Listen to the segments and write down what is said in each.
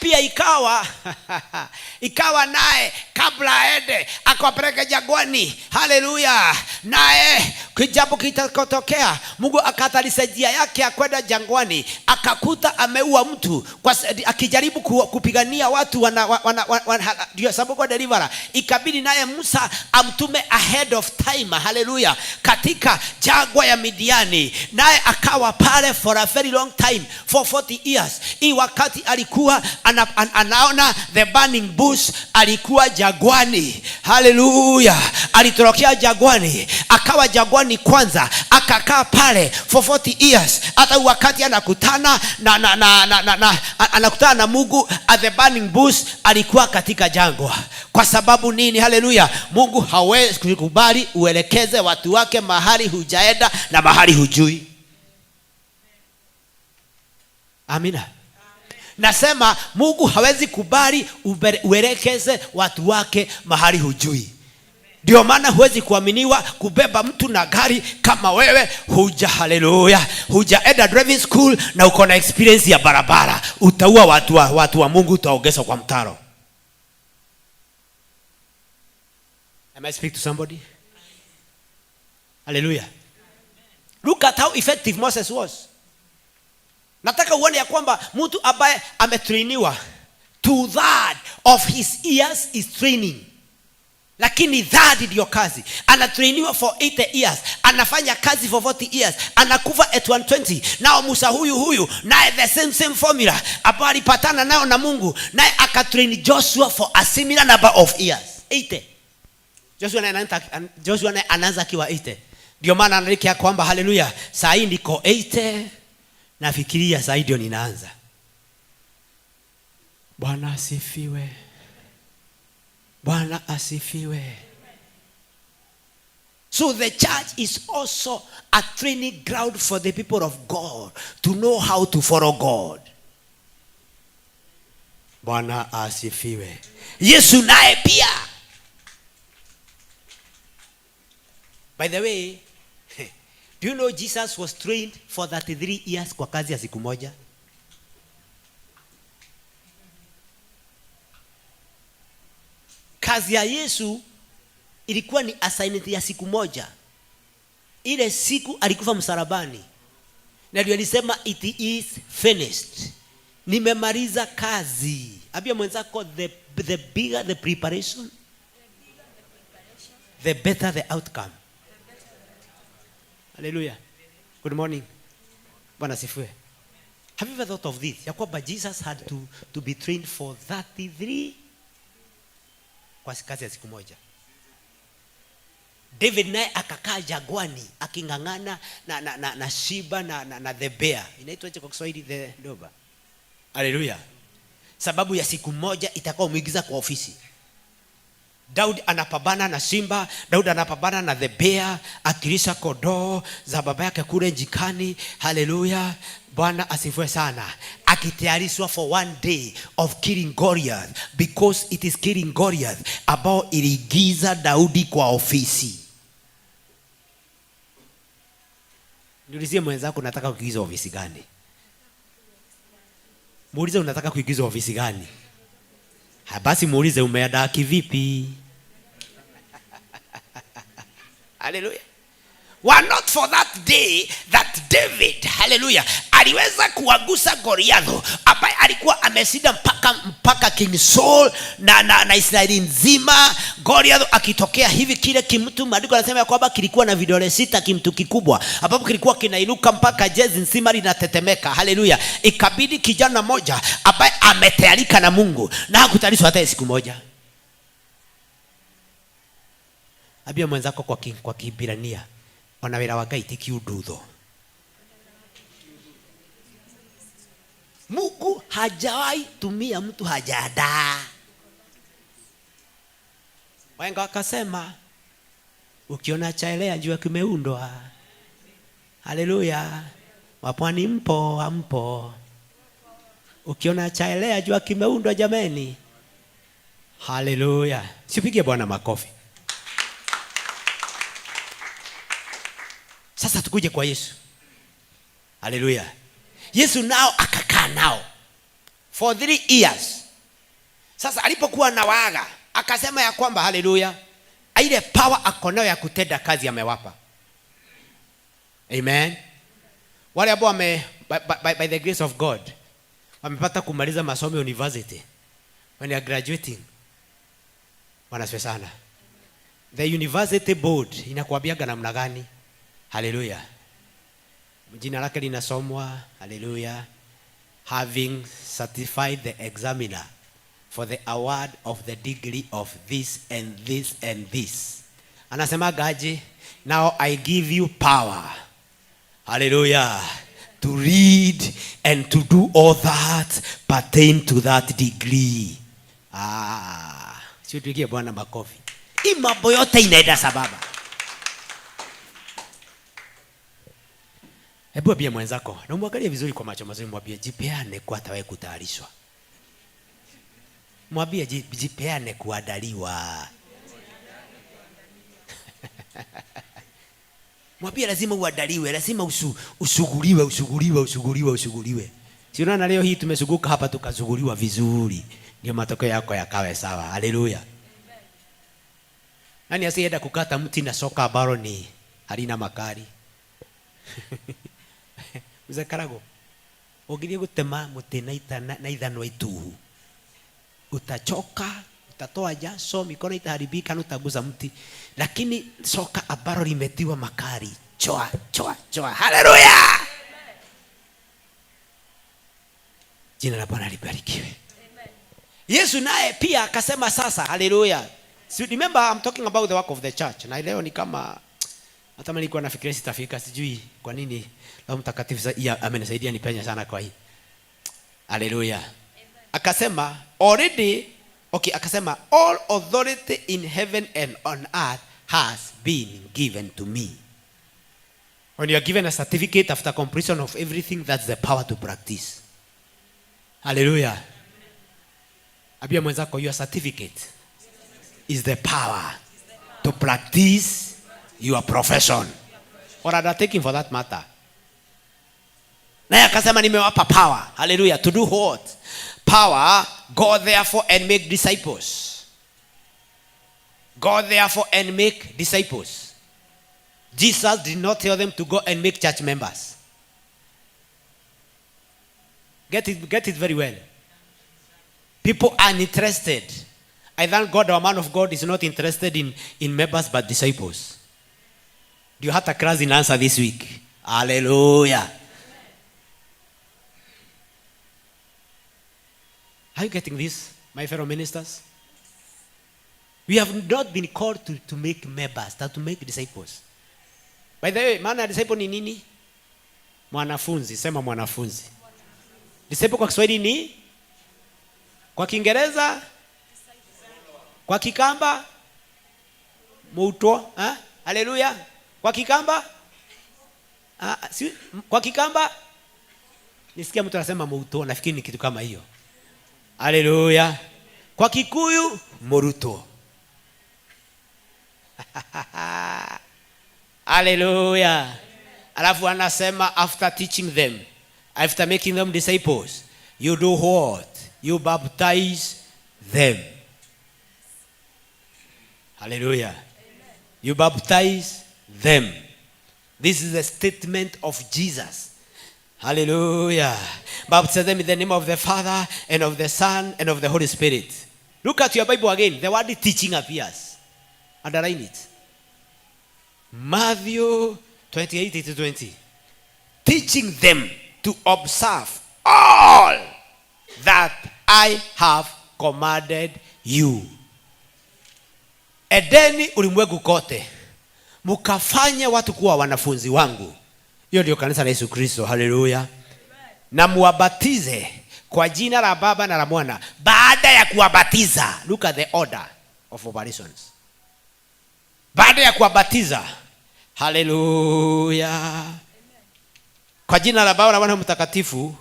Pia ikawa naye kabla aende akawapeleka jangwani. Haleluya. Naye kijambo kitakotokea, Mungu akatarisha njia yake ya kwenda jangwani, akakuta ameua mtu akijaribu kupigania watu ndio sababu deliverer. Ikabidi naye Musa amtume ahead of time. Haleluya. Katika jangwa ya Midiani, naye akawa pale for a very long time, for 40 years. Hii wakati alikuwa anaona the burning bush, alikuwa jangwani. Haleluya. Alitorokea jangwani, akawa jangwani kwanza, akakaa pale for 40 years. Hata wakati anakutana anakutana na Mungu at the burning bush, alikuwa katika jangwa. Kwa sababu nini? Haleluya. Mungu hawezi kukubali uelekeze watu wake mahali hujaenda na mahali hujui. Amina. Nasema Mungu hawezi kubali uelekeze watu wake mahali hujui. Ndio maana huwezi kuaminiwa kubeba mtu na gari kama wewe haleluya, hujaenda driving school na uko na experience ya barabara. Utaua watu wa Mungu, utaongeza kwa mtaro. Am I speaking to somebody? Hallelujah. Look at how effective Moses was. Nataka uone ya kwamba mtu ambaye ametrainiwa, 2/3 of his years is training. Lakini 1/3 ndio kazi. Anatrainiwa for 80 years, anafanya kazi for 40 years, anakufa at 120. Nao Musa huyu naye the same formula ambayo alipatana nayo na Mungu, naye akatrain Joshua for a similar number of years, 80. Joshua naye anaanza akiwa 80. Ndio maana analikia kwamba haleluya, saa hii niko 80, nafikiria saa hii ndio ninaanza. Bwana asifiwe. Bwana asifiwe. So the church is also a training ground for the people of God to know how to follow God. Bwana asifiwe. Yesu naye pia. By the way, do you know Jesus was trained for 33 years kwa kazi ya siku moja? Kazi ya Yesu ilikuwa ni assignment ya siku moja. Ile siku alikufa msalabani, na ndio alisema it is finished. Nimemaliza kazi. Abia mwenzako, the bigger the preparation, the better the outcome. Hallelujah. Good morning. Bwana asifiwe. Have you ever thought of this? Ya kwamba Jesus had to be trained for 33 kwa kazi ya siku moja. David naye akakaa jangwani akingangana na Shiba na the bear. Inaitwa kwa Kiswahili the doba. Hallelujah. Sababu ya siku moja itakao muigiza kwa ofisi. Daud anapambana na simba, Daud anapambana na the bear, akilisha kondoo za baba yake kule jikani. Hallelujah. Bwana asifiwe sana. Akitayarishwa for one day of killing Goliath, because it is killing Goliath ambao iligiza Daudi kwa ofisi. Niulizie mwenzako, unataka kuigiza ofisi gani? Muulize unataka kuigiza ofisi gani? Basi muulize umeandaa kivipi? Hallelujah. Were not for that day that David, hallelujah, aliweza kuwagusa Goliath ambaye alikuwa ameshinda mpaka King Saul na Israeli nzima. Goliath akitokea hivi, kile kimtu maandiko yanasema kwamba kilikuwa na vidole 6, kimtu kikubwa ambapo kilikuwa kinainuka mpaka jezi nzima linatetemeka. Hallelujah. Ikabidi kijana mmoja ambaye ametayarika na Mungu na hakutayarishwa hata siku moja. Abia mwenzako kwa Kibirania, wanawera wagaiti kiudutho. Mungu hajawahi tumia mtu hajaandaa. Wenga wakasema ukiona chaelea jua kimeundwa. Haleluya. Wapwani mpo ampo. Ukiona chaelea jua kimeundwa jameni. Haleluya. Sipige Bwana makofi. Sasa tukuje kwa Yesu. Haleluya. Yesu nao akakaa nao for 3 years. Sasa alipokuwa na waga akasema ya kwamba haleluya, ile power akonayo ya kutenda kazi amewapa. Amen. Wale ambao by the grace of God wamepata kumaliza masomo university, when they are graduating, wanasifiwa sana. The university board inakuambiaga namna gani? Haleluya. Jina lake linasomwa, haleluya, having certified the examiner for the award of the degree of this and this and this. Anasema gaji, now I give you power, hallelujah, to read and to do all that pertain to that degree. Sio tuigie Bwana makofi. Hii mambo yote inaenda sababa. Hebu ambia mwenzako, na umwangalie vizuri kwa macho mazuri, mwambie jipeane kwa atawaye kutayarishwa. Mwambie jipeane kuandaliwa. Mwambie lazima uandaliwe, lazima usuguliwe. Si unaona leo hii tumesuguka hapa tukasuguliwa vizuri, ndio matokeo yako yakawe sawa. Haleluya. Nani asienda kukata mti na soka ambalo ni halina makali? Uzakarago ogirie gutema muti na ithano itu, utachoka, utatoa jasho, mikono itaharibika na utaguza mti, lakini soka ambalo limetiwa makali, choa. Haleluya. Jina la Bwana libarikiwe. Yesu naye pia akasema sasa, haleluya. So remember, I'm talking about the work of the church. Na leo ni kama hata mimi nilikuwa nafikiria sitafika, sijui kwa nini Roho Mtakatifu amenisaidia nipenya sana kwa hii. Haleluya. Akasema akasema all authority in heaven and on earth has been given to me. When you are given a certificate after completion of everything, that's the power to practice. Hallelujah. Abia mwenzako, your certificate is the power to practice your profession or undertaking for that matter. Naye akasema nimewapa power, hallelujah, to do what? Power, go therefore and make disciples. Go therefore and make disciples. Jesus did not tell them to go and make church members. Get it very well. People are interested. I thank God our man of God is not interested in members but disciples. Do you have a class in answer this week? Hallelujah. Are you getting this, my fellow ministers? We have not been called to make members, but to make disciples. By the way, maana disciple ni nini? Mwanafunzi, sema mwanafunzi. Disciple kwa Kiswahili ni? Kwa Kiingereza? Kwa Kikamba? Muuto, haleluya. Kwa Kikamba? Kwa Kikamba? Nisikia mtu anasema muuto, nafikiri ni kitu kama hiyo. Haleluya. Kwa Kikuyu, moruto. Haleluya. Alafu anasema after teaching them, after making them disciples, you do what? You baptize them. Hallelujah. You baptize them. This is a statement of Jesus. Hallelujah. Baptize them in the name of the Father and of the Son and of the Holy Spirit. Look at your Bible again. The word teaching appears. Underline it. Matthew 28:20. Teaching them to observe all that I have commanded you. Edeni ulimwengu kote, mukafanya watu kuwa wanafunzi wangu. Hiyo ndio kanisa la Yesu Kristo. Haleluya. Na muwabatize kwa jina la Baba na la Mwana. Baada ya kuwabatiza, look at the order of operations. Baada ya kuwabatiza, haleluya, kwa jina la Baba na Mwana Mtakatifu,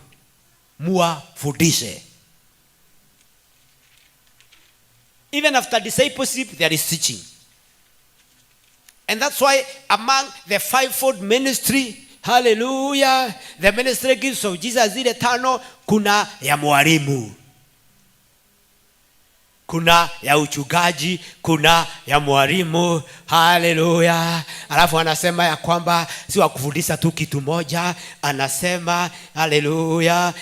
muwafundishe. Even after discipleship, there is teaching. And that's why among the fivefold ministry, Hallelujah. The ministry gifts of Jesus zile 5, kuna ya mwalimu, kuna ya uchungaji, kuna ya mwalimu. Hallelujah. Alafu anasema ya kwamba si wa kufundisha tu kitu moja, anasema hallelujah,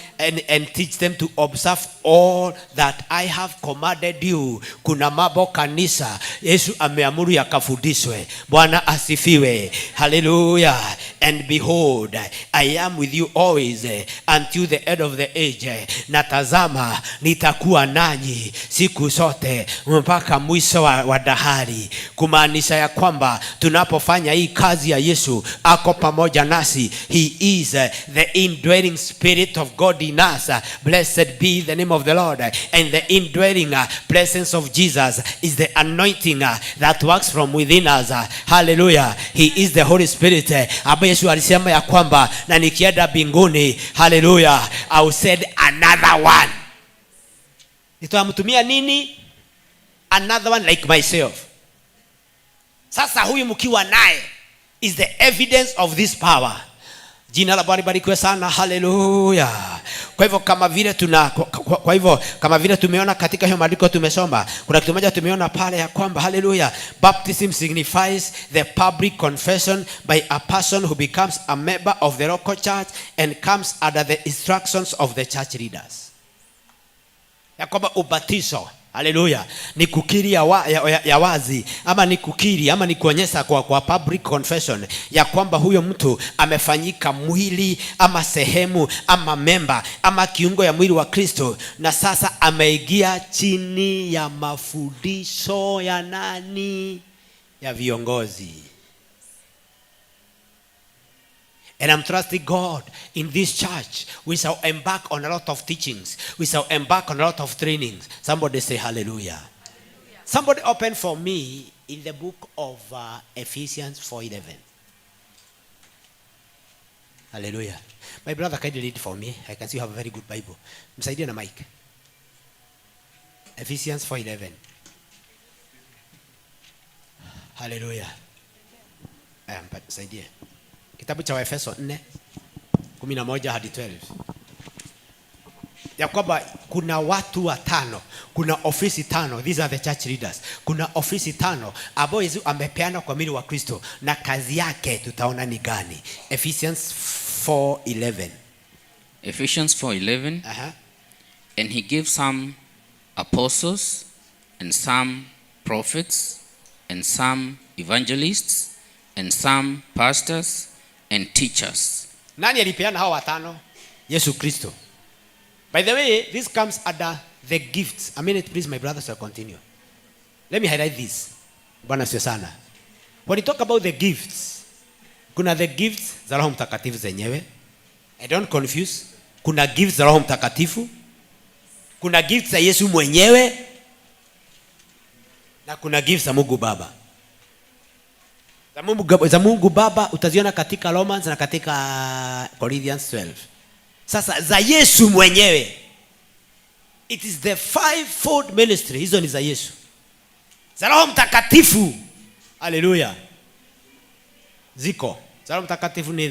and teach them to observe all that I have commanded you. Kuna mambo kanisa Yesu ameamuru yakafundishwe. Bwana asifiwe. Hallelujah. And behold, I am with you always until the end of the age. Na tazama nitakuwa nanyi siku zote mpaka mwisho wa dahari. Kumaanisha ya kwamba tunapofanya hii kazi ya Yesu, ako pamoja nasi. He is the indwelling spirit of God in us. Blessed be the name of the Lord. And the indwelling presence of Jesus is the anointing that works from within us. Hallelujah. He is the Holy Spirit. Ambaye Yesu alisema ya kwamba na nikienda mbinguni, hallelujah, I will send another one. Nitamtumia nini? Another one like myself. Sasa huyu mkiwa naye is the evidence of this power. Jina la Bwana libarikiwe sana. Hallelujah. Kwa hivyo kama vile tumeona katika hiyo maandiko tumesoma, kuna kitu moja tumeona pale ya kwamba hallelujah, baptism signifies the public confession by a person who becomes a member of the local church and comes under the instructions of the church leaders. Ya kwamba ubatizo, hallelujah, ni kukiri ya wazi, ama ni kukiri, ama ni kuonyesha kwa public confession ya kwamba huyo mtu amefanyika mwili ama sehemu ama member ama kiungo ya mwili wa Kristo, na sasa ameingia chini ya mafundisho ya nani? Ya viongozi. And I'm trusting God in this church. We shall embark on a lot of teachings. We shall embark on a lot of trainings. Somebody say hallelujah. Hallelujah. Somebody open for me in the book of Ephesians 4:11. Hallelujah. My brother, can you read for me? I can see you have a very good Bible. Msaidie na mic. Ephesians 4:11. Hallelujah. Msaidie. Kitabu cha Efeso 4:11 hadi 12. Ya kwamba kuna watu 5, kuna ofisi 5. These are the church leaders. Kuna ofisi 5 ambao Yesu amepeana kwa mwili wa Kristo, na kazi yake tutaona ni gani? Ephesians 4:11. Ephesians 4:11. And he gave some apostles and some prophets and some evangelists and some pastors and teachers. Nani alipeana hao 5? Yesu Kristo. By the way, this comes under the gifts. A minute please, my brothers, will continue. Let me highlight this. Bwana sio sana. When you talk about the gifts, kuna the gifts za Roho Mtakatifu zenyewe. I don't confuse. Kuna gifts za Roho Mtakatifu, kuna gifts za Yesu mwenyewe, na kuna gifts za Mungu Baba. Za Mungu Baba utaziona katika Romans na katika Corinthians 12. Sasa za Yesu mwenyewe, it is the fivefold ministry. Hizo ni za Yesu. Za Roho Mtakatifu, hallelujah, ziko. Za Roho Mtakatifu ni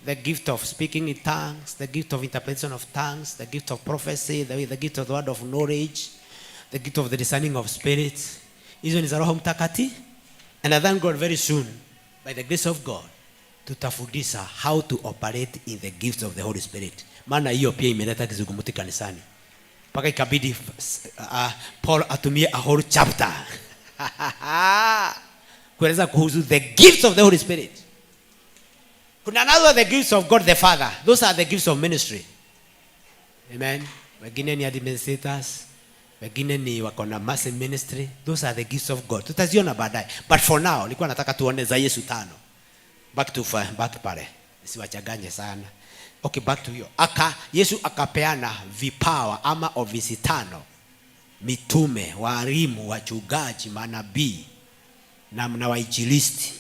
the gift of speaking in tongues, the gift of interpretation of tongues, the gift of prophecy, the gift of the word of knowledge, the gift of the discerning of spirits. Hizo ni za Roho Mtakatifu. And I thank God very soon, by the grace of God, tutafundisha how to operate in the gifts of the Holy Spirit. Maana hiyo pia imeleta kizungumkuti kanisani. Paka ikabidi Paul atumie a whole chapter kueleza kuhusu the gifts of the Holy Spirit. Kuna another the gifts of God the Father. Those are the gifts of ministry. Amen. Wengine ni administrators, wengine ni wako na massive ministry. Those are the gifts of God. Tutaziona baadaye. But for now, nilikuwa nataka tuone za Yesu 5. Back pale. Siwachanganye sana. Okay, back to you. Yesu akapeana vipawa ama ofisi 5. Mitume, walimu, wachungaji, manabii na wainjilisti.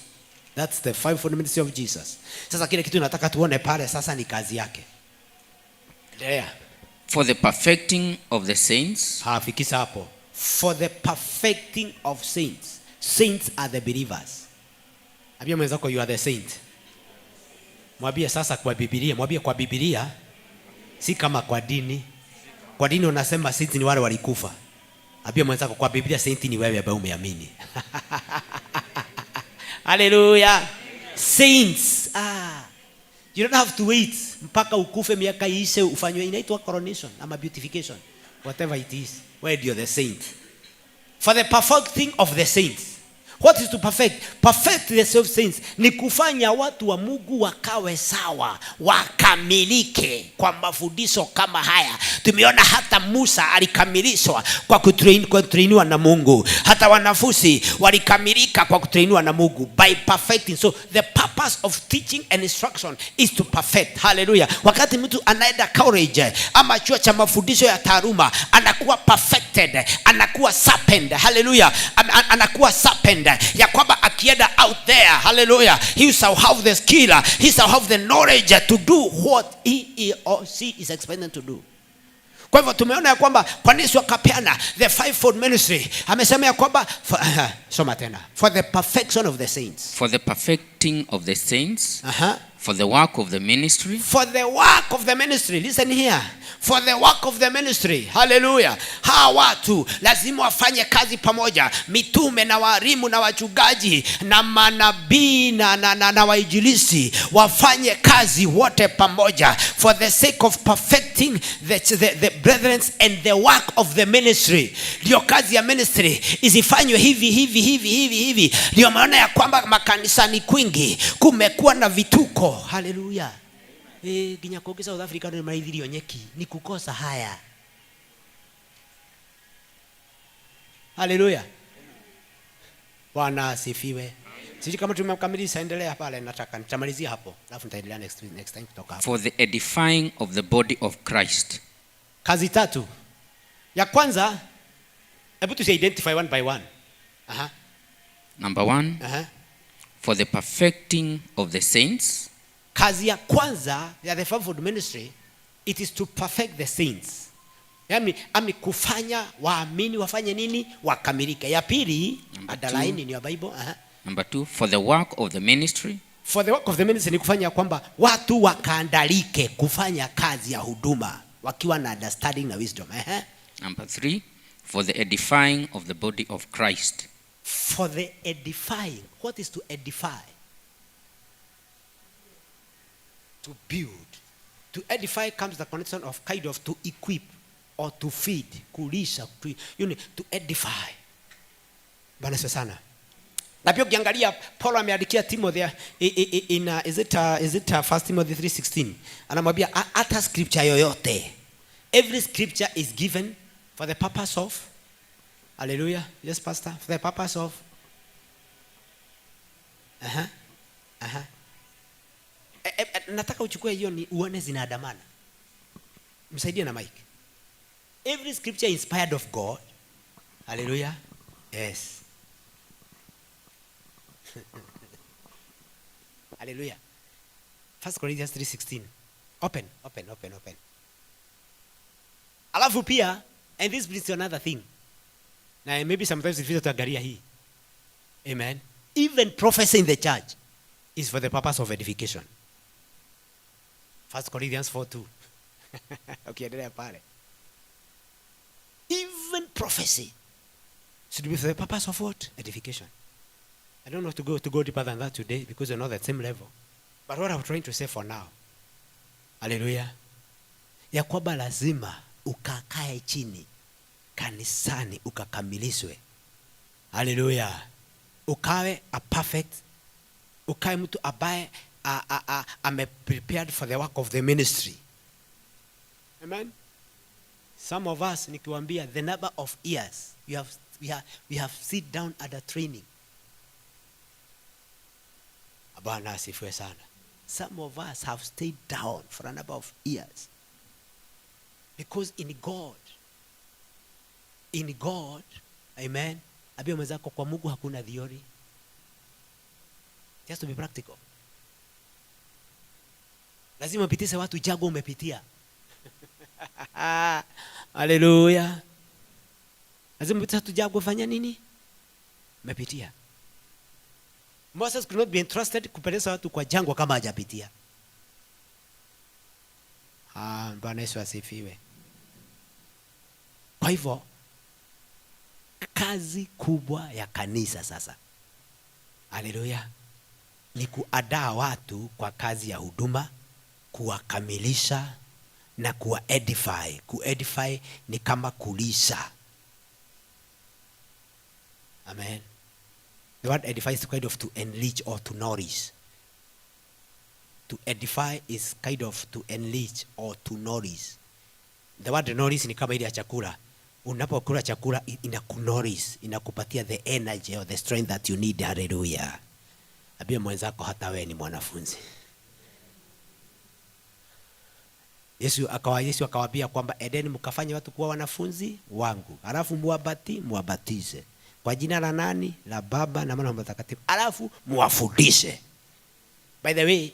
That's the fivefold ministry of Jesus. Sasa kile kitu nataka tuone pale sasa ni kazi yake. Endelea. For the perfecting of the saints. Fikisha hapo. For the perfecting of saints. Saints are the believers. Abia mwenzako you are the saint. Mwambie sasa kwa Biblia, mwambie kwa Biblia si kama kwa dini. Kwa dini unasema saints ni wale walikufa. Ambia mwenzako kwa Biblia saint ni wewe ambaye umeamini. Hallelujah. Saints. You don't have to wait mpaka ukufe miaka iishe ufanywe, inaitwa coronation ama beautification, whatever it is. Where you're the saint. For the perfecting of the saints. What is to perfect? Perfect the self saints ni kufanya watu wa Mungu wakawe sawa, wakamilike kwa mafundisho kama haya. Tumeona hata Musa alikamilishwa kwa kutrainiwa na Mungu. Hata wanafunzi walikamilika kwa kutrainiwa na Mungu by perfecting. So the purpose of teaching and instruction is to perfect. Hallelujah. Wakati mtu anaenda college ama chuo cha mafundisho ya taaluma, anakuwa perfected, anakuwa sharpened. Hallelujah. Anakuwa sharpened ya kwamba akienda out there, hallelujah, he shall have the skill, he shall have the knowledge to do what he or she is expected to do. Kwa hivyo tumeona ya kwamba kwa nini wakapeana the fivefold ministry. Amesema ya kwamba soma tena, for the perfection of the saints, for the perfecting of the saints, for the work of the ministry, for the work of the ministry. Listen here, for the work of the ministry. Hallelujah. Hawa watu lazima wafanye kazi pamoja, mitume na walimu na wachungaji na manabii na wainjilisti wafanye kazi wote pamoja, for the sake of perfecting the brethren and the work of the ministry. Ndio kazi ya ministry isifanywe hivi. Ndio maana ya kwamba makanisani kwingi kumekuwa na vituko. Hallelujah. Ginya kogi South Africa ndio maithirio nyeki ni kukosa haya. Hallelujah. Bwana asifiwe. Sisi kama tumekamilisha, endelea pale, nataka nitamalizia hapo alafu nitaendelea next time kutoka hapo. For the edifying of the body of Christ. Kazi tatu. Ya kwanza, hebu tusi identify one by one. Number 1, for the perfecting of the saints. Kazi ya kwanza ya the fivefold ministry, it is to perfect the saints. Yaani kufanya waamini wafanye nini? Wakamilike. Ya pili, underline ni ya Bible. Number 2, for the work of the ministry. For the work of the ministry ni kufanya kwamba watu wakaandalike kufanya kazi ya huduma wakiwa na understanding na wisdom. Number 3, for the edifying of the body of Christ. For the edifying. What is to edify? To build. To edify comes the connection of kind of to equip or to feed, kulisha, to edify. Bwana sana. Na pia ukiangalia Paul ameandikia Timothy in is it 1 Timothy 3:16, anamwambia hata scripture yoyote, every scripture is given for the purpose of, hallelujah, yes pastor, for the purpose of nataka uchukue hiyo ni uone zinaandamana. Msaidie na mic. Every scripture inspired of God. Hallelujah. Yes. Hallelujah. 1 Corinthians 3:16. Open. Alafu pia, and this brings to another thing. Now maybe sometimes if you tuangalia hii. Amen. Even prophecy in the church is for the purpose of edification. 1 Corinthians 4:2. Okay, endelea pale. Even prophecy should be for the purpose of what? Edification. I don't know to go deeper than that today because you're not at the same level. But what I'm trying to say for now, hallelujah, ya kwamba lazima ukakae chini kanisani ukakamilishwe. Hallelujah. Ukawe a perfect, ukawe mtu ambaye ame prepared for the work of the ministry. Amen. Some of us, nikiwaambia, the number of years we have sit down at a training. Bwana asifiwe sana. Some of us have stayed down for a number of years. Because in God, amen, abia mwenzako kwa Mungu hakuna theory. Just to be practical. Lazima upitishe watu jago umepitia. Hallelujah. Lazima upitishe watu jago fanya nini? Umepitia. Moses could not be entrusted kupeleka watu kwa jangwa kama hajapitia. Bwana Yesu asifiwe. Kwa hivyo kazi kubwa ya kanisa sasa, haleluya, ni kuandaa watu kwa kazi ya huduma, kuwakamilisha na kuwa edify. Ku-edify ni kama kulisha. Amen. The word edify is kind of to enrich or to nourish. To edify is kind of to enrich or to nourish. The word nourish ni kama ile ya chakula. Unapokula chakula inakunourish, inakupatia the energy or the strength that you need. Hallelujah. Abia mwenzako hata wewe ni mwanafunzi. Yesu akawaambia kwamba edeni mkafanye watu kuwa wanafunzi wangu. Alafu muwabatize. Kwa jina la nani? La Baba na Mwana na Mtakatifu. Alafu muwafundishe. By the way,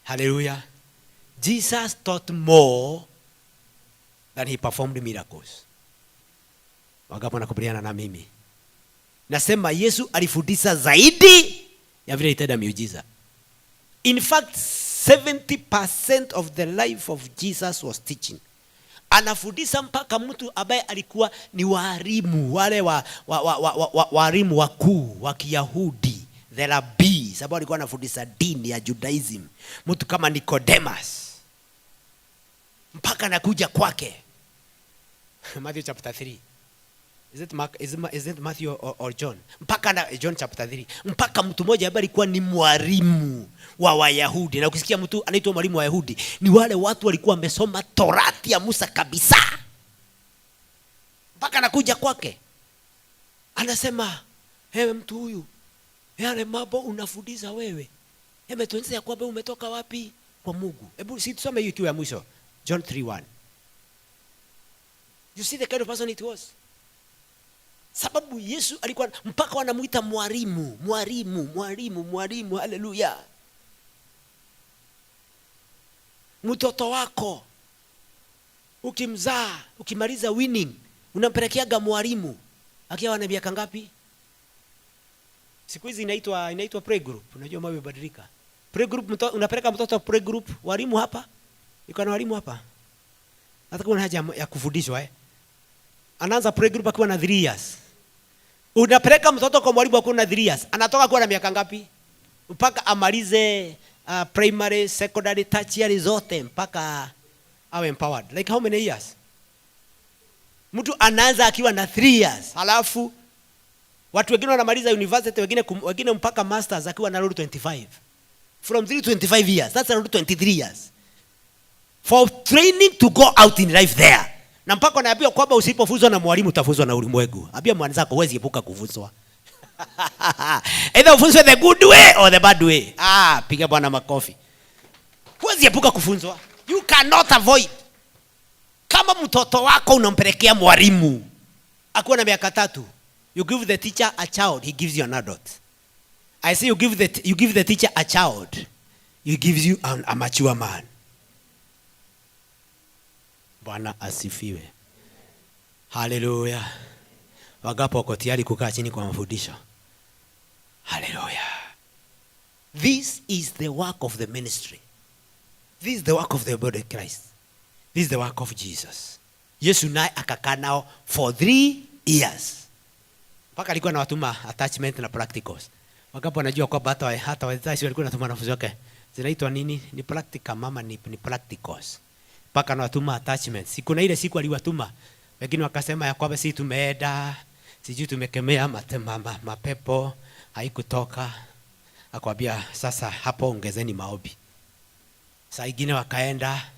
hallelujah, Jesus taught more than he performed miracles. Wangapi wanakubaliana na mimi? Nasema Yesu alifundisha zaidi ya vile alitenda miujiza. In fact, 70% of the life of Jesus was teaching. Anafundisha mpaka mtu ambaye alikuwa ni walimu, wale walimu wakuu wa Kiyahudi, the rabbis ambao walikuwa wanafundisha dini ya Judaism. Mtu kama Nicodemus, mpaka nakuja kwake. Matthew chapter 3. Is it Matthew or John? Mpaka na John chapter 3. Mpaka mtu mmoja ambaye alikuwa ni mwalimu wa Wayahudi. Na ukisikia mtu anaitwa mwalimu wa Wayahudi, ni wale watu walikuwa wamesoma Torati ya Musa kabisa. Mpaka anakuja kwake, anasema, "Hewe mtu huyu, yale mambo unafundisha wewe, hebu tuonyeshe ya kwamba umetoka wapi kwa Mungu." Hebu si tusome hiyo kiwa ya mwisho, John 3:1. You see the kind of person it was. Sababu Yesu alikuwa mpaka wanamuita mwalimu. Haleluya. Mtoto wako ukimzaa, ukimaliza winning, unampelekeaga mwalimu akiwa na miaka ngapi? Siku hizi inaitwa playgroup. Unajua mambo yamebadilika. Playgroup, unapeleka mtoto playgroup, walimu hapa. Yuko na walimu hapa. Hata kuna haja ya kufundishwa Anaanza playgroup akiwa na 3 years. Unapeleka mtoto kwa mwalimu akiwa na 3 years. Anatoka kuwa na miaka ngapi? Mpaka amalize primary, secondary, tertiary zote, mpaka awe empowered. Like how many years? Mtu anaanza akiwa na 3 years. Halafu watu wengine wanamaliza university, wengine mpaka masters akiwa na 25. From 3 to 25 years. That's around 23 years. For training to go out in life there. Na mpaka naambia kwamba usipofunzwa na mwalimu utafuzwa na ulimwengu. Ambia mwanzako huwezi epuka kufuzwa. Either ufunzwe the good way or the bad way. Piga Bwana makofi. Huwezi epuka kufunzwa. You cannot avoid. Kama mtoto wako unampelekea mwalimu akiwa na miaka 3, you give the teacher a child, he gives you an adult. I say you give the teacher a child, he gives you a mature man. Bwana asifiwe. Hallelujah. Wagapo wako tayari kukaa chini kwa mafundisho? Hallelujah. This is the work of the ministry. This is the work of the body of Christ. This is the work of Jesus. Yesu naye akakaa nao for 3 years. Mpaka alikuwa anawatuma attachment na practicals. Wagapo wanajua kwamba hata wazazi walikuwa wanatuma wanafunzi wake. Zinaitwa nini? Ni practica mama, ni practicals. Mpaka anawatuma attachments. Siku na ile siku aliwatuma, wengine wakasema ya kwamba sisi tumeenda, sijui tumekemea mapepo, haikutoka. Akwambia sasa hapo ongezeni maombi. Saa ingine wakaenda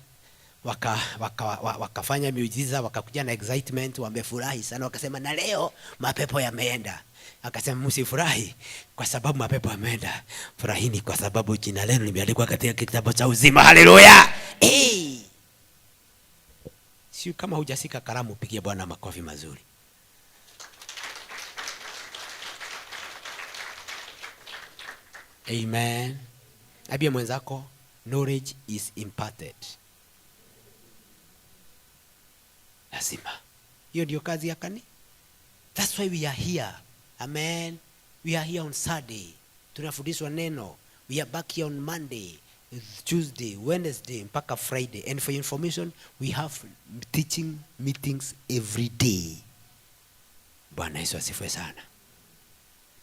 wakafanya miujiza, wakakuja na excitement, wamefurahi sana, wakasema na leo mapepo yameenda. Akasema msifurahi kwa sababu mapepo yameenda, furahini kwa sababu jina lenu limeandikwa katika kitabu cha uzima. Haleluya. Sio kama hujasika karamu, pigie Bwana makofi mazuri. Amen. Abia mwenzako, knowledge is imparted. Lazima. Hiyo ndio kazi ya kanisa. That's why we are here. Amen. We are here on Sunday. Tunafundishwa neno. We are back here on Monday. Tuesday, Wednesday mpaka Friday. And for your information, we have teaching meetings every day. Bwana Yesu asifiwe sana.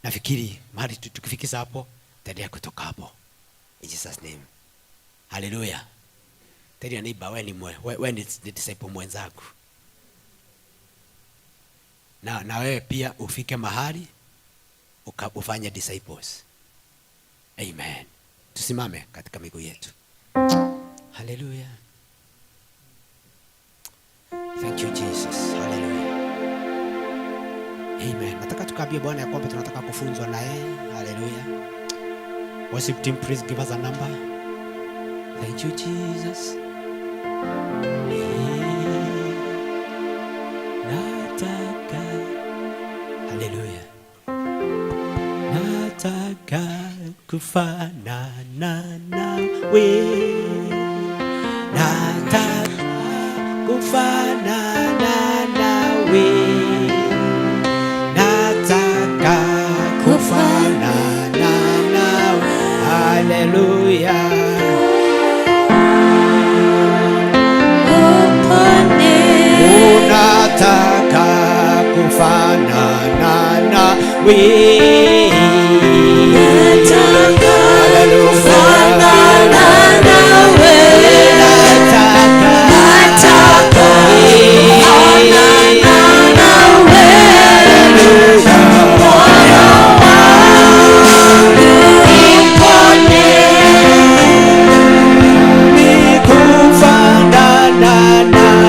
Nafikiri mahali tukifikisa hapo, tadia kutoka hapo. In Jesus name. Hallelujah. Tadia neighbor, when it's the disciple mwenzangu. Na wewe pia ufike mahali ufanye disciples. Amen. Tusimame katika miguu yetu. Hallelujah. Thank you Jesus. Hallelujah. Amen. Nataka tukaambie Bwana ya kwamba tunataka kufunzwa na yeye. Hallelujah. Worship team, please give us a number. Thank you Jesus. Nataka. Hallelujah. Nataka kufanana nawe. Nataka kufanana nawe. Nataka kufanana nawe. Hallelujah. Nataka kufanana nawe. Nataka kufanana nawe. Nataka kufanana nawe. Moyo wangu upone. Nikufanana nawe.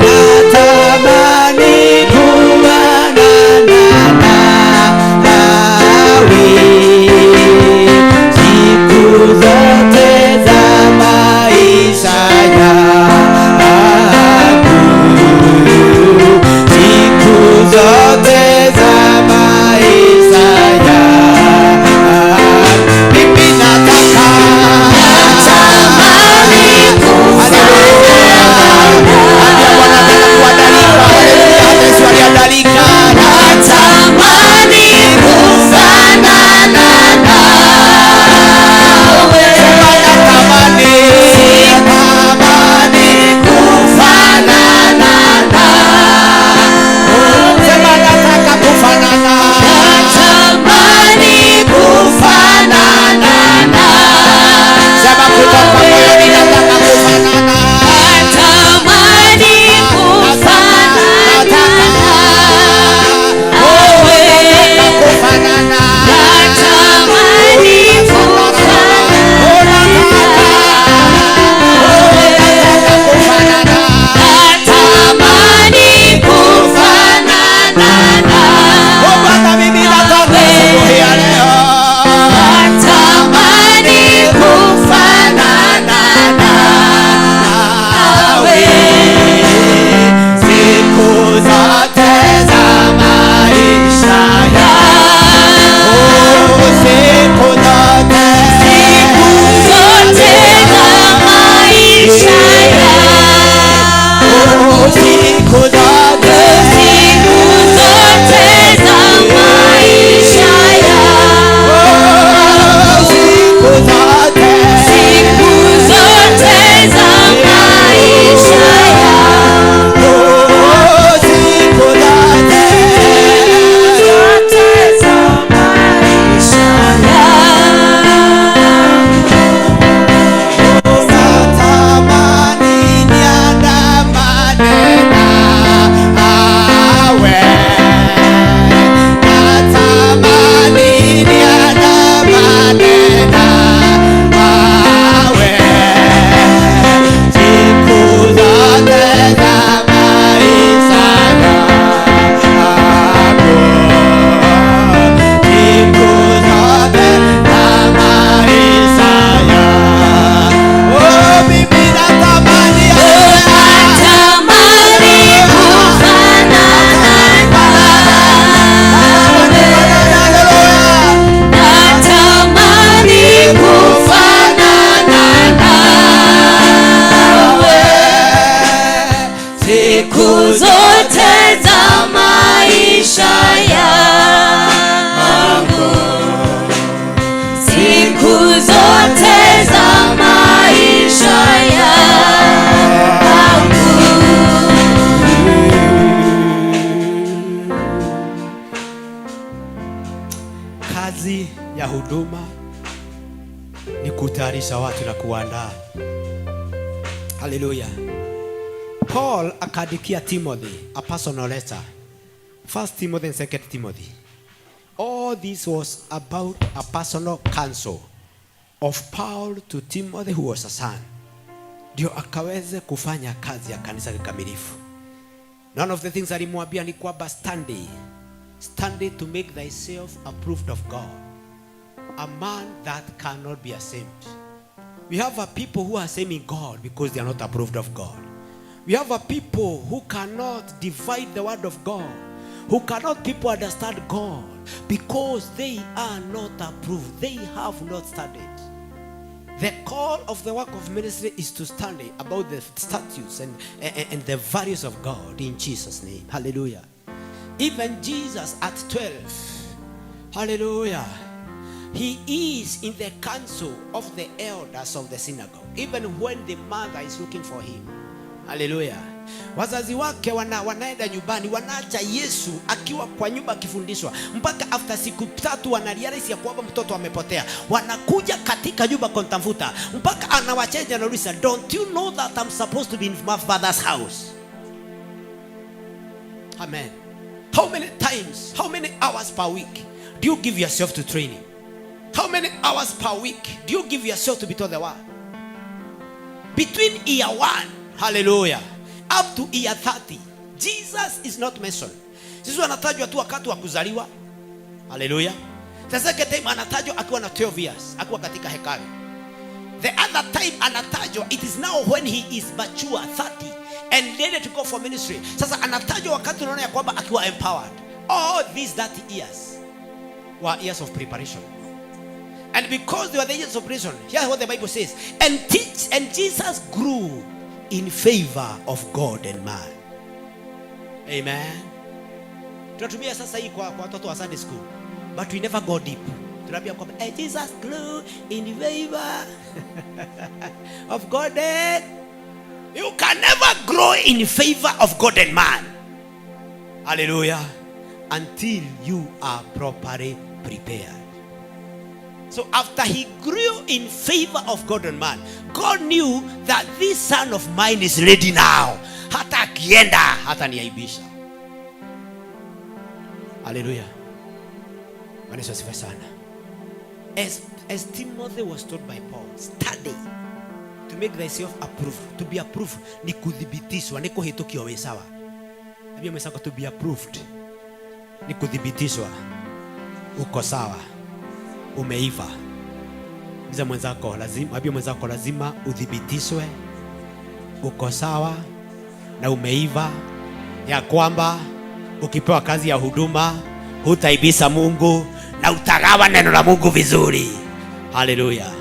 Natamani huduma ni kutayarisha watu na kuandaa. Hallelujah. Paul akaandikia Timothy a personal letter. 1 Timothy and 2 Timothy. All this was about a personal counsel of Paul to Timothy who was a son. Ndio akaweze kufanya kazi ya kanisa kikamilifu. None of the things alimwambia ni kwamba stand to make thyself approved of God, a man that cannot be ashamed. We have a people who are shaming God because they are not approved of God. We have a people who cannot divide the word of God, who cannot people understand God because they are not approved. They have not studied. The call of the work of ministry is to study about the statutes and the values of God in Jesus' name. Hallelujah. Even Jesus at 12, hallelujah, he is in the council of the elders of the synagogue, even when the mother is looking for him. Hallelujah. Wazazi wake wanaenda nyumbani, wanaacha Yesu akiwa kwa nyumba akifundishwa, mpaka after siku 3 wanarealize ya kwamba mtoto amepotea. Wanakuja katika nyumba kumtafuta, mpaka anawachenja na Luisa, don't you know that I'm supposed to be in my father's house? Amen. How many times, how many hours per week do you give yourself to training? How many hours per week do you give yourself to be taught the word? Between year 1, hallelujah, up to year 30, Jesus is not mentioned. Sisi anatajwa tu wakati wa kuzaliwa. Hallelujah. The second time anatajwa akiwa na 12 years, akiwa katika hekalu. The other time anatajwa, it is now when he is mature, 30 and ready to go for ministry. Sasa anatajwa wakati unaona ya kwamba akiwa empowered. All these 30 years were years of preparation. And because they were the years of preparation, here's what the Bible says. And Jesus grew in favor of God and man. Amen. Tunatumia sasa hii kwa watoto wa Sunday school, but we never go deep. Tunaambia kwamba Jesus grew in favor of God and you can never grow in favor of God and man. Hallelujah. Until you are properly prepared. So after he grew in favor of God and man, God knew that this son of mine is ready now. Hata akienda hata niaibisha. Hallelujah. Bwana Yesu asifiwe sana. As Timothy was told by Paul, study to make thyself approved. To be approved ni kudhibitishwa, ni kuhitokio wewe sawa. Nabia mwenzako to be approved ni kudhibitishwa. Uko sawa. Umeiva. Biza mwenzako lazima, abia mwenzako lazima udhibitishwe. Uko sawa na umeiva, ya kwamba ukipewa kazi ya huduma hutaibisa Mungu na utagawa neno la Mungu vizuri. Hallelujah.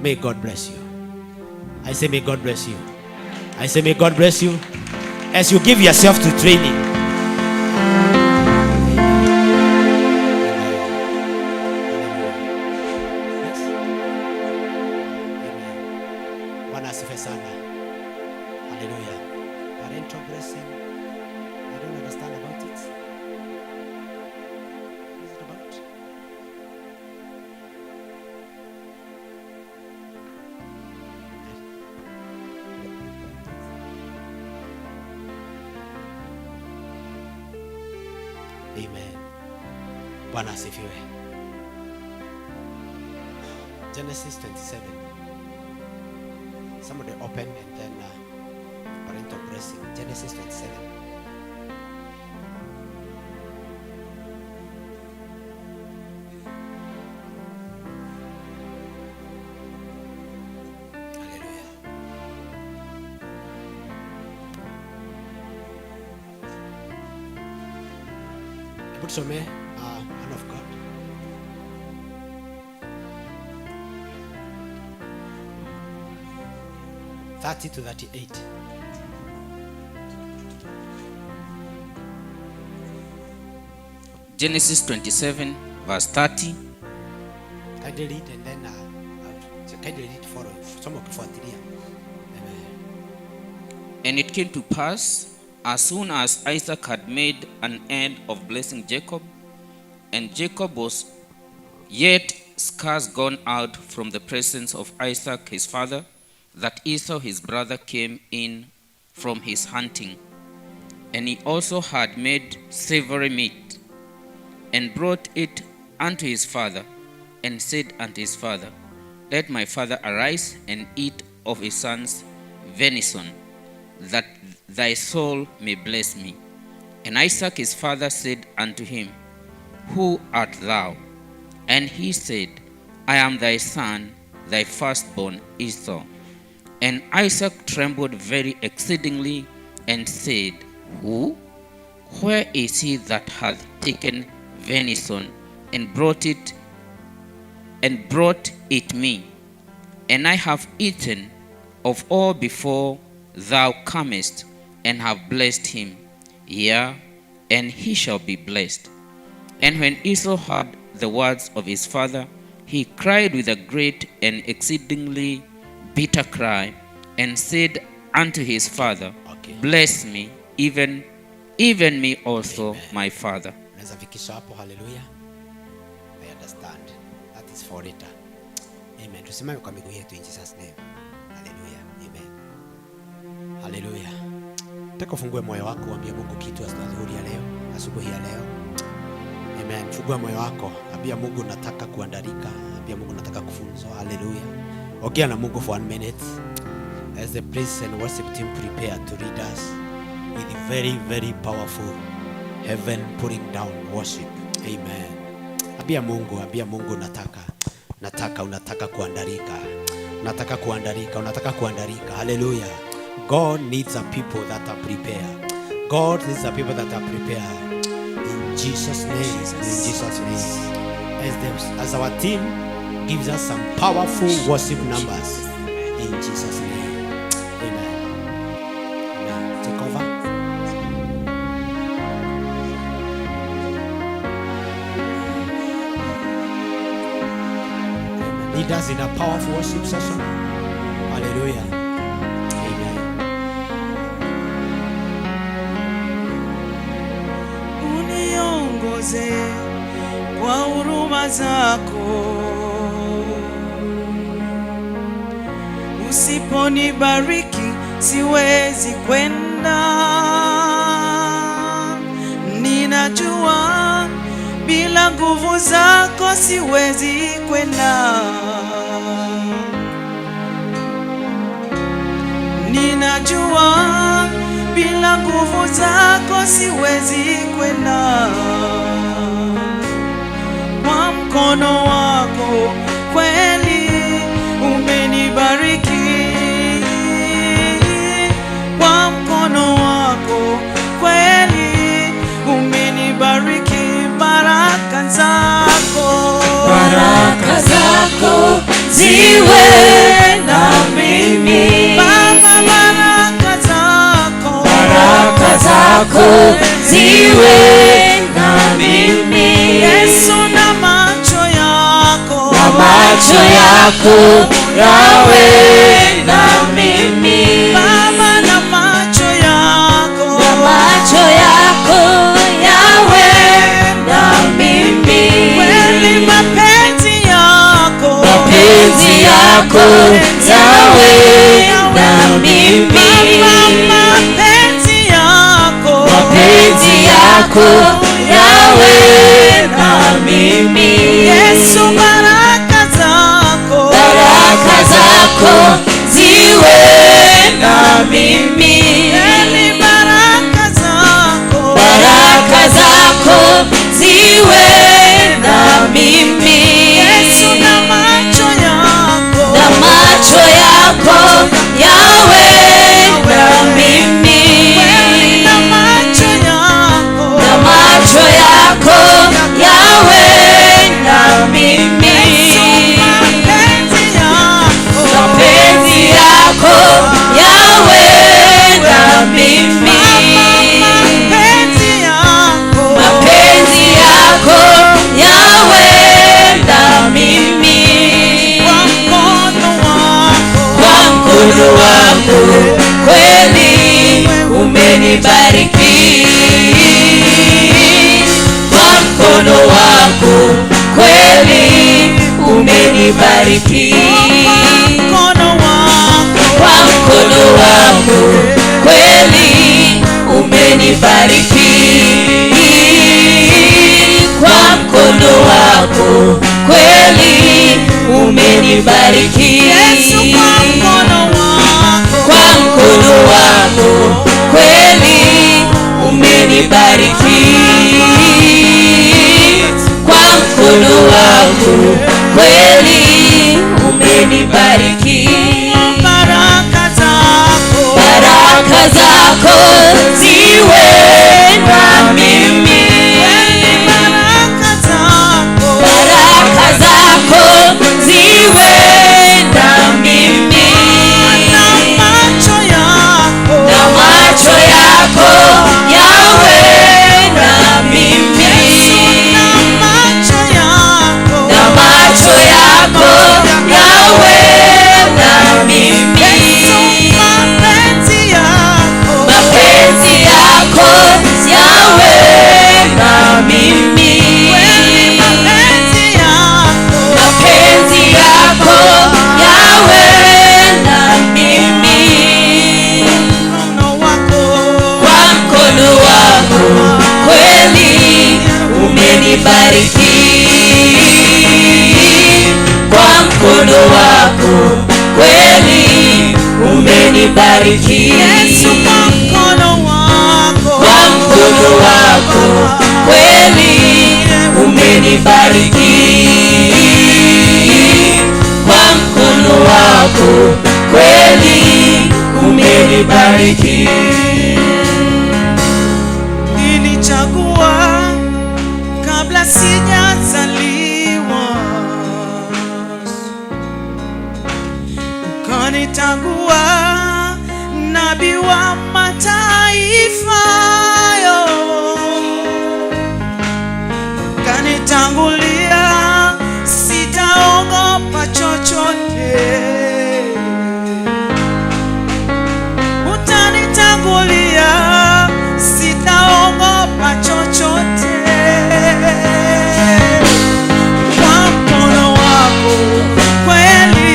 May God bless you. I say may God bless you. I say may God bless you as you give yourself to training. Amen. Bwana asifiwe. Genesis 27. Somebody open and then parental blessing. Genesis 27. Put some man of God. (30 to 38). Genesis 27 verse 30. Can you read and then can you read for some of 43? Amen. And it came to pass, as soon as Isaac had made an end of blessing Jacob, and Jacob was yet scarce gone out from the presence of Isaac his father, that Esau his brother came in from his hunting. And he also had made savory meat, and brought it unto his father, and said unto his father, Let my father arise and eat of his son's venison, that thy soul may bless me. And Isaac his father said unto him, Who art thou? And he said, I am thy son, thy firstborn Esau. And Isaac trembled very exceedingly, and said, Who? Where is he that hath taken venison, and brought it me? And I have eaten of all before thou comest, and have blessed him. Yea, and he shall be blessed. And when Esau heard the words of his father, he cried with a great and exceedingly bitter cry, and said unto his father, Bless me, even me also. Amen. My father. Hallelujah. I understand. That is for later. Amen. Tusimame kwa miguu yetu in Jesus name. Hallelujah. Amen. Hallelujah. Nataka ufungue moyo wako, ambia Mungu kitu asubuhi ya leo, asubuhi ya leo. Amen. Fungua moyo wako, ambia Mungu nataka kuandalika, ambia Mungu nataka kufunzwa. Hallelujah. Ongea na Mungu for 1 minute. As the praise and worship team prepare to lead us with very, very powerful heaven putting down worship. Amen. Ambia Mungu unataka kuandalika. Unataka kuandalika. Hallelujah. God needs a people that are prepared. God needs a people that are prepared. In Jesus' name. In Jesus' name. As our team gives us some powerful worship numbers. In Jesus' name. Lead us in a powerful worship session. Hallelujah. Amen. Uniongoze kwa huruma zako, usiponibariki siwezi kwenda. Ninajua bila nguvu zako siwezi kwenda. Ninajua bila nguvu zako siwezi kwenda. Kwa mkono wako kweli umenibariki. Kwa mkono wako kweli umenibariki. Baraka zako ziwe na mimi. Baba, baraka zako ziwe na mimi. Yesu, na macho yako yawe na mimi. Baba, na macho yako yawe na mimi. Kweli mapenzi yako yawe na mimi. Mapenzi yako yawe na mimi. Yesu, baraka zako ziwe na mimi. Eli baraka zako ziwe na mimi. Yesu, na macho yako yawe na mimi. Eli na macho yako yawe na mimi. Mapenzi yako yawe na mimi. Mapenzi yako yawe na mimi. Kwa mkono wako kweli umenibariki. Kwa mkono wako kweli umenibariki. Kwa mkono wako kweli umenibariki. Kwa mkono wako kweli umenibariki. Yesu, kwa mkono wako, kwa mkono wako kweli umenibariki. Kwa mkono wako kweli umenibariki. Baraka zako ziwe na mimi. Baraka zako ziwe na mimi. Na macho yako yawe na mimi. Na macho yako yawe na mimi. Mapenzi yako yawe na mimi. Mapenzi yako yawe na mimi. Kwa mkono wako kweli umenibariki. Kwa mkono wako kweli umenibariki. Yesu, kwa mkono wako, kwa mkono wako kweli umenibariki. Kwa mkono wako kweli umenibariki. nilichagua kabla sijazaliwa, ukanitangua nabii wa mataifa, ukanitangulia, sitaogopa chochote. Utanitangulia, sitaogopa chochote. Kwa mkono wako kweli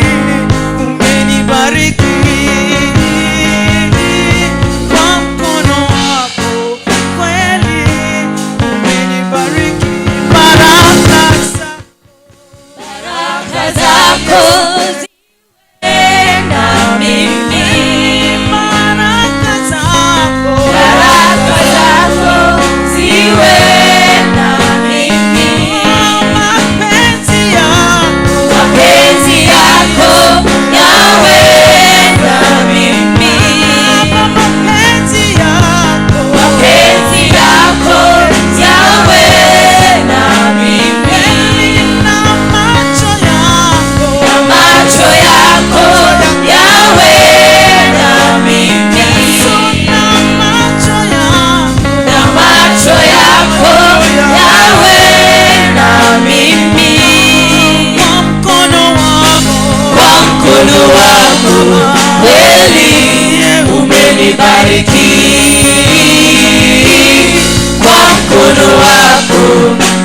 umenibariki. Kwa mkono wako kweli umenibariki. Baraka zako ziwe na mimi. baraka zako ziwe na mimi. mapenzi yako Mapenzi yako yawe na mimi. mapenzi yako Mapenzi yako yawe na mimi. na macho yako Na macho yako yawe na mimi. na macho yako Na macho yako yawe na mimi. kwa mkono wako Kwa mkono wako kweli umenibariki. Kwa mkono wako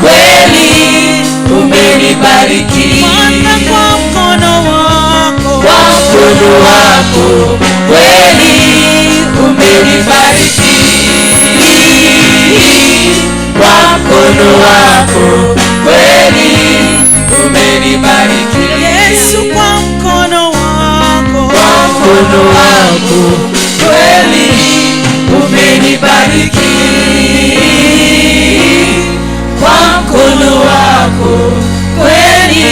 kweli umenibariki. Bwana, kwa mkono wako Kwa mkono wako kweli umenibariki. Kwa mkono wako kweli umenibariki. Yesu, kwa mkono wako Kwa mkono wako kweli umenibariki. Kwa mkono wako kweli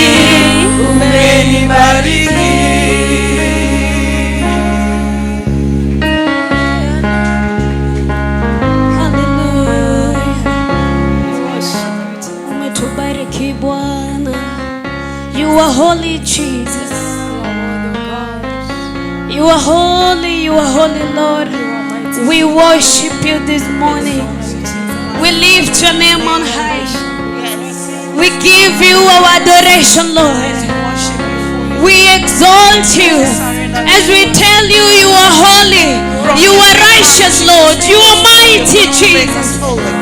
umenibariki. Umetubariki Bwana. You are holy Jesus. You are holy, you are holy Lord. We worship you this morning. We lift your name on high. We give you our adoration, Lord. We exalt you as we tell you you are holy, you are righteous, Lord, you are mighty, Jesus.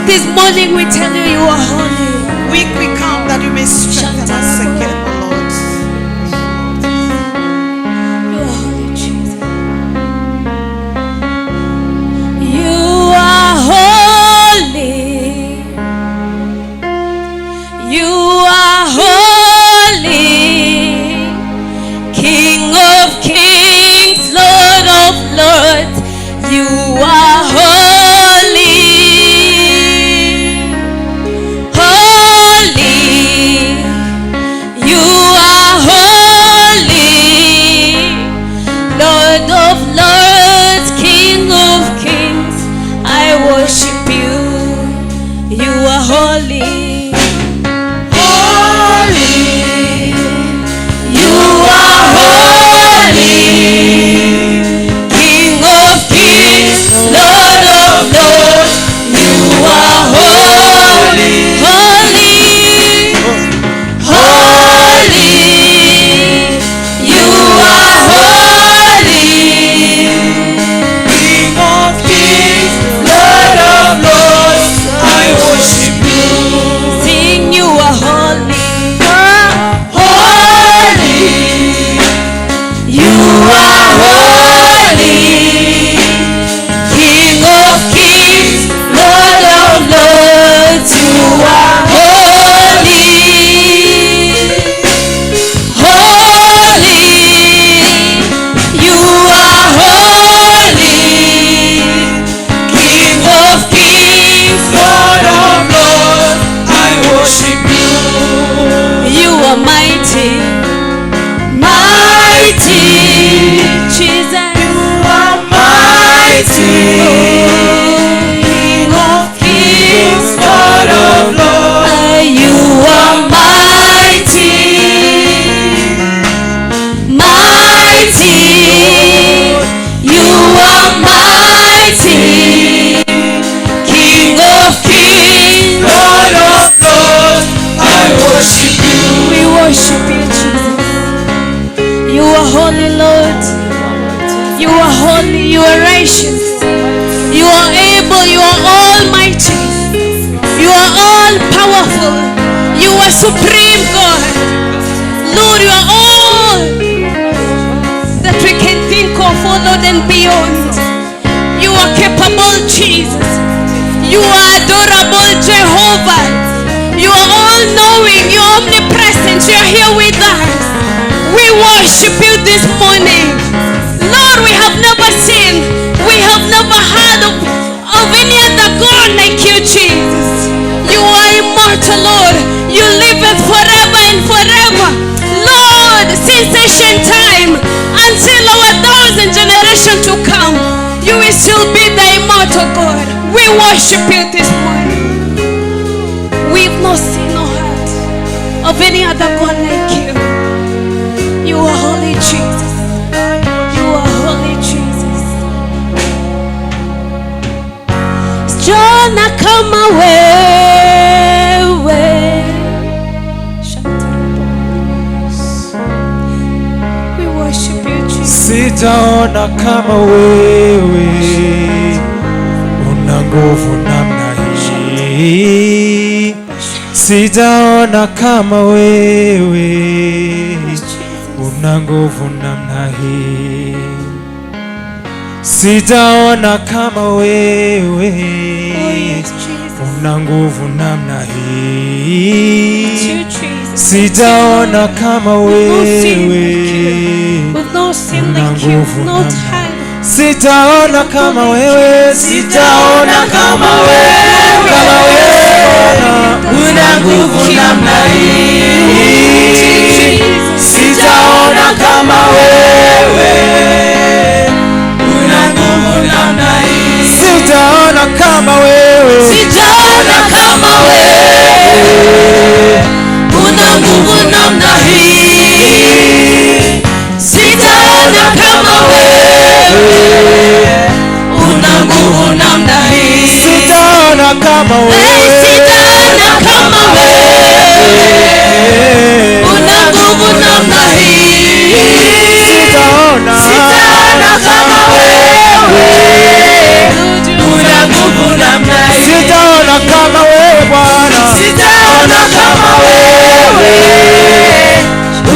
This morning we tell you you are holy. Weak we come that you may strengthen us again, O Lord. You are able, you are almighty. You are all powerful. You are supreme God. Lord, you are all that we can think of, oh Lord, and beyond. You are capable, Jesus. You are adorable, Jehovah. You are all-knowing. You are omnipresent. You are here with us. We worship you this morning. Lord, we have never seen, we have never heard of any other God like you, Jesus. You are immortal, Lord. You liveth forever and forever. Lord, since ancient time until our 1,000 generations to come, you will still be the immortal God. We worship you this morning. We've not seen or heard of any other God like you. You are holy, Jesus. You are holy, Jesus. Jona kama wewe. We worship you, Jesus. Sijaona kama wewe, una nguvu namna hii. Sijaona kama wewe, una nguvu namna hii. Sijaona kama wewe, una nguvu namna hii. Sijaona kama wewe, una nguvu namna hii. Sitaona kama wewe, sitaona kama wewe, una nguvu namna hii. Sitaona kama wewe, una nguvu namna hii. Sitaona kama wewe, sitaona kama wewe, una nguvu namna hii. Sitaona kama wewe, una nguvu namna hii. Sitaona kama wewe, sitaona kama wewe, una nguvu namna hii. Sitaona kama wewe, una nguvu namna hii. Sitaona kama wewe Bwana, sitaona kama wewe,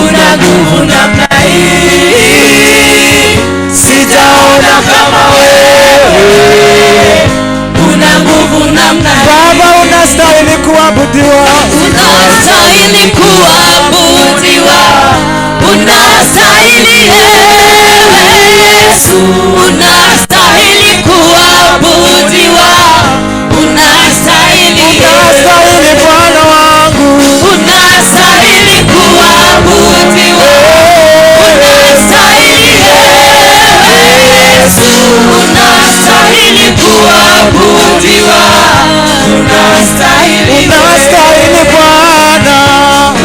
una nguvu namna hii. Sitaona kama wewe, una nguvu namna hii. Baba, unastahili kuabudiwa, unastahili kuabudiwa, unastahili Yesu, unastahili kuabudiwa, unastahili Bwana wangu, unastahili kuabudiwa, unastahili Yesu, unastahili kuabudiwa, unastahili Bwana,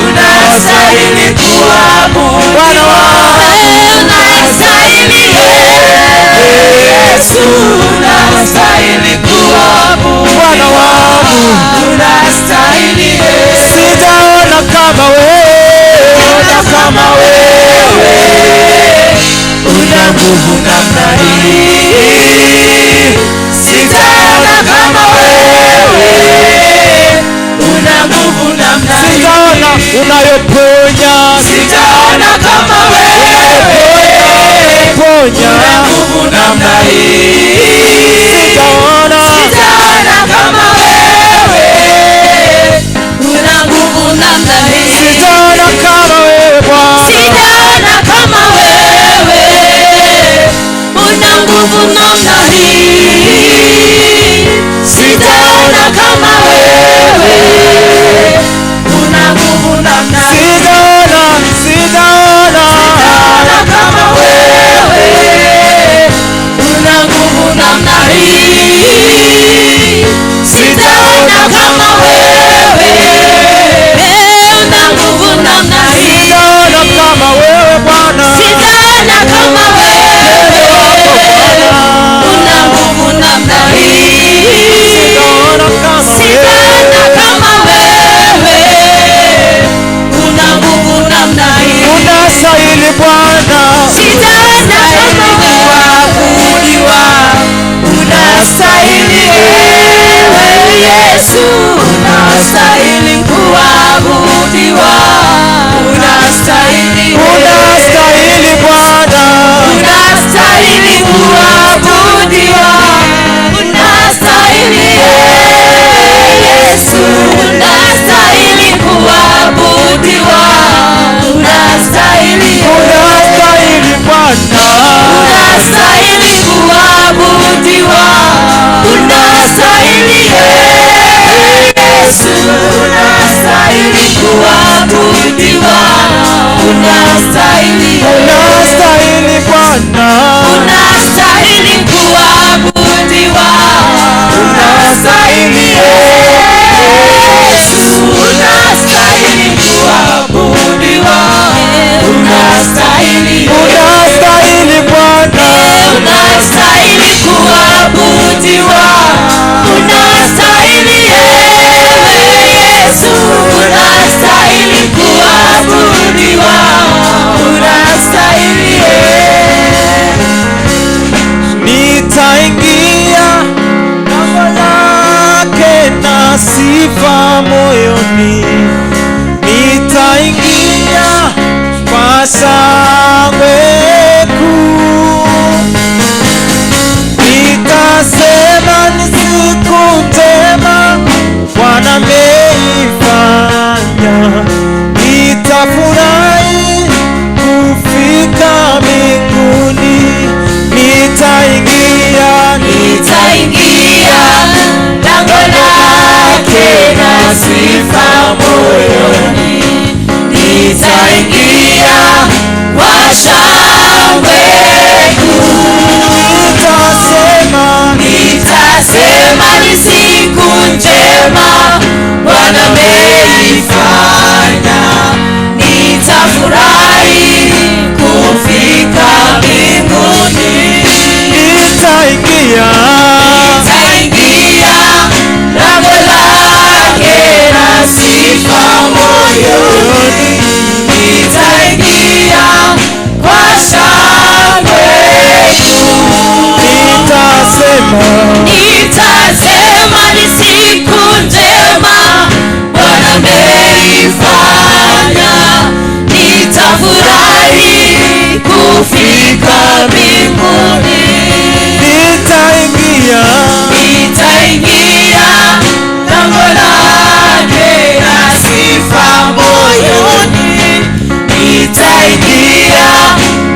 unastahili kuabudiwa, unastahili Yesu, unastahili kuabudiwa, Bwana wangu, unastahili Yesu. Sitaona kama wewe, una nguvu namna hii. Sitaona kama wewe, una nguvu namna hii. Sitaona unayoponya, sitaona kama wewe, una nguvu namna hii. Sitaona kama wewe, una nguvu namna hii. Sitaona kama wewe Bwana, sitaona kama wewe, una nguvu namna hii. Sitaona kama wewe, una nguvu namna hii. Sitaona kama wewe, unastahili ewe Yesu, unastahili kuabudiwa, unastahili Bwana, unastahili kuabudiwa, unastahili Yesu, unastahili kuabudiwa, unastahili Bwana, unastahili kuabudiwa, unastahili Yesu, unastahili kuabudiwa, unastahili Bwana, unastahili kuabudiwa, unastahili Yesu, unastahili kuabudiwa, unastahili Bwana, unastahili kuabudiwa, unastahili Yesu, unastahili kuabudiwa, unastahili. nitaingia lango lake na sifa moyoni, nitaingia kwa shangwe kuu, nitasema ni siku njema Bwana ameifanya, nitafurahi kufika mbinguni, nitaingia lango lake na sifa moyoni, nitaingia kwa shangwe kuu, nitasema ni siku njema Bwana ameifanya, nitafurahi kufika mbinguni, nitaingia lango lake na sifa moyoni, nitaingia kwa shangwe kuu, nitasema ni siku njema Bwana ameifanya, nitafurahi kufika mbinguni, nitaingia lango lake na sifa moyoni, nitaingia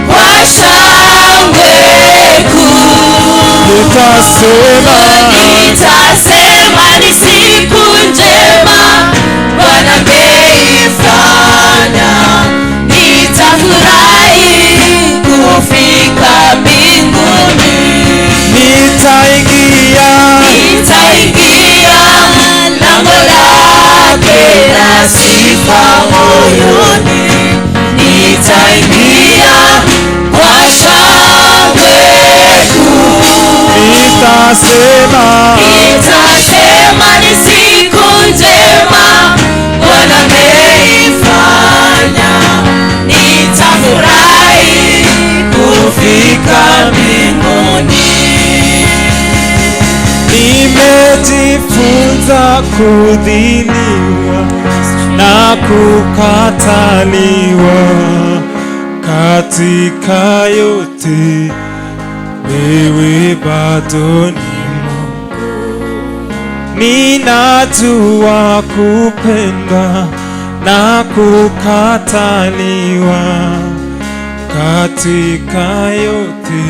kwa shangwe kuu, nitasema ni siku njema Bwana ameifanya, nitafurahi kufika mbinguni, nitaingia lango lake na sifa moyoni, nitaingia kwa shangwe kuu, nitasema ni siku njema Bwana ameifanya, nitafurahi kufika mbinguni. Nimejifunza kudhiliwa na kukataliwa, katika yote wewe bado ni Mungu. Ninajua kupendwa na kukataliwa, katika yote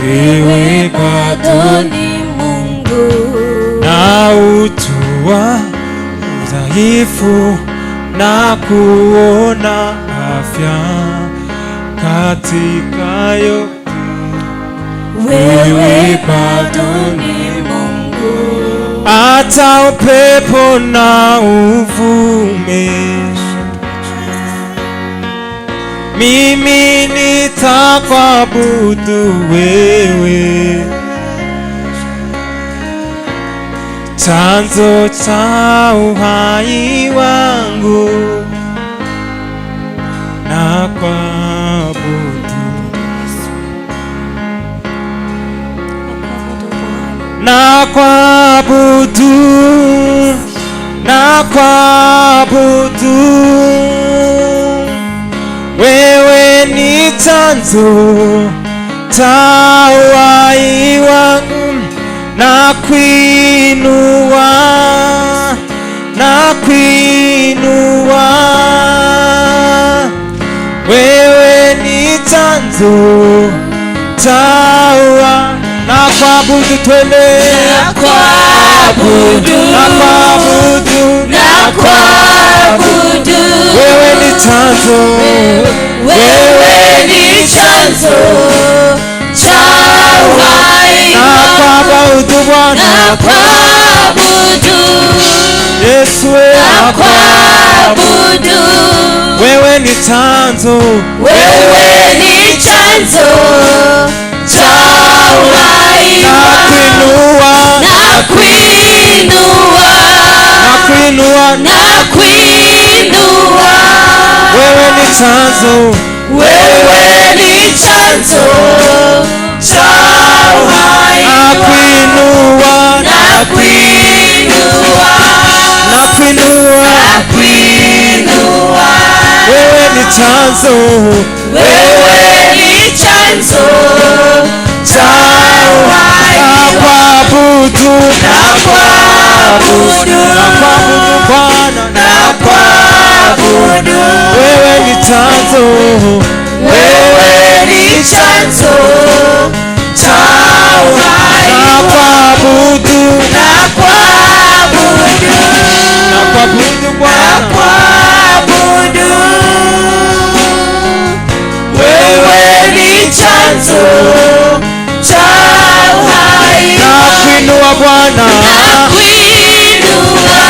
wewe bado ni Mungu, na ujua udhaifu na kuona afya, katika yote wewe bado ni Mungu, hata upepo na uvume, mimi nitakuabudu wewe, chanzo cha uhai wangu, na kuabudu na kuabudu, na kuabudu. Wewe ni chanzo cha uhai wangu, na kuinua, na kuinua. Wewe ni chanzo cha uhai, na kuabudu, twende, Na kuabudu, na kuabudu, na kuabudu. wewe ni chanzo, Wewe ni chanzo cha uhai na kuabudu Bwana, na kuabudu, Yesu, na kuabudu. wewe ni chanzo, Wewe ni chanzo cha uhai na kuinua, na kuinua, na kuinua, na kuinua. wewe ni chanzo, Wewe ni chanzo cha uhai na kuinua, na kuinua, na kuinua, na kuinua. wewe ni chanzo, Wewe ni chanzo cha uhai na kuabudu, na kuabudu, na kuabudu Bwana, na kuabudu. wewe ni chanzo, Wewe ni chanzo cha uhai na kuabudu, na kuabudu, na kuabudu na Bwana, kuabudu. Wewe ni chanzo cha uhai na kuinua Bwana, na kuinua,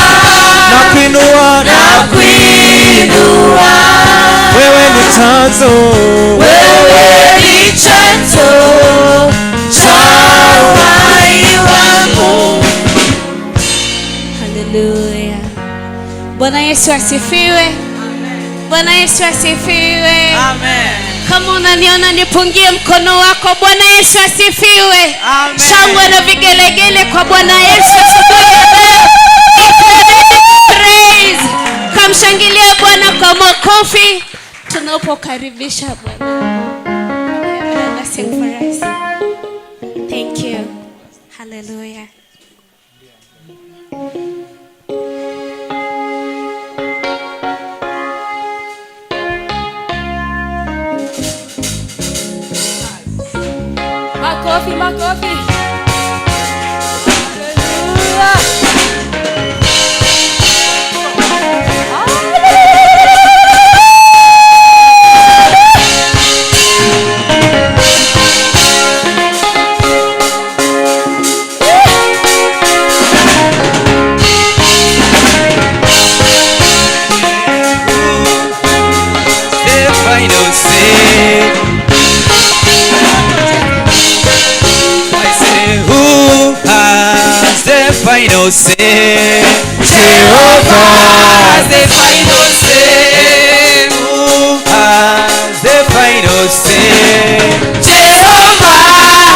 na kuinua, na kuinua. wewe ni chanzo, Wewe ni chanzo cha uhai wangu. Haleluya. Bwana Yesu asifiwe. Bwana Yesu asifiwe. Kama unaniona nipungie mkono wako. Bwana Yesu asifiwe. Shangwe na vigelegele kwa Bwana Yesu. Praise. Kamshangilie Bwana kwa makofi tunapokaribisha Bwana. Brother, sing for us. Thank you. Hallelujah. Makofi, makofi. Hallelujah. Final say, Jehovah has the final say. who has the final say? Jehovah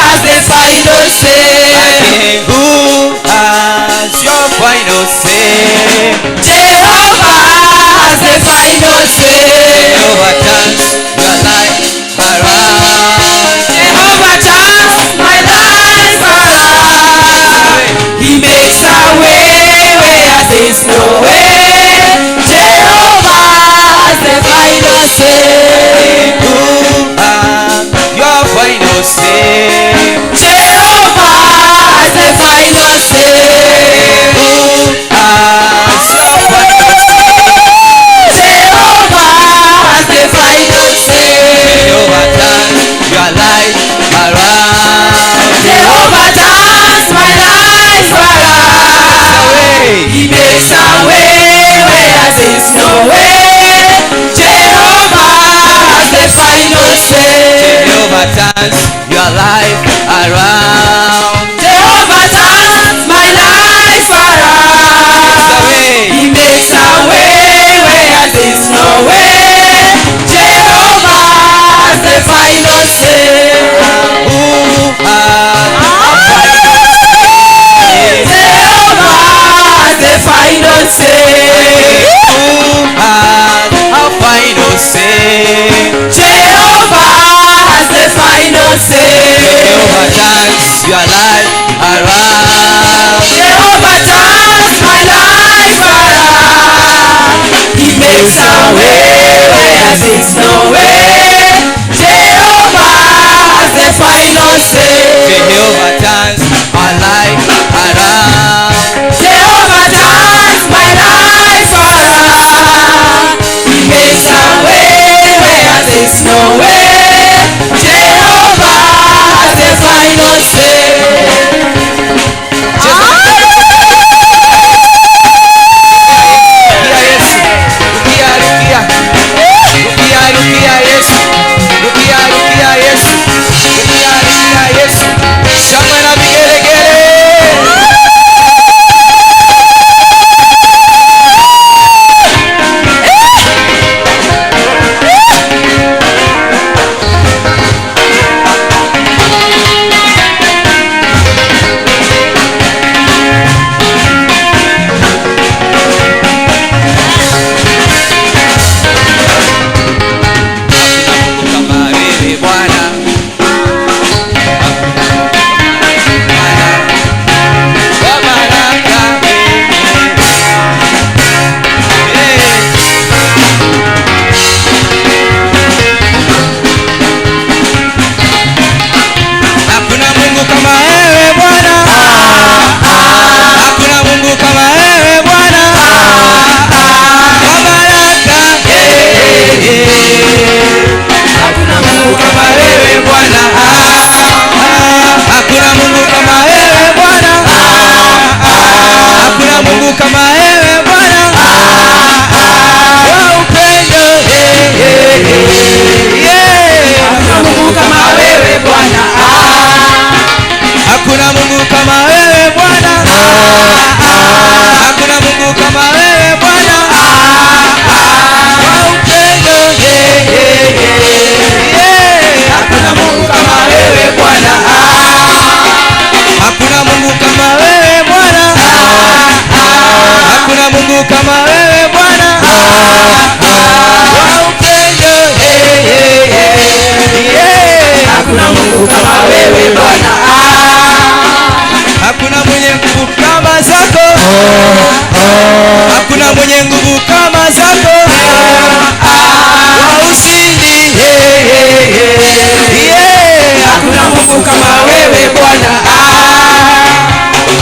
has the final say. Who has your final say? Jehovah has the final say. Jehovah turns your life around. Jehovah turns my life around. He makes a way where there's no way. Jehovah has the final say. Who has your final say? Jehovah has the final say. Who has your final say? Jehovah has the final say. Jehovah turns your life around. Jehovah turns my life around. He makes a way where there's no way. Jehovah has the final say. Jehovah turns your life around. Jehovah turns my life around. He makes a way where there's no way. Jehovah has the final say. Who has a final say? makes a way where there's no way. Jehovah has the final say. Jehovah turns our life around. Jehovah turns my life around. He makes a way where there's no way. Jehovah has the final say. Hakuna mwenye nguvu kama zako. Hakuna mwenye nguvu kama zako. Wa ushindi. Hakuna Mungu kama wewe Bwana.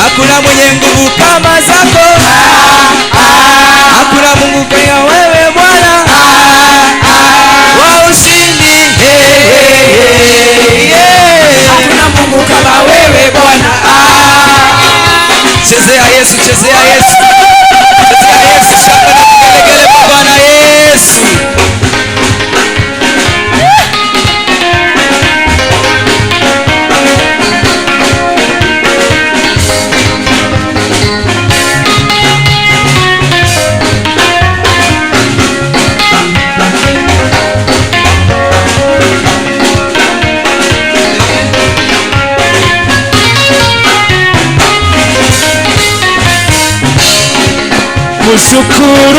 Hakuna mwenye nguvu kama zako. Hakuna Mungu kama wewe Bwana. Wa ushindi. Hakuna Mungu kama wewe Bwana. Chezea Yesu, chezea Yesu. Chezea Yesu, shangwe na vigelegele kwa Bwana Yesu.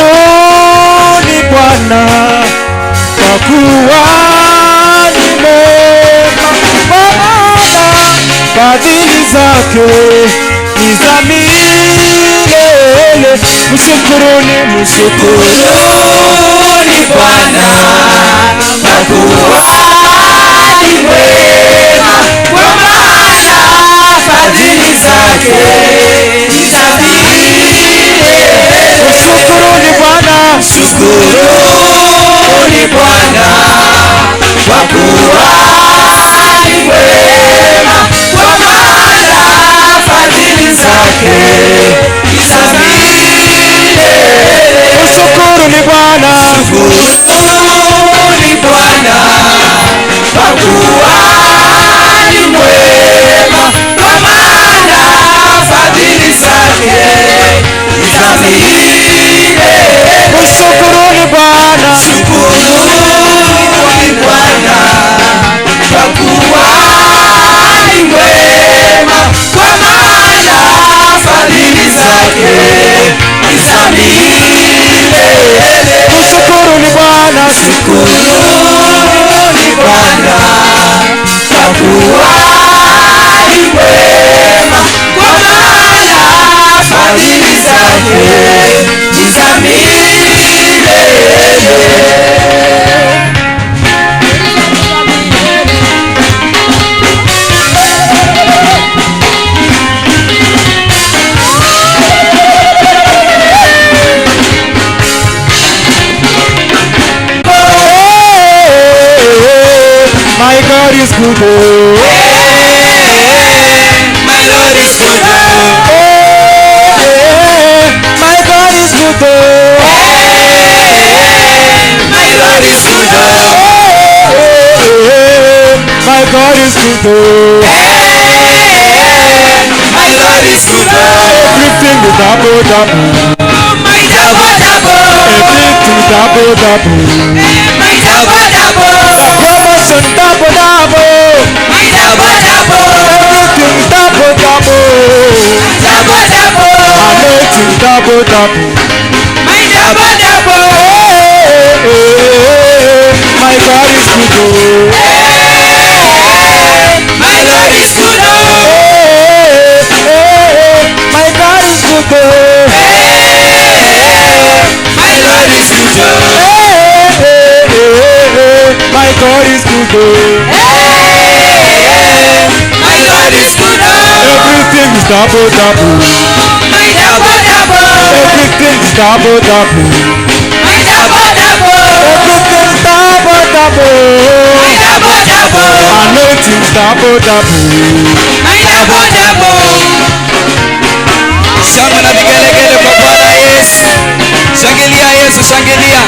Mshukuruni Bwana kwa kuwa ni mwema, maana fadhili zake ni za milele. Mshukuruni, mshukuruni Bwana kwa kuwa ni mwema, kwa maana fadhili zake ni za milele. Mshukuruni Bwana, mshukuruni Bwana kwa kuwa ni mwema, kwa maana fadhili zake ni za milele. mshukuruni Bwana, mshukuruni Bwana kwa kuwa ni mwema, kwa maana fadhili zake ni za milele. mshukuruni Bwana, mshukuruni Bwana kwa kuwa ni mwema, kwa maana fadhili zake ni za milele. mshukuruni Bwana, mshukuruni Bwana kwa kuwa ni mwema, kwa maana fadhili zake ni za milele. My God is good. My Lord is good. Everything is double double. My double double. Everything double double. My double double. Promotion double double. My double double. Everything double double. Double double. Anointing double double. My double double. My God is good. My Lord is good. My God is good. My Lord is good. My God is good. My Lord is good. Everything is double double. My double double. Everything is double double. My double double. Everything is double double. My double double. Anointing is double double. My double double. Shangwe na vigelegele kwa Bwana Yesu. Shangilia Yesu, shangilia.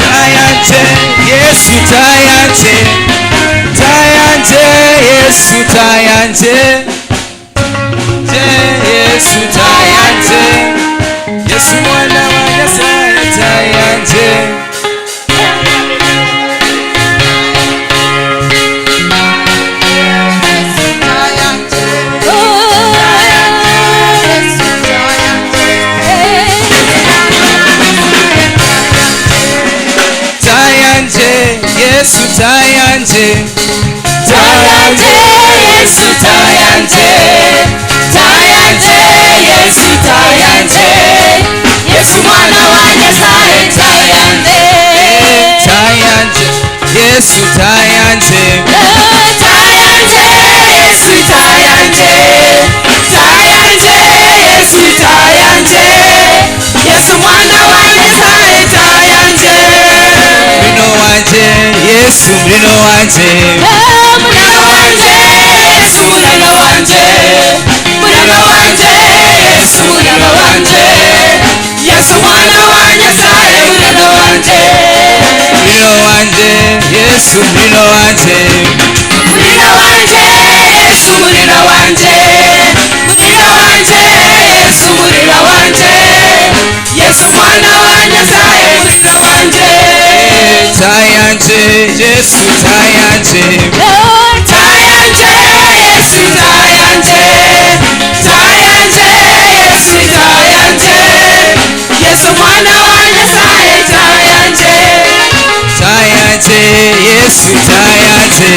Tayanje Yesu, tayanje. Tayanje Yesu, tayanje. Yesu, tayanje. Yesu mwana wa Nyasaye, tayanje. Yesu tayanje, Tayanje, Yesu tayanje. Tayanje, Yesu tayanje. Yesu mwana wa Nyasaye tayanje. tayanje, Yesu tayanje. Tayanje, Yesu tayanje. Tayanje, Yesu tayanje. Yesu mwana wa Nyasaye tayanje. Mlino wanje, Yesu mlino wanje. Mwana wanje, Yesu mwana wanje. Mwana wanje, Yesu mwana wanje. Yesu mwana wa Nyasaye mwana wanje. Mlino wanje, Yesu mlino wanje. Mwana wanje, Yesu mwana wanje. Mwana wanje, Yesu mwana wanje. Yesu mwana wa Nyasaye mwana wanje. Tayanje, Yesu tayanje. Tayanje, Yesu tayanje. Tayanje, Yesu tayanje. Yesu mwana wa Nyasaye tayanje. Tayanje, Yesu tayanje.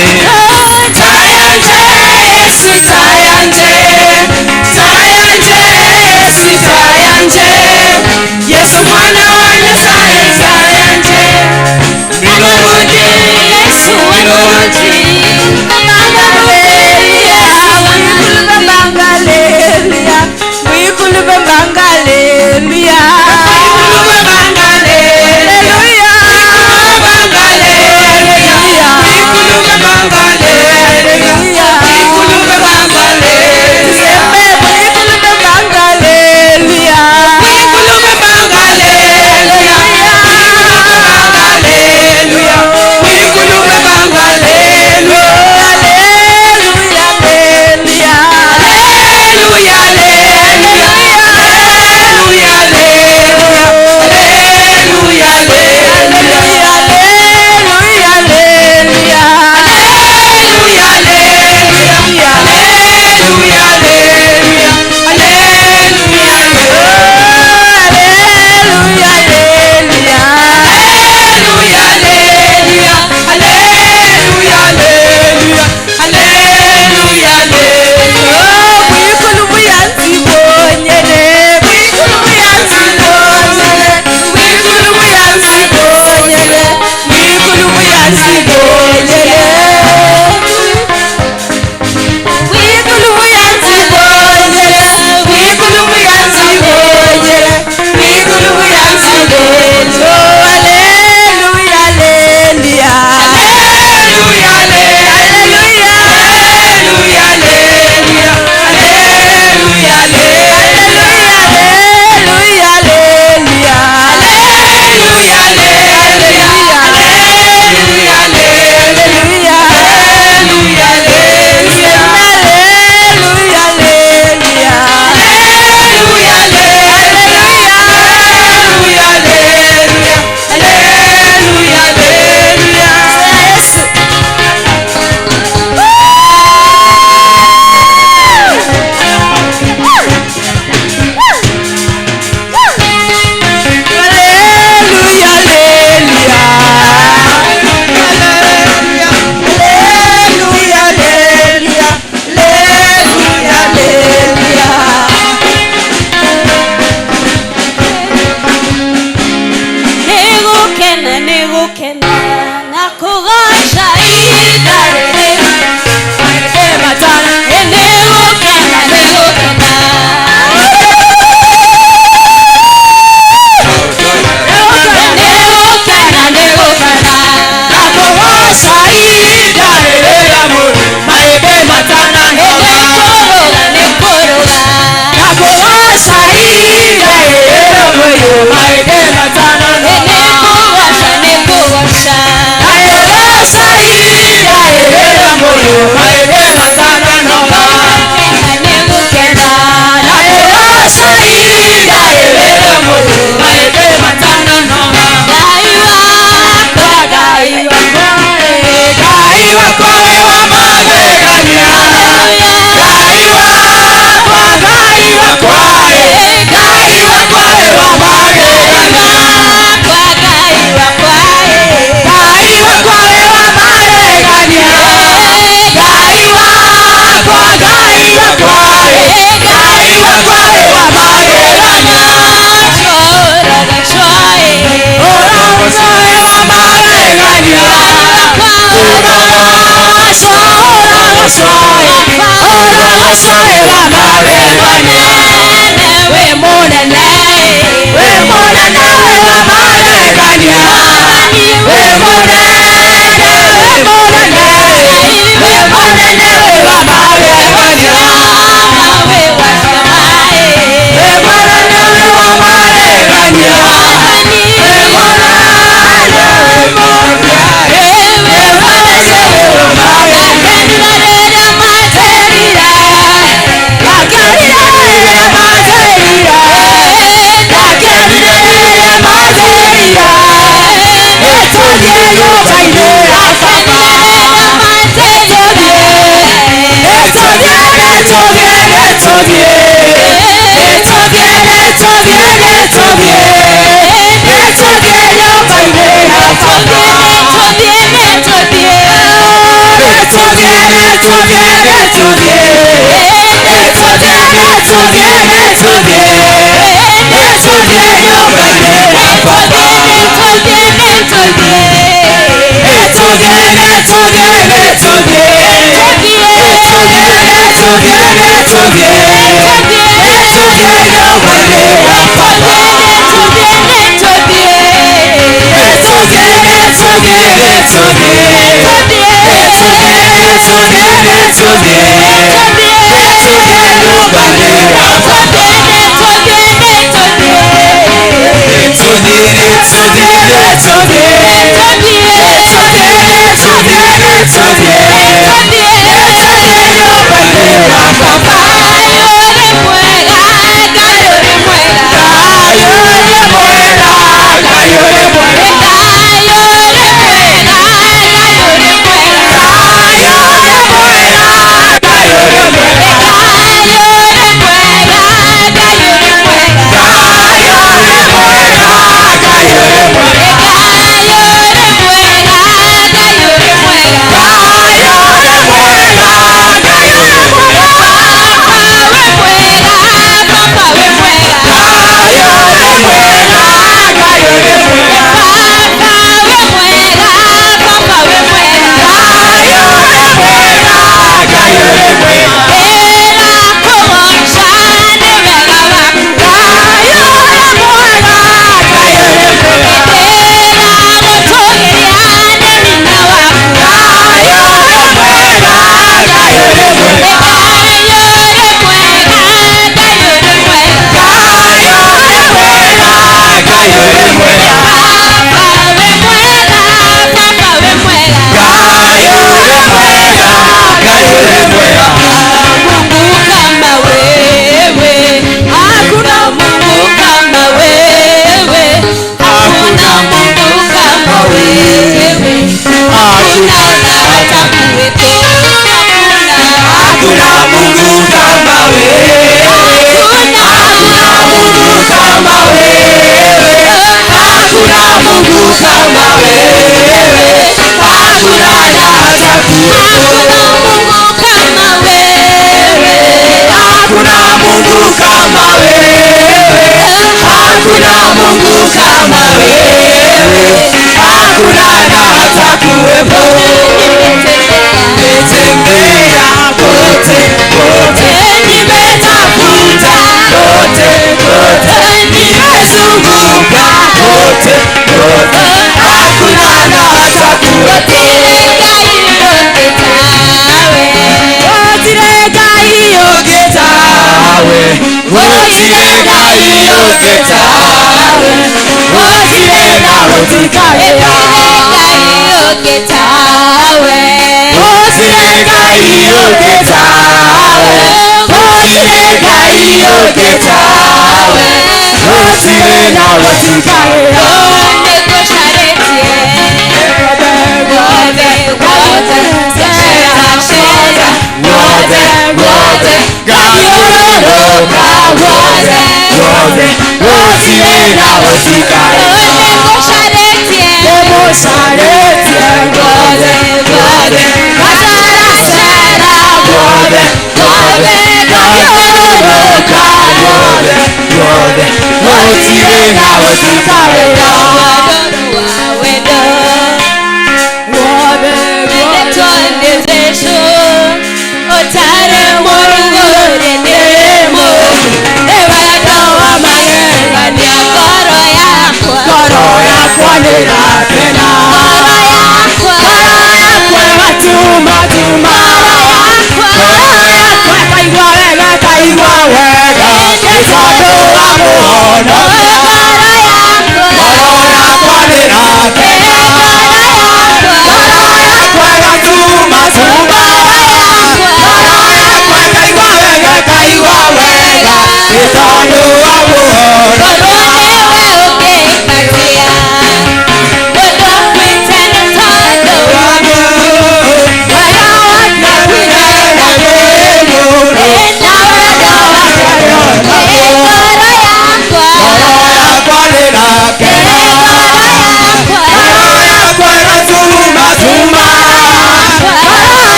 Tayanje, Yesu tayanje. Tayanje, Yesu tayanje. Yesu mwana wa Nyasaye tayanje. Mlino wanje, Yesu mwana wanje. Hallelujah.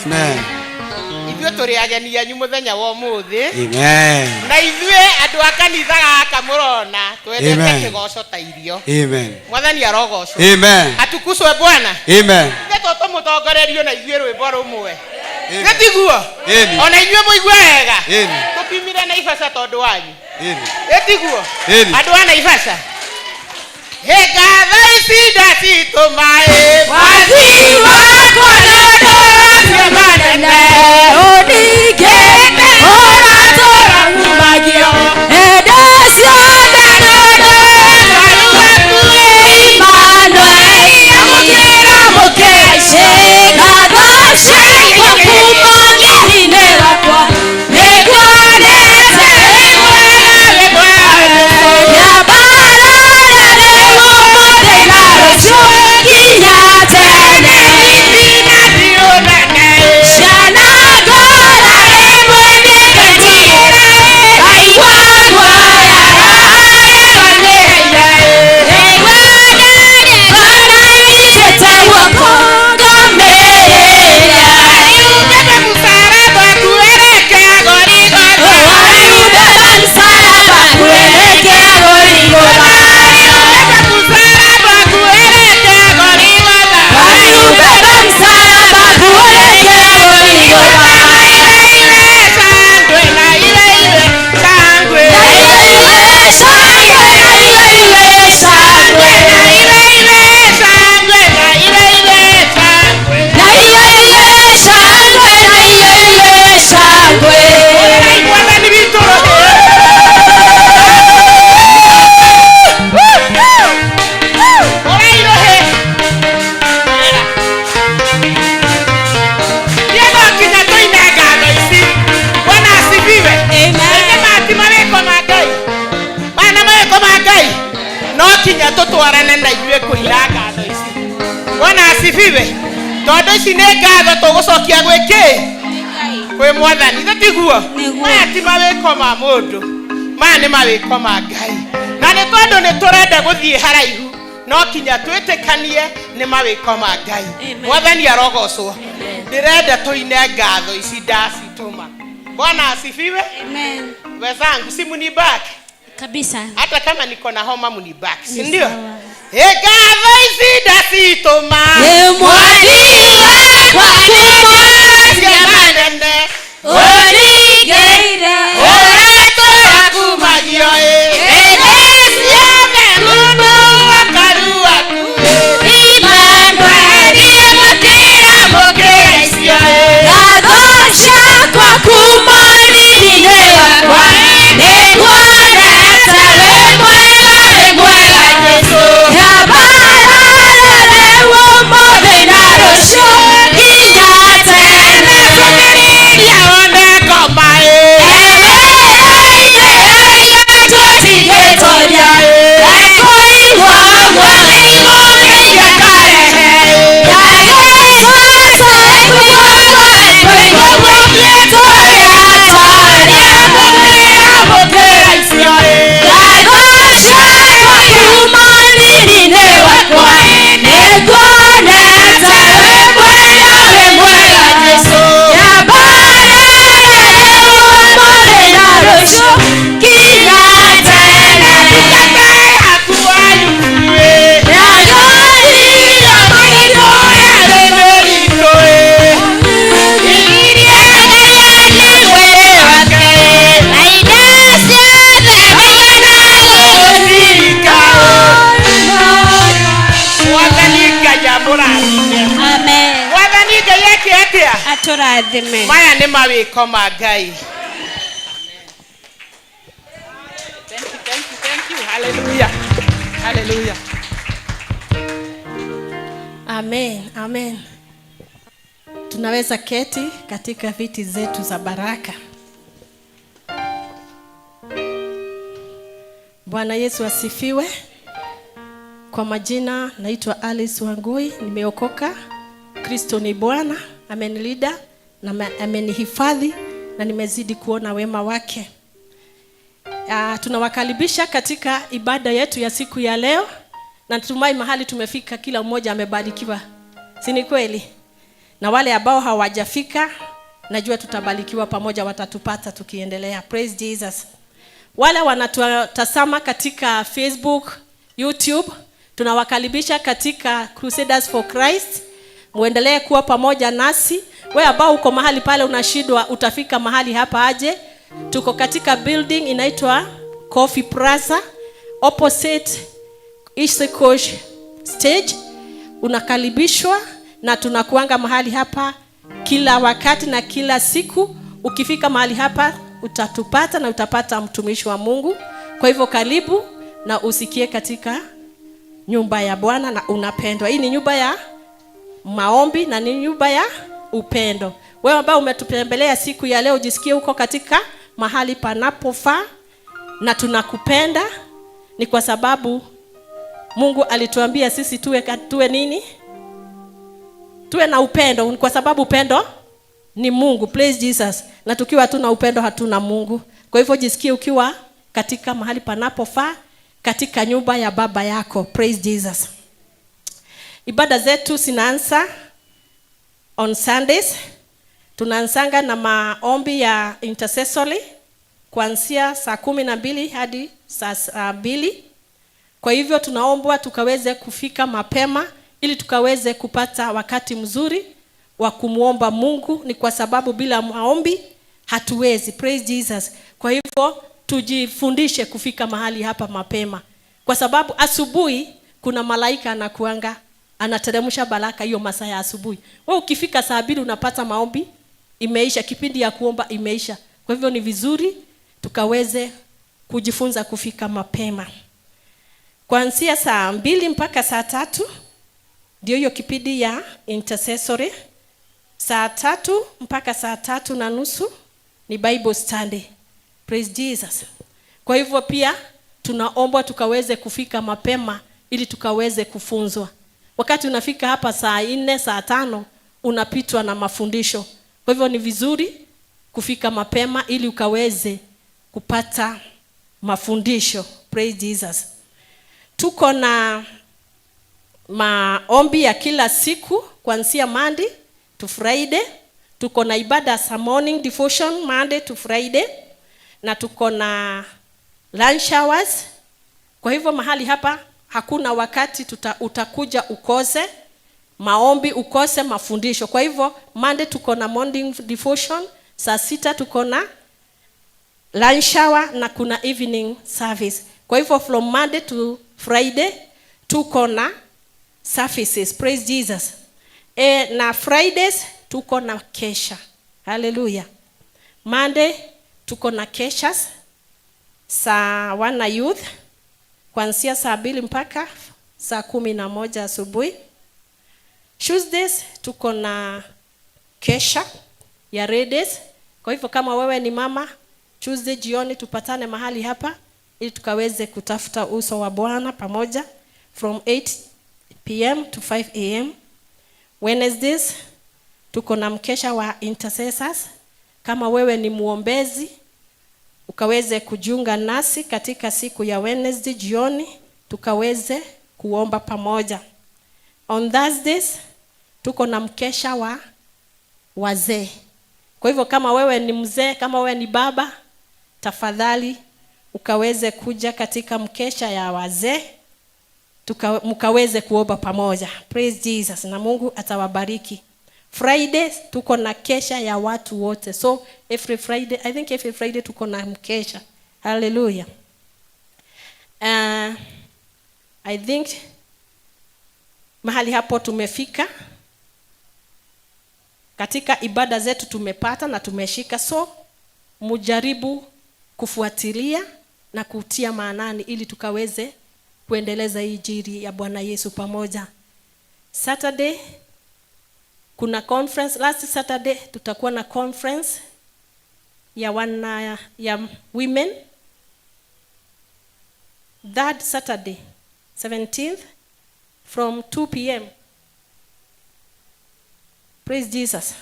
Amen. Ithuĩ tũrĩ ageni anyu mũthenya wa ũmũthĩ. Amen. Na ithuĩ andũ a kanitha gaka mũrona twendete kĩgoco ta irio. Amen. Mwathani arogocwo. Amen. Atukuzwe Bwana. Amen. Nĩtũ tũmũtongorerio na ithuĩ rwĩmbo rũmwe. Nĩtiguo. Amen. Ona inyuĩ mũigua wega. Amen. Tũkiumire Naivasha tondũ wanyu. Amen. Nĩtiguo. Andũ a Naivasha. Ngatho ici ndacitũmaĩ wathi wakwa na ndũrĩa manene ũningĩte ũratũra kumagio ende ciothe nũndũ wakuĩ Imanueli amũkĩra mũkĩici ngatho ciakwa kuma ngiri-inĩ wakwa nĩkuonete tutwarane na inyuĩ kũina ngatho ici. Bwana asifiwe. Tondũ ici nĩ ngatho tũgũcokia gwĩkĩ kwĩ Mwathani. Nĩtiguo. Maya ti mawĩko ma mũndũ, maya nĩ mawĩko ma Ngai. Na nĩ tondũ nĩ tũrenda gũthiĩ haraihu, no kinya twĩtĩkanie nĩ mawĩko ma Ngai. Mwathani arogocwo. Ndĩrenda tũine ngatho ici ndacitũma. Bwana asifiwe. Amen. Wenzangu, si munibaki kabisa. Hata kama niko na homa munibaki, si ndio? Ngatho ici ndacitũma Mwathani wakwa kumũria manene ũringĩire ũratũra kumagio ende ciothe mũndũ wakaru waku Imanueli amũkĩra mũkĩicio ngatho ciakwa kuma ũriri-inĩ wakwa nĩkuonete wĩ mwega Jesũ. irathime. Maya nĩ mawĩko ma Ngai. Thank you. Hallelujah. Hallelujah. Amen. Tunaweza keti katika viti zetu za baraka. Bwana Yesu asifiwe. Kwa majina naitwa Alice Wangui, nimeokoka. Kristo ni Bwana, amenilinda na amenihifadhi na nimezidi kuona wema wake. Tunawakaribisha katika ibada yetu ya siku ya leo, na natumai mahali tumefika kila mmoja amebarikiwa. Si ni kweli? Na wale ambao hawajafika, najua tutabarikiwa pamoja, watatupata tukiendelea. Praise Jesus. Wale wanatutazama katika Facebook, YouTube, tunawakaribisha katika Crusaders for Christ. Muendelee kuwa pamoja nasi. Wewe ambao uko mahali pale unashindwa utafika mahali hapa aje? Tuko katika building inaitwa Coffee Plaza opposite East Coast Stage. Unakaribishwa na tunakuanga mahali hapa kila wakati na kila siku. Ukifika mahali hapa utatupata na utapata mtumishi wa Mungu. Kwa hivyo karibu na usikie katika nyumba ya Bwana na unapendwa. Hii ni nyumba ya maombi na ni nyumba ya upendo. Wewe ambao umetutembelea siku ya leo, jisikie uko katika mahali panapofaa na tunakupenda. Ni kwa sababu Mungu alituambia sisi tuwe nini? Tuwe na upendo. Ni kwa sababu upendo ni Mungu. Praise Jesus. Na tukiwa hatuna upendo hatuna Mungu. Kwa hivyo jisikie ukiwa katika mahali panapofaa, katika nyumba ya baba yako. Praise Jesus. Ibada zetu zinaanza on Sundays. Tunaanzanga na maombi ya intercessory kuanzia saa 12 hadi saa 2. Kwa hivyo tunaombwa tukaweze kufika mapema ili tukaweze kupata wakati mzuri wa kumuomba Mungu. Ni kwa sababu bila maombi hatuwezi. Praise Jesus. Kwa hivyo tujifundishe kufika mahali hapa mapema, kwa sababu asubuhi kuna malaika anakuanga anateremsha baraka hiyo masaa ya asubuhi. Wewe ukifika saa 2 unapata maombi imeisha, kipindi ya kuomba imeisha. Kwa hivyo ni vizuri tukaweze kujifunza kufika mapema. Kuanzia saa 2 mpaka saa 3 ndio hiyo kipindi ya intercessory. Saa 3 mpaka saa 3:30 ni Bible study. Praise Jesus. Kwa hivyo pia tunaomba tukaweze kufika mapema ili tukaweze kufunzwa. Wakati unafika hapa saa 4, saa 5 unapitwa na mafundisho. Kwa hivyo ni vizuri kufika mapema ili ukaweze kupata mafundisho. Praise Jesus. Tuko na maombi ya kila siku kuanzia Monday to Friday. Tuko na ibada za morning devotion Monday to Friday, na tuko na lunch hours. Kwa hivyo mahali hapa hakuna wakati utakuja ukose maombi, ukose mafundisho. Kwa hivyo Monday tuko na morning devotion, saa 6 tuko na lunch hour na kuna evening service. Kwa hivyo from Monday to Friday tuko na services. Praise Jesus. Na Fridays tuko na kesha. Hallelujah. Monday tuko na keshas saa 1 youth kuanzia saa 2 mpaka saa 11 asubuhi. Tuesdays tuko na kesha ya ladies. Kwa hivyo kama wewe ni mama, Tuesday jioni tupatane mahali hapa ili tukaweze kutafuta uso wa Bwana pamoja from 8 p.m. to 5 a.m. Wednesdays tuko na mkesha wa intercessors. Kama wewe ni muombezi, ukaweze kujiunga nasi katika siku ya Wednesday jioni tukaweze kuomba pamoja. On Thursdays tuko na mkesha wa wazee. Kwa hivyo kama wewe ni mzee, kama wewe ni baba, tafadhali ukaweze kuja katika mkesha ya wazee mkaweze kuomba pamoja. Praise Jesus, na Mungu atawabariki. Fridays tuko na kesha ya watu wote. So every Friday tuko na mkesha. Hallelujah. I think mahali hapo tumefika. katika ibada zetu tumepata na tumeshika, so mujaribu kufuatilia na kutia maanani ili tukaweze kuendeleza hii injili ya Bwana Yesu pamoja. Saturday kuna conference, last Saturday tutakuwa na conference ya women. That Saturday 17th from 2 p.m. Praise Jesus.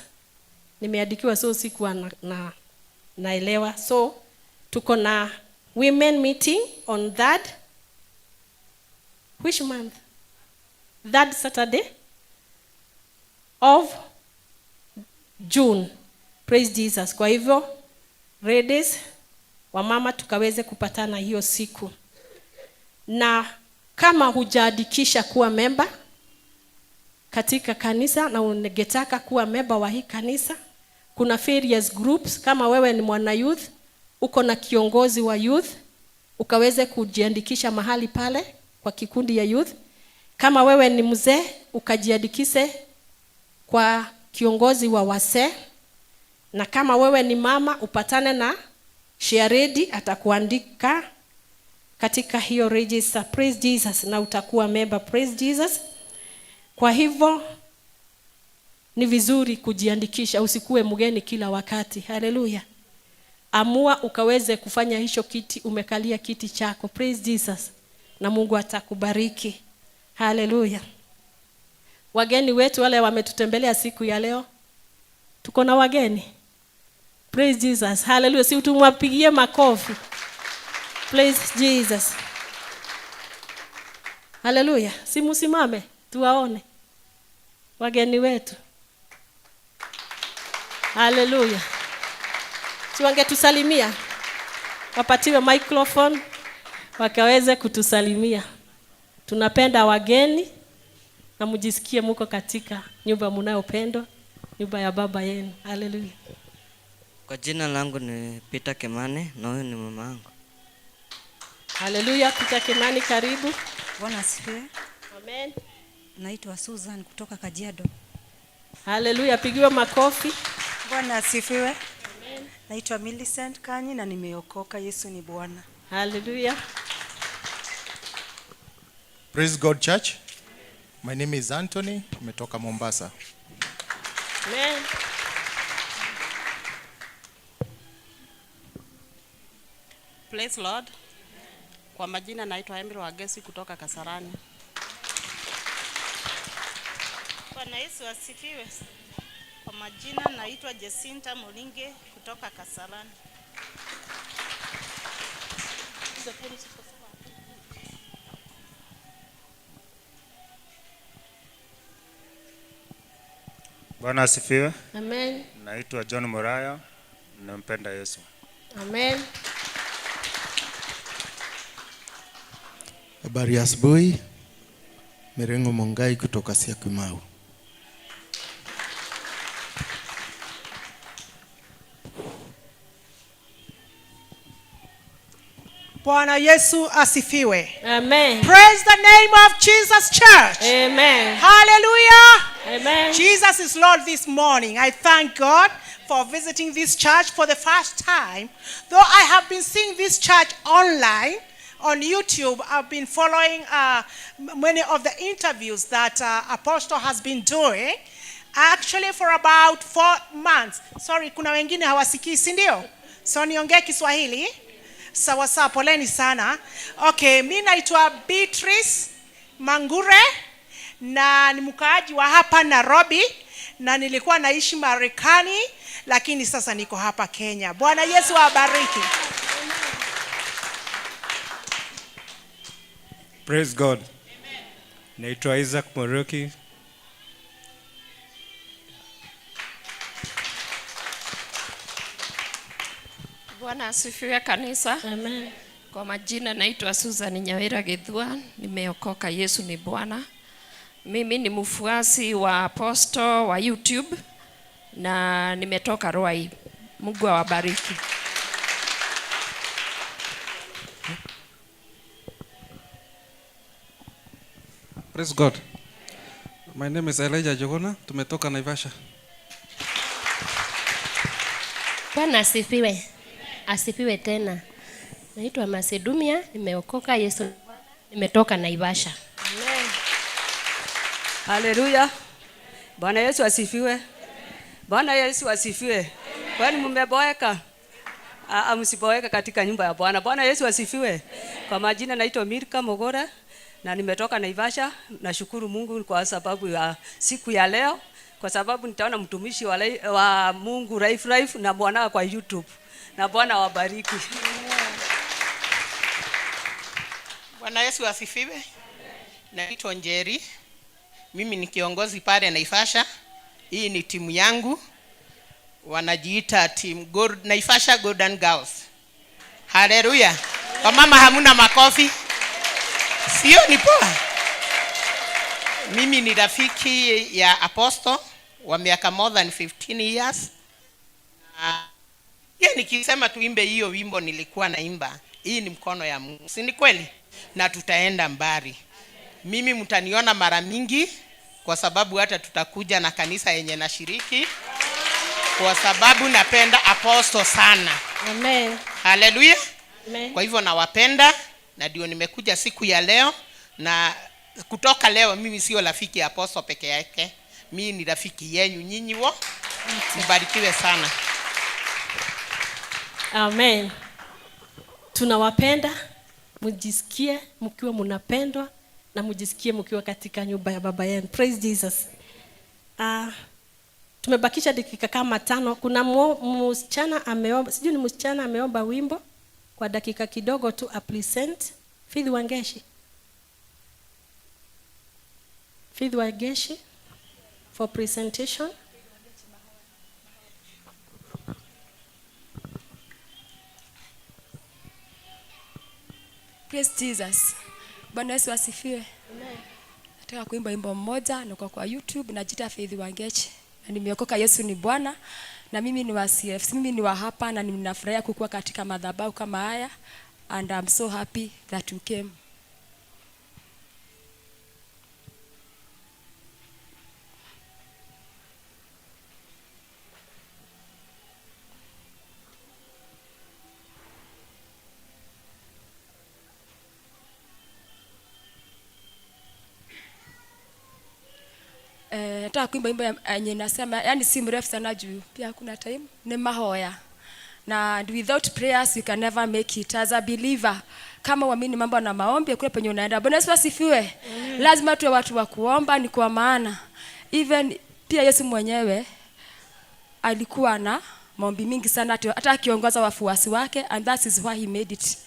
Nimeandikiwa so sikuwa naelewa. So tuko na women meeting on that which month? That Saturday of June. Praise Jesus. Kwa hivyo ladies, wamama tukaweze kupatana hiyo siku. Na kama hujaandikisha kuwa member katika kanisa na ungetaka kuwa member wa hii kanisa, kuna various groups. Kama wewe ni mwana youth, uko na kiongozi wa youth, ukaweze kujiandikisha mahali pale kwa kikundi ya youth. Kama wewe ni mzee, ukajiandikise kwa kiongozi wa wazee. Na kama wewe ni mama, upatane na Sharedi, atakuandika katika hiyo register. Praise Jesus. Na utakuwa member. Praise Jesus. Kwa hivyo ni vizuri kujiandikisha, usikue mgeni kila wakati. Hallelujah. Amua ukaweze kufanya hicho kiti, umekalia kiti chako. Praise Jesus. Na Mungu atakubariki. Hallelujah. Wageni wetu wale wametutembelea siku ya leo, tuko na wageni. Praise Jesus. Hallelujah. Si tumwapigie makofi. Praise Jesus. Hallelujah. Si musimame tuwaone wageni wetu. Hallelujah. Si wangetusalimia, wapatiwe microphone wakaweze kutusalimia. Tunapenda wageni na mjisikie muko katika nyumba mnayopendwa, nyumba ya baba yenu. Hallelujah. Kwa jina langu ni Peter Kimani na huyu ni mama yangu. Hallelujah. Peter Kimani, karibu. Bwana asifiwe. Amen. Naitwa Susan kutoka Kajiado. Hallelujah. Pigiwa makofi. Bwana asifiwe. Amen. Naitwa Millicent Kanyi na nimeokoka. Yesu ni Bwana. Hallelujah. Praise God Church. My name is Anthony, nimetoka Mombasa. Amen. Praise Lord. Kwa majina naitwa Emily Wagesi kutoka Kasarani. Bwana Yesu asifiwe. Kwa majina naitwa Jacinta Molinge kutoka Kasarani. Bwana asifiwe. Amen. Naitwa John Moraya, nampenda Yesu. Amen. Habari ya asubuhi. Mirengo Mongai kutoka Syokimau. Bwana Yesu asifiwe. Amen. Praise the name of Jesus Church. Amen. Hallelujah. Amen. Jesus is Lord this morning. I thank God for visiting this church for the first time. Though I have been seeing this church online on YouTube, I've been following many of the interviews that Apostle has been doing. Actually for about 4 months. Sorry, kuna wengine hawasikii, si ndio? So niongee Kiswahili. Sawa sawa, poleni sana. Okay, mimi naitwa Beatrice Mangure na ni mkaaji wa hapa Nairobi na nilikuwa naishi Marekani lakini sasa niko hapa Kenya. Bwana Yesu awabariki. Praise God. Amen. Naitwa Isaac Moroki. Bwana asifiwe kanisa. Amen. Kwa majina naitwa Susan Nyawira Githua, nimeokoka. Yesu ni Bwana. Mimi ni mfuasi wa Apostle wa YouTube na nimetoka Ruai. Mungu awabariki. Praise God. My name is Elijah Jogona, tumetoka Naivasha. Bwana asifiwe. Asifiwe tena. Naitwa Masedumia, nimeokoka Yesu. Nimetoka Naivasha. Amen. Haleluya. Bwana Yesu asifiwe. Bwana Yesu asifiwe. Kwani mmeboeka? Msiboeka katika nyumba ya Bwana. Bwana Yesu asifiwe. Kwa majina naitwa Mirka Mogora na nimetoka Naivasha. Nashukuru Mungu kwa sababu ya siku ya leo, kwa sababu nitaona mtumishi wa Mungu live na Bwana kwa YouTube. Na Bwana wabariki. Bwana Yesu asifiwe. Naitwa Njeri. Mimi ni kiongozi pale Naivasha. Hii ni timu yangu. Wanajiita team Naivasha Golden Girls. Haleluya. Kwa mama hamuna makofi. Sio ni poa. Mimi ni rafiki ya Apostle wa miaka more than 15 years. Nikisema tuimbe hiyo wimbo nilikuwa naimba. Hii ni mkono ya Mungu. Si ni kweli? Na tutaenda mbali. Mimi mtaniona mara mingi kwa sababu hata tutakuja na kanisa yenye nashiriki. Kwa sababu napenda Apostle sana. Amen. Haleluya. Amen. Kwa hivyo nawapenda na ndio nimekuja siku ya leo, na kutoka leo mimi sio rafiki ya Apostle peke yake. Mimi ni rafiki yenu nyinyi wote. Mbarikiwe sana. Amen. Tunawapenda, mjisikie mkiwa mnapendwa na mjisikie mkiwa katika nyumba ya baba yenu. Praise Jesus. Tumebakisha dakika kama 5. Kuna msichana ameomba, sijui ni msichana ameomba wimbo kwa dakika kidogo tu present. Fidhi Wangeshi. Fidhi Wangeshi for presentation. Praise Jesus. Bwana Yesu asifiwe. Amen. Nataka kuimba wimbo mmoja na kwa YouTube najiita Faith Wangechi. Na nimeokoka Yesu ni Bwana na mimi ni wa CF. Mimi ni wa hapa na ninafurahia kukua katika madhabahu kama haya, and I'm so happy that you came. Nataka kuimba wimbo yenye nasema, yani si mrefu sana juu pia kuna time, ni mahoya. Na without prayers you can never make it. As a believer, kama uamini mambo na maombi kule penye unaenda. Bwana Yesu asifiwe. Lazima tuwe watu wa kuomba, ni kwa maana even pia Yesu mwenyewe alikuwa na maombi mingi sana hata akiongoza wafuasi wake, and that is why he made it.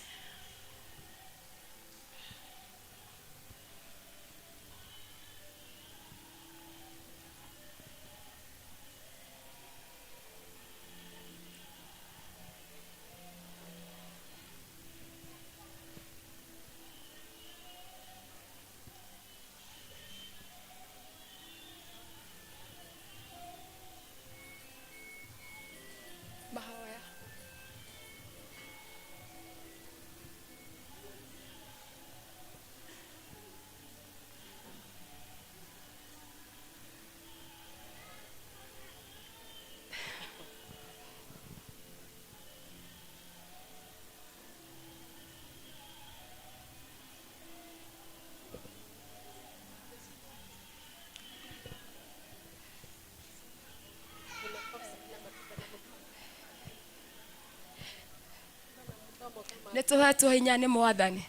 Neto hinya ni mwathani.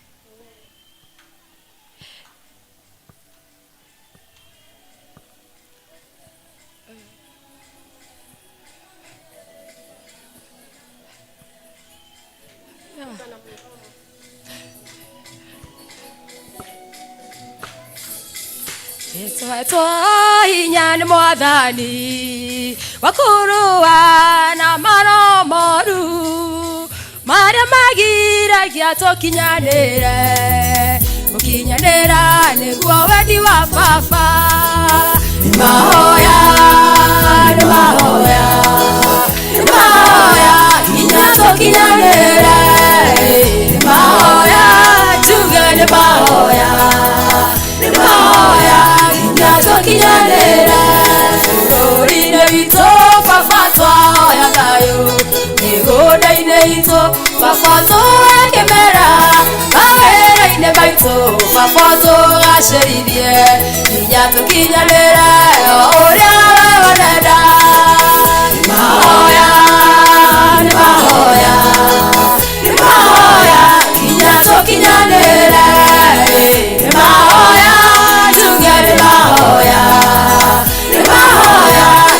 Neto hinya ni mwathani wakurua na maromoru Maria magira giato kinyanere ukinyanera niguo wedi wa baba ni mahoya kinyato kinyanere ni mahoya tuge ni mahoya kinyato kinyanere urine vito baba twa ya dayo maito papato ekemera ahera ine maito papato asheridie kinyato kinyalera oria wanada mahoya kinyato kinyalera mahoya tugere mahoya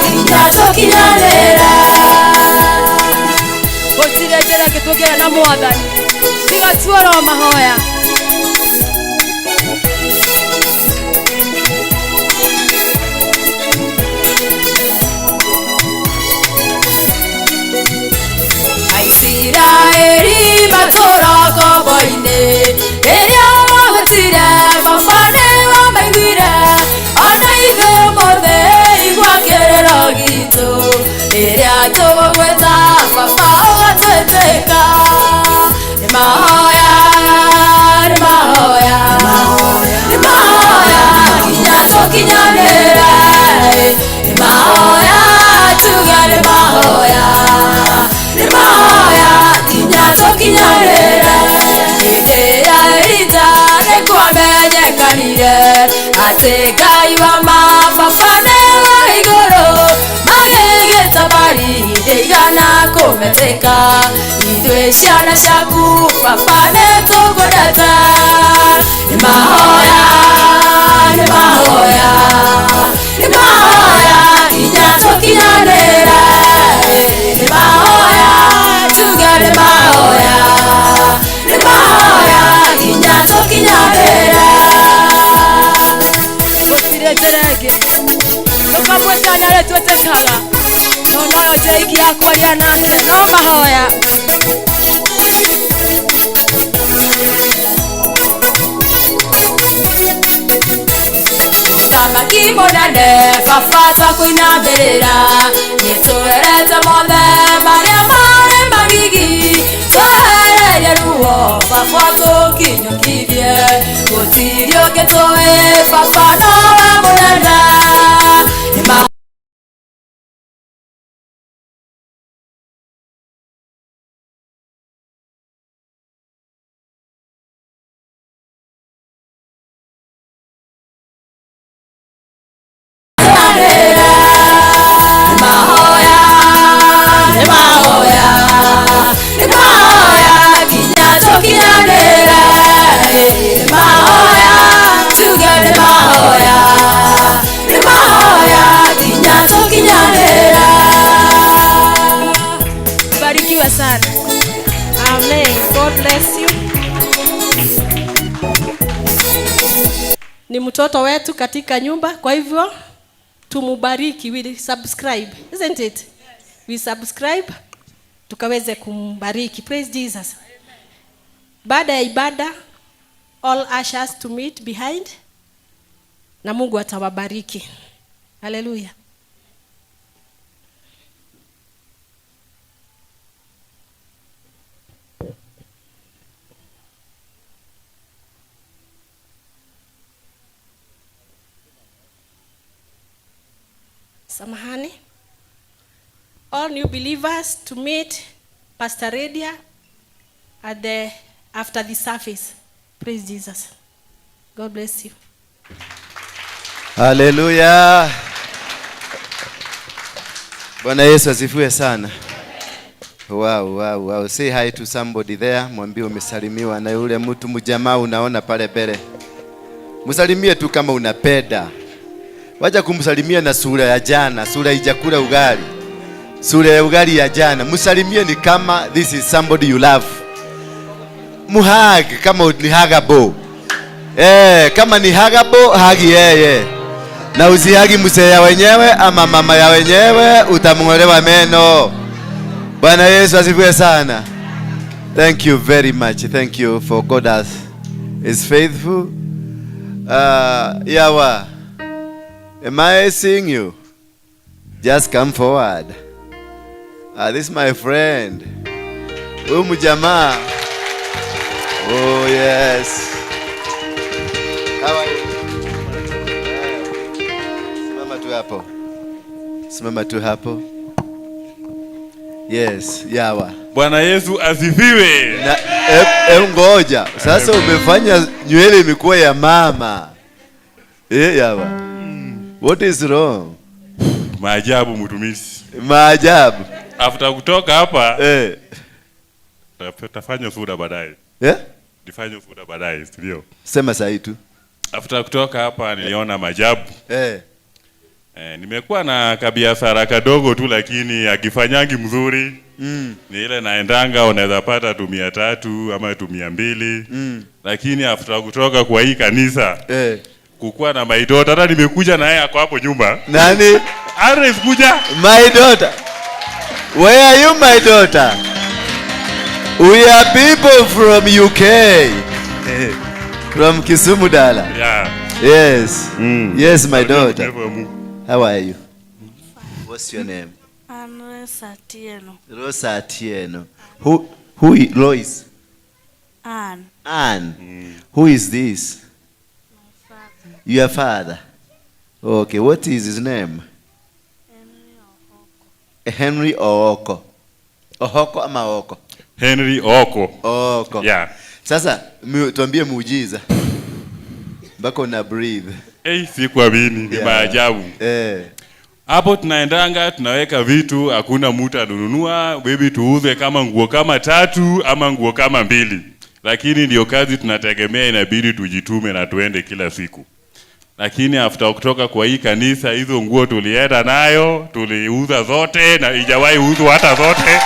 kinyato kinyalera Gotire kitugera na mwathani tiga tuoro mahoya Aisiraeli matoroko boine eria wagotire mafane wa maigwire ona ithu mothe igwakerero gitu eria tugweta baba watweteka ni mahoya kinyato kinyalera ni mahoya tugere mahoya kinyato kinyalera idea ita nekwamenyekanire ati Ngai wa mababane wa iguru magegeta bari ndeigana kumeteka ithuĩ ciana ciaku baba nĩtũkũndata nĩ mahoya kinyato kinyalera nĩ mahoya tuge nĩ mahoya kinyato kinyalera gũtirĩ njĩra ĩngĩ tũkamwĩtana rĩ twĩtĩkaga nonayo njĩra ingĩ ya kwaria nake no mahoya Samaki monane baba twakwĩnamĩrĩra nĩtũerete mothe marĩa marĩ magigi twehererie ruo baba tũkinyũkithie gũtirĩ ũngĩ tũĩ baba nowe mũnene barikiwa sana. Amen. God bless you. Ni mtoto wetu katika nyumba, kwa hivyo tumubariki, we subscribe, isn't it? We subscribe tukaweze kumbariki. Praise Jesus. Baada ya ibada, all ushers to meet behind na Mungu atawabariki. Hallelujah. Samahani. All new believers to meet Pastor Radia at the after the service. Praise Jesus. God bless you. Hallelujah. Bwana Yesu asifiwe sana. Wow. Say hi to somebody there. Mwambie umesalimiwa na yule mtu mjamaa unaona pale mbele. Msalimie tu kama unapenda. Wacha kumsalimia na sura ya jana, sura haijakula ugali. Sura ya ugali ya jana. Msalimie ni kama this is somebody you love. Muhag kama ni hagabo. Kama ni hagabo, hagi yeye. Na usihagi mzee ya wenyewe ama mama ya wenyewe, utamng'olewa meno. Bwana Yesu asifiwe sana. Thank you very much. Thank you for God is faithful. Yawa. Am I seeing you? Just come forward. This is my friend. Huyu mjamaa. Oh yes. How are you? Simama tu hapo. Yes, yawa. Bwana Yesu asifiwe. Na ngoja. Sasa umefanya nywele imekuwa ya mama. Yawa. What is wrong? Maajabu mtumishi. Maajabu. After kutoka hapa tafanya ushuhuda baadaye. Nifanye ushuhuda baadaye, ndio. Sema saa hii tu. After kutoka hapa niliona maajabu. Nimekuwa na kabiashara kadogo tu lakini akifanyangi mzuri. Ni ile naendanga unaweza pata 300 ama 200. Lakini after kutoka kwa hii kanisa kukuwa na my daughter, hata nimekuja na yeye hapo nyumba. Nani? Ares kuja. My daughter. Where are you, my daughter? We are people from UK. From Kisumu Dala. Yeah. Yes. Yes, my daughter. How are you? What's your name? Rosa Atieno. Rosa Atieno. Who is Lois? Anne. Anne. Who is this? My father. Your father. Okay, what is his name? Henry Ooko. Ohoko ama Ooko? Henry Ooko. Ooko. Yeah. Sasa tuambie muujiza. Mpaka una breathe. Sikuamini, ni maajabu. Hapo tunaendanga tunaweka vitu, hakuna mtu anunua, baby tuuze kama nguo kama 3 ama nguo kama 2. Lakini ndio kazi tunategemea, inabidi tujitume na tuende kila siku. Lakini after kutoka kwa hii kanisa, hizo nguo tulienda nayo, tuliuza zote na ijawahi uzwa hata zote.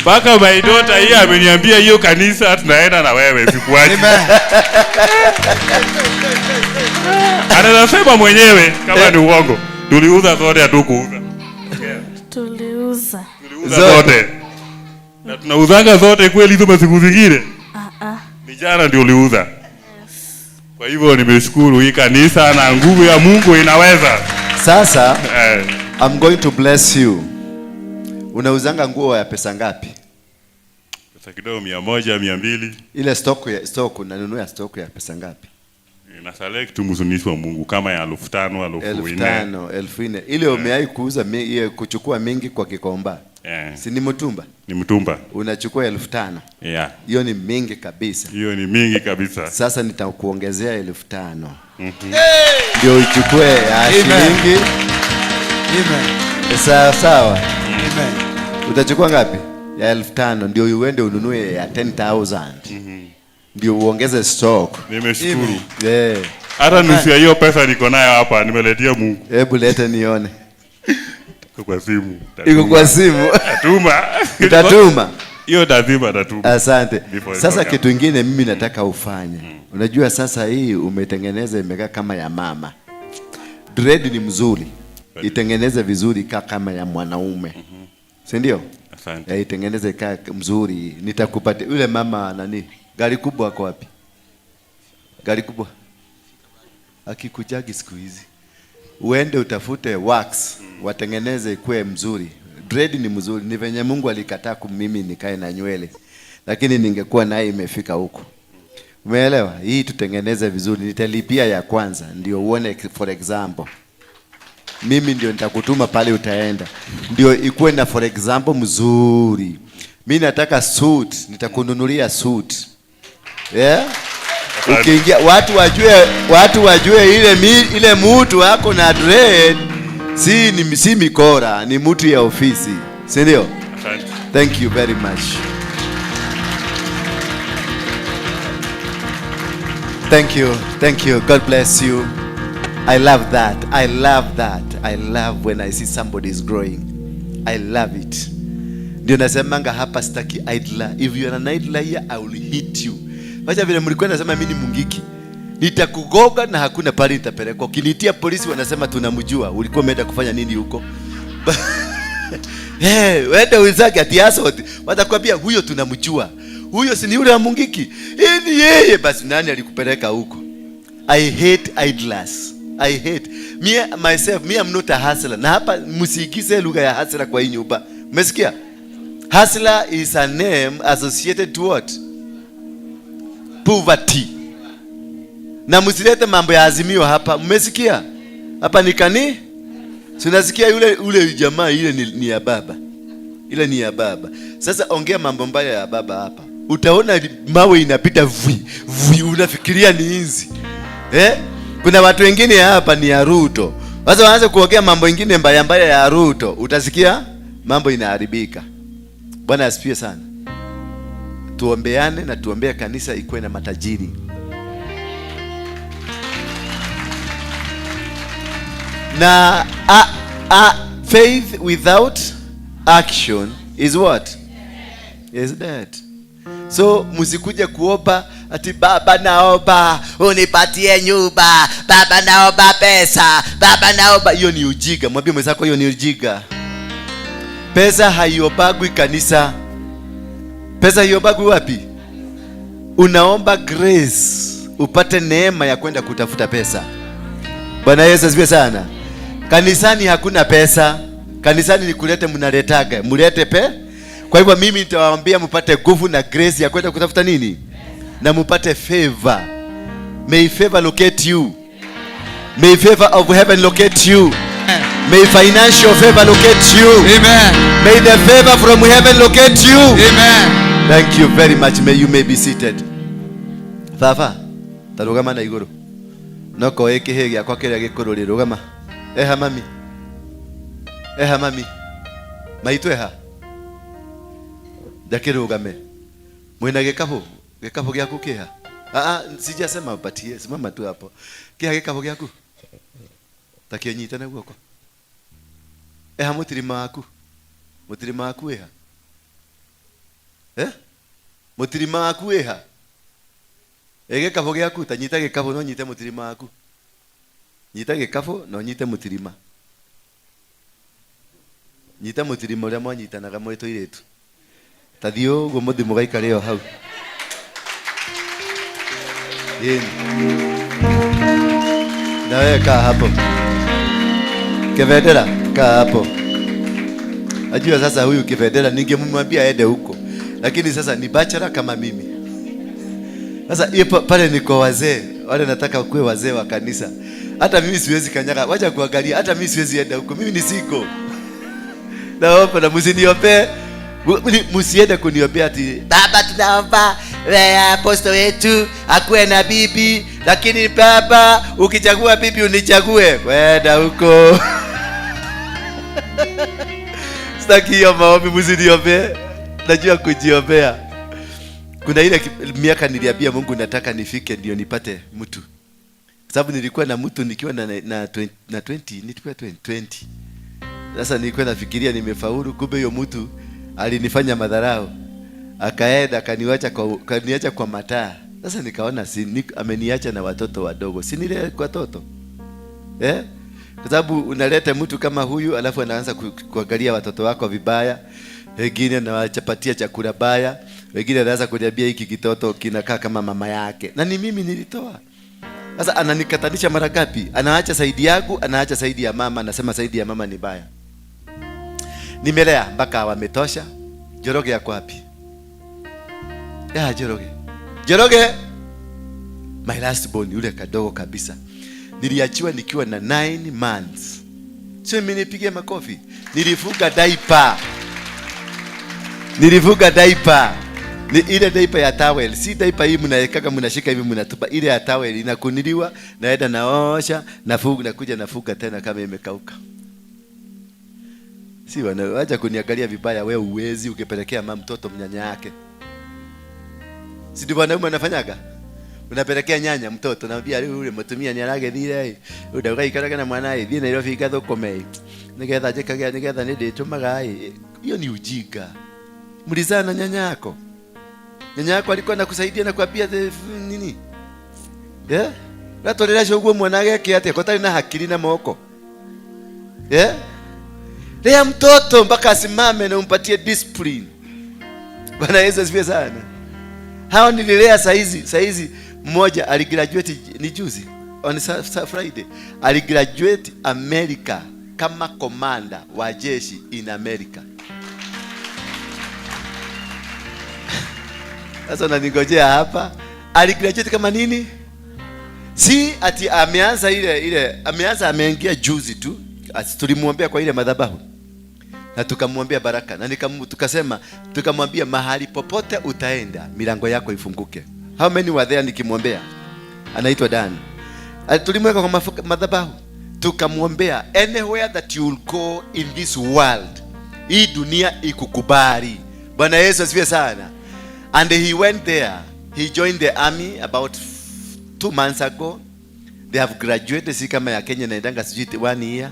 Baka my daughter hii ameniambia hiyo kanisa tunaenda na wewe sikuachi. Anasema mwenyewe kama ni uongo. Tuliuza zote hatukuuza. Tuliuza zote. Na tunauzanga zote kweli hizo masiku zingine? Ni jana ndio uliuza. Yes. Kwa hivyo nimeshukuru hii kanisa na nguvu ya Mungu inaweza. Sasa I'm going to bless you. Unauzanga nguo ya pesa ngapi? Pesa kidogo 100, 200. Ile stock unanunua stock ya pesa ngapi? Na select mzunishi wa Mungu kama ya 5,000, 4,000. 4,000. Ile umewahi kuuza kuchukua mingi kwa Kikomba? Si ni mtumba? Ni mtumba. Unachukua 5,000. Yeah. Hiyo ni mingi kabisa. Hiyo ni mingi kabisa. Sasa nitakuongezea 5,000. Ndio uchukue shilingi. Sawa. Utachukua ngapi? Ya 5,000 ndio uende ununue ya 10,000. Ndio uongeze stock. Nimeshukuru. Hata nusu ya hiyo pesa niko nayo hapa nimeletea Mungu. Hebu leta nione. Kwa simu. Iko kwa simu. Tatuma. Utatuma. Hiyo lazima tatuma. Asante. Sasa kitu kingine mimi nataka ufanye. Unajua sasa hii umetengeneza imekaa kama ya mama. Dread ni mzuri. Itengeneze vizuri kama ya mwanaume. Si ndio? Asante. Itengeneze mzuri. Nitakupatia yule mama nani? Gari kubwa ako wapi? Gari kubwa. Akikujagi siku hizi. Uende utafute wax, watengeneze ikue mzuri. Dread ni mzuri. Ni venye Mungu alikataa mimi nikae na nywele. Lakini ningekuwa naye imefika huko. Umeelewa? Hii tutengeneze vizuri. Nitalipia ya kwanza ndio uone for example. Mimi ndio nitakutuma pale utaenda. Ndio ikuwe na for example mzuri. Mimi nataka suit, nitakununulia suit. Ukiingia watu wajue ile mtu wako na dread si mikora, ni mtu ya ofisi. Si ndio? Thank you very much. Thank you. God bless you. I love that. I love when I see somebody is growing. I love it. Ndio nasemanga hapa sitaki idler. If you are an idler here, I will hit you. Wacha vile mlikuwa nasema mimi ni mungiki. Nitakugoga na hakuna pale nitapelekwa. Ukinitia polisi wanasema tunamjua. Ulikuwa umeenda kufanya nini huko? Wende wenzake ati assault. Watakwambia huyo tunamjua. Huyo si ni yule wa mungiki. Ni yeye basi nani alikupeleka huko? I hate idlers. I hate. Me I'm not a hustler. Na hapa msiigize lugha ya hustler kwa hii nyumba. Umesikia? Hustler is a name associated to what? Poverty. Na msilete mambo ya Azimio hapa. Mmesikia? Hapa ni kani? Tunasikia ule jamaa ile ni ya baba. Ile ni ya baba. Sasa ongea mambo mbaya ya baba hapa. Utaona mawe inapita unafikiria ni inzi. Kuna watu wengine hapa ni ya Ruto. Sasa waanze kuongea mambo mengine mbaya mbaya ya Ruto. Utasikia mambo inaharibika. Bwana asifiwe sana. Tuombeane na tuombea kanisa ikuwe na matajiri. Na faith without action is what? Is dead. So msikuje kuomba ati baba naomba unipatie nyumba, baba naomba pesa, baba naomba. Hiyo ni ujinga. Mwambie mwenzako hiyo ni ujinga. Pesa haiobagwi kanisa. Pesa haiobagwi wapi? Unaomba grace upate neema ya kwenda kutafuta pesa. Bwana Yesu asifiwe sana. Kanisani hakuna pesa. Kanisani ni kulete, mnaletaga mulete Kwa hivyo mimi nitawaambia mpate nguvu na grace ya kwenda kutafuta nini? Na mpate favor. May favor locate you. May favor of heaven locate you. May financial favor locate you. Amen. May the favor from heaven locate you. Amen. Thank you very much. You may be seated. Fafa, tarugama na iguru. Noko ekihe ya kwa kile gikururi rugama. Eha mami. Eha mami. Maitwe ha. Dakirugame. Mwena gikabu. Gikabu gyaku kiha. Sijasema upatie. Simama tu hapo. Kiha gikabu gyaku. Takionyita na guoko. Eha mutirima waku. Mutirima waku eha. Mutirima waku eha. Gikabu gyaku tanyita gikabu no nyite mutirima waku. Nyita gikabu no nyite mutirima. Nyita mutirima uria mwanyitanaga mwito iretu. Tathio go muthi mugaikare yo hau. Nawe kaa hapo. Kivendera kaa hapo. Ajua sasa huyu Kivendera ningemwambia aende huko. Lakini sasa ni bachelor kama mimi. Sasa pale niko wazee, wale nataka kuwe wazee wa kanisa. Hata mimi siwezi kanyaga, wacha kuangalia, hata mimi siwezi enda huko. Mimi ni siko. Naomba na msiniope. Msiende kuniombea ati baba tunaomba apostle wetu akuwe na bibi, lakini baba ukichagua bibi unichague. Kwenda huko. Sitaki hiyo maombi, msiniombee. Najua kujiombea. Kuna ile miaka niliambia Mungu nataka nifike ndio nipate mtu. Sababu nilikuwa na mtu nikiwa na 20, nilikuwa 20. Sasa nilikuwa nafikiria nimefaulu, kumbe hiyo mtu alinifanya madharau. Akaenda akaniacha kwa mataa. Sasa nikaona ameniacha na watoto wadogo. Si nile kwa watoto. Kwa sababu unaleta mtu kama huyu alafu anaanza kuangalia watoto wako vibaya. Wengine anawachapatia chakula baya. Wengine anaanza kuniambia hiki kitoto kinakaa kama mama yake. Na ni mimi nilitoa. Sasa ananikatanisha mara ngapi? Anaacha saidi yangu, anaacha saidi ya mama, anasema saidi ya mama ni baya. Nimelea mpaka wametosha. Joroge yako wapi? Joroge. Joroge. My last born yule kadogo kabisa. Niliachiwa nikiwa na 9 months. Sio mimi nipige makofi. Nilifuga diaper. Ni ile diaper ya towel. Si diaper hii mnaekaka mnashika hivi mnatupa. Ile ya towel inakuniliwa, naenda naosha, nakuja nafuga tena kama imekauka. Si wacha kuniangalia vibaya, wewe uwezi ukipelekea mama mtoto mnyanya yake. Si ndio wanaume wanafanyaga? Unapelekea nyanya mtoto, naambia yule mtumia ni arage thire, udaga ikaraga na mwanae, thina ilo fika thokome. Nigetha jekaga nigetha ninditumaga. Hiyo ni ujinga. Mlizana nyanya yako. Nyanya yako alikuwa anakusaidia na kuambia nini? Ratolera shoguo mwanage kiate kotari na hakili na moko. Lea mtoto mpaka asimame na umpatie discipline. Bwana Yesu asifiwe sana. Hao nililea saizi mmoja aligraduate ni juzi on Friday. Aligraduate America kama commander wa jeshi in America. Sasa unaningojea hapa. Aligraduate kama nini? Si ati ameanza ameanza ameingia juzi tu. Tulimwombea kwa ile madhabahu na tukamwombea baraka na tukasema tukamwambia mahali popote utaenda milango yako ifunguke. How many were there nikimwombea? Anaitwa Dan. Tulimweka kwa madhabahu tukamwombea, anywhere that you will go in this world, hii dunia ikukubali. Bwana Yesu asifiwe sana. And he went there. He joined the army about 2 months ago. They have graduated. Si kama ya Kenya naendanga sijui 1 year.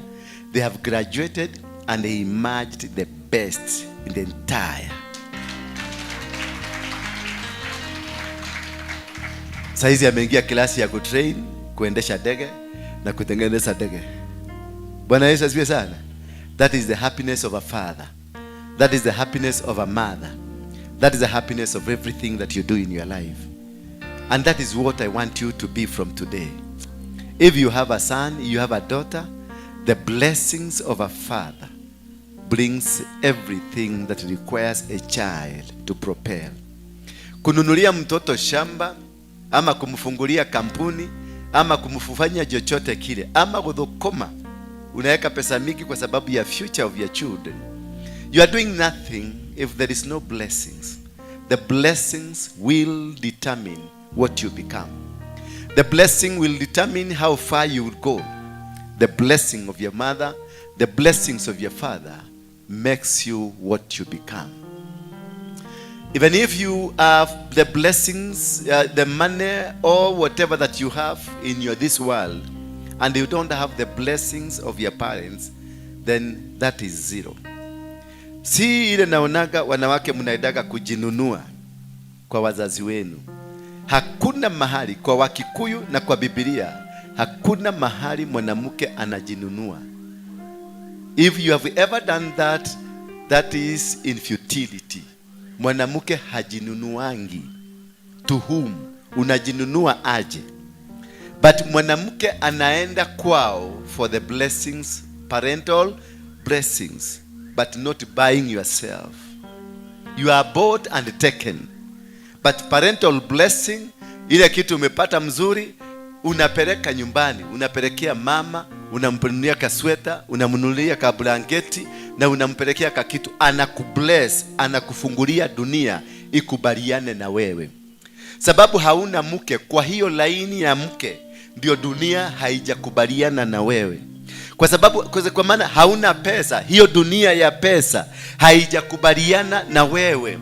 They have graduated and they emerged the best in the entire. Saizi ameingia klasi ya kutrain, kuendesha ndege na kutengeneza ndege. Bwana Yesu asifiwe sana. That is the happiness of a father. That is the happiness of a mother. That is the happiness of everything that you do in your life. And that is what I want you to be from today. If you have a son, you have a daughter, the blessings of a father brings everything that requires a child to propel. Kununulia mtoto shamba, ama kumfungulia kampuni, ama kumfufanya chochote kile, ama kudhokoma, unaweka pesa mingi kwa sababu ya future of your children. You are doing nothing if there is no blessings. The blessings will determine what you become. The blessing will determine how far you will go. The blessing of your mother, the blessings of your father makes you what you become. Even if you have the blessings, the money or whatever that you have in this world, and you don't have the blessings of your parents, then that is zero. Si ile naonaga wanawake mnaidaga kujinunua kwa wazazi wenu. Hakuna mahali kwa Wakikuyu na kwa Biblia, hakuna mahali mwanamke anajinunua. If you have ever done that, that is infutility. Mwanamke hajinunuangi. To whom? Unajinunua aje? But mwanamke anaenda kwao for the blessings, parental blessings, but not buying yourself. You are bought and taken. But parental blessing, ile kitu umepata mzuri, unapeleka nyumbani, unapelekea mama, unamnunulia kasweta, unamnunulia ka blanketi, na unampelekea ka kitu, anakubless, anakufungulia dunia ikubaliane na wewe. Sababu hauna mke, kwa hiyo laini ya mke ndio dunia haijakubaliana na wewe. Kwa maana hauna pesa, hiyo dunia ya pesa haijakubaliana na wewe.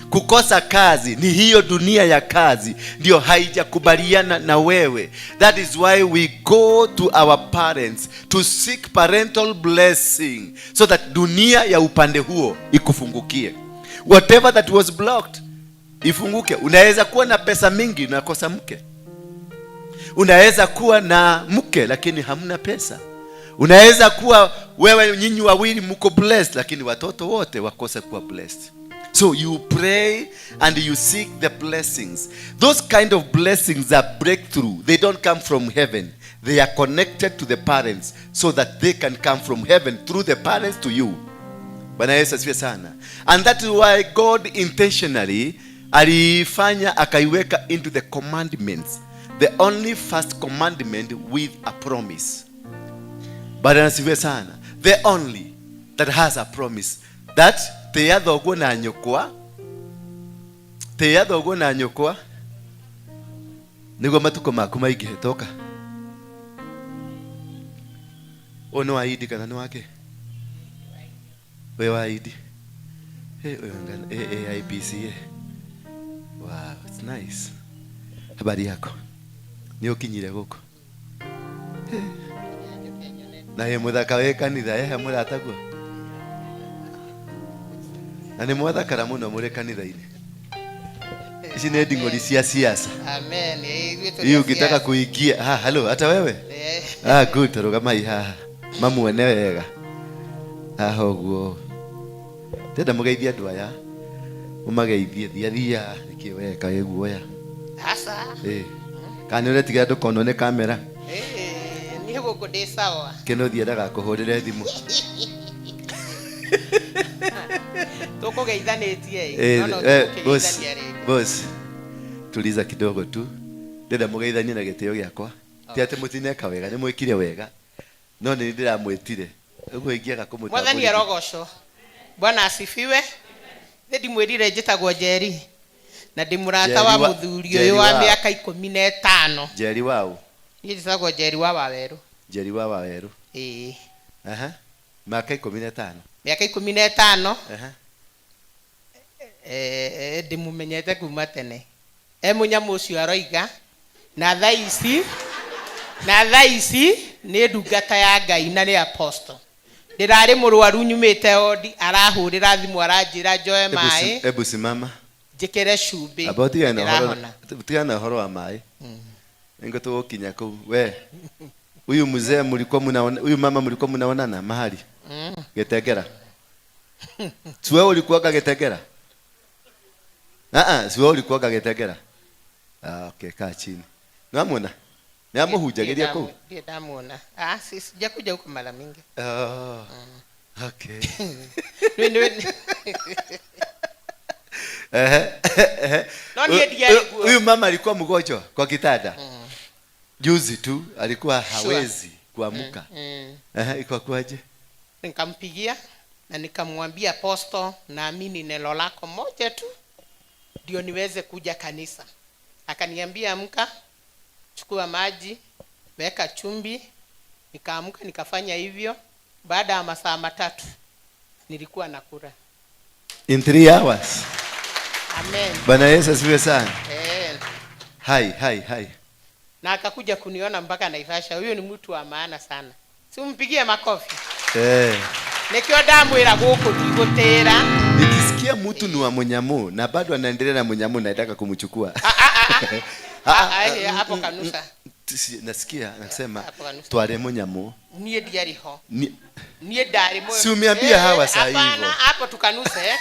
Kukosa kazi, ni hiyo dunia ya kazi ndio haijakubaliana na wewe. That is why we go to our parents to seek parental blessing, so that dunia ya upande huo ikufungukie. Whatever that was blocked ifunguke. Unaweza kuwa na pesa mingi na kosa mke. Unaweza kuwa na mke lakini hamna pesa. Unaweza kuwa wewe nyinyi wawili mko blessed lakini watoto wote wakosa kuwa blessed. So you pray and you seek the blessings. Those kind of blessings are breakthrough. They don't come from heaven. They are connected to the parents so that they can come from heaven through the parents to you. Bwana Yesu asifiwe sana. And that is why God intentionally alifanya akaiweka into the commandments. The only first commandment with a promise. Bwana asifiwe sana. The only that has a promise. That teyathogwo na nyokwa niguo matuko maku maingĩhĩtoka. O no aidi kana no wake we waidi AIPCA. Wow, it's nice. Habari yako? Ni ukinyire guko na he muthaka we kanitha he muratagwo na ni mwathakara muno muri kanitha-ini. Ici nĩ nding'ori cia siasa. Amen. Hiyo ukitaka kuingia, hello, hata wewe? Good, rugamai haha. Mamuone wega. Ahoguo. Tenda mugeithia andu aya. Mumageithie thia nikiweka eguoya. Asa. Kana ure tiga andu kono ne kamera. Ni guko de sawa. Keno thiaga kuhurire thimu. Toko geithanetie. Boss. Tuliza kidogo tu. Ndenda mugeithanie na gitio giakwa. Tiate mutineka wega, ni mwikire wega. No ni ndiramwitire. Uguo ingiaga kumutambua. Mwathani arogocwo. Bwana asifiwe. Ndi mwirire njitagwo Jerry. Na ndi murata wa muthuri uyu wa miaka 15. Jerry wao. Ni njitagwo Jerry wa Waweru. Jerry wa Waweru. Aha. Miaka 15. Miaka 15. Ndi mumenyete kuma tene. Munyamu ucio aroiga na thaa ici ni ndungata ya Ngai na ni apostle. Ndirari murwaru nyumite odi arahurira thimu aranjira njoe mai. Ebu simama. Jikere shubi. Tiana horo wa mai. Ngo tu kinya ku we. Huyu mzee mlikuwa mnaona, huyu mama mlikuwa mnaonana mahali. Getegera. Tuwe ulikuwa Getegera? Tuwe ulikuwa Getegera. Okay, kaa chini. Namwona? Niamuhujagiria ku. Ndiye damuona. Sijakuja huko mara mingi. Okay. Huyu mama alikuwa mgonjwa kwa kitanda. Juzi tu alikuwa hawezi kuamka. Iko kwaje? Nikampigia na nikamwambia apostle, naamini neno lako moja tu ndio niweze kuja kanisa. Akaniambia amka, chukua maji, weka chumvi. Nikaamka nikafanya hivyo. Baada ya masaa 3 nilikuwa nakula. In 3 hours. Amen. Bwana Yesu asifiwe sana. Hai. Na akakuja kuniona mpaka Naivasha. Huyo ni mtu wa maana sana. Si umpigie makofi. Nikio damu ila guko digotera. Nikisikia mtu ni wa Munyamu na bado anaendelea na Munyamu nataka kumchukua. Hapo kanusa. Nasikia anasema tware Munyamu. Nie diariho. Nie dari moyo. Si umeambia hawa saa hivyo. Hapana, hapo tukanuse.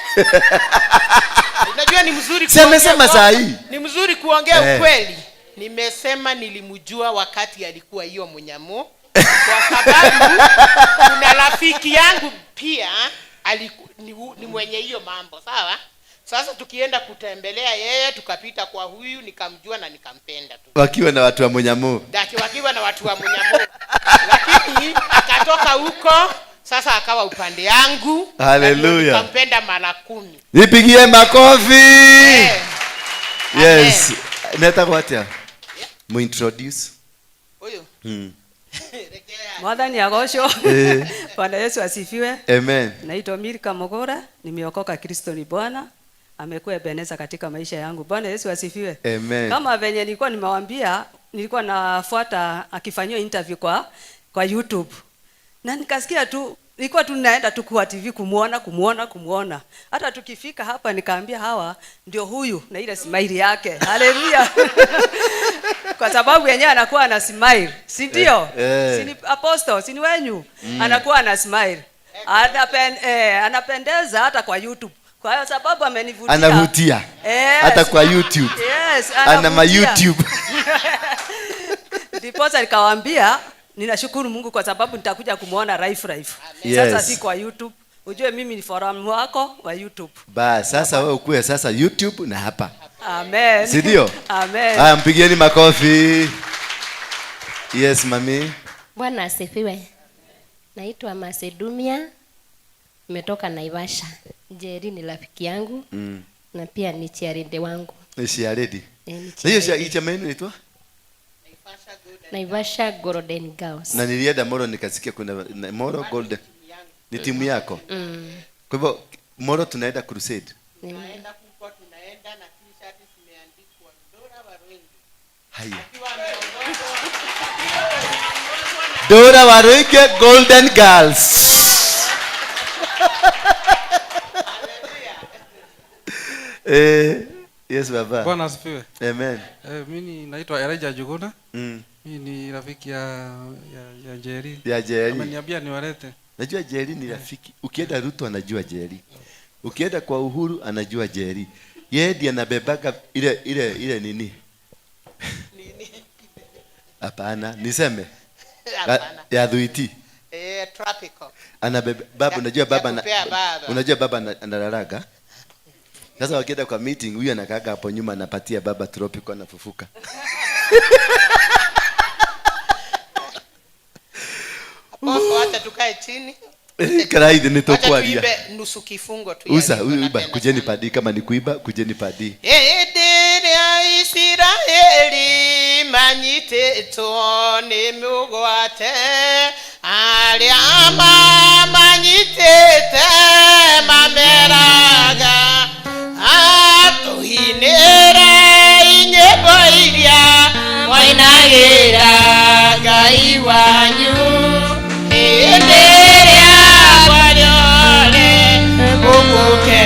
Unajua ni mzuri kuongea. Saa hii. Ni mzuri kuongea ukweli. Nimesema nilimjua wakati alikuwa hiyo Munyamu. Kwa sababu kuna rafiki yangu pia ni mwenye hiyo mambo, sawa? Sasa tukienda kutembelea yeye tukapita kwa huyu nikamjua na nikampenda tu. Wakiwa na watu wa Munyamu. Wakiwa na watu wa Munyamu. Lakini akatoka huko sasa akawa upande yangu. Hallelujah. Nikampenda mara 10. Nipigie makofi. Yes. Neta kwatia. Mu introduce. Huyo. Mwathani agocwo. Bwana Yesu asifiwe. Amen. Naitwa Mirka Mogora, nimeokoka. Kristo ni Bwana. Amekuwa Ebeneza katika maisha yangu. Bwana Yesu asifiwe. Amen. Kama venye nilikuwa nimewaambia, nilikuwa nafuata akifanywa interview kwa YouTube. Na nikasikia tu nilikuwa tunaenda tu kwa TV kumuona. Hata tukifika hapa nikaambia hawa ndio huyu na ile smile yake. Haleluya. Kwa sababu yenyewe anakuwa ana smile. Si ndio? Si apostle, si wenyu. Anakuwa ana smile. Anapendeza hata kwa YouTube. Kwa hiyo sababu amenivutia. Anavutia. Hata kwa YouTube. Yes, ana ma YouTube. Ndiposa nikawaambia ninashukuru Mungu kwa sababu nitakuja kumuona live. Sasa si kwa YouTube. Ujue mimi ni forum wako wa YouTube. Sasa wewe ukue sasa YouTube na hapa. Amen. Si ndio? Amen. Mpigieni makofi. Yes, mami. Bwana asifiwe. Naitwa Masedumia. Nimetoka Naivasha. Jerry ni rafiki yangu. Na pia ni chiarede wangu. Ni chiarede. Hiyo chama yenu inaitwa? Naivasha Golden Girls. Na nilienda Moro nikasikia kuna Moro Golden. Ni timu yako? Kwa hivyo Moro tunaenda crusade. Tunaenda na t-shirt zimeandikwa Dora Waroingi. Haya. Dora Waroingi Golden Girls. Yes baba. Bwana asifiwe. Amen. Mimi naitwa Elijah Juguna. Mimi ni rafiki ya Jerry. Ya Jerry. Ameniambia niwalete. Najua Jerry ni rafiki. Ukienda Ruto anajua Jerry. Ukienda kwa Uhuru anajua Jerry. Yeye ndiye anabebaga ile nini? Hapana, niseme. Ya dhuiti. Tropical. Anabeba baba, unajua baba analalaga. Sasa wakienda kwa meeting huyu anakaaga hapo nyuma anapatia baba tropical anafufuka. Wacha tukae chini. Karaidi Wacha nitokwaria. tuimbe nusu kifungo tu. Uba kujeni padi kama ni kuiba kujeni padi. Edere Israeli manyite tone mugwate aliama manyite te mameraga atuhinere inyeboiria mwainagira gai wanyu edere abariole muguke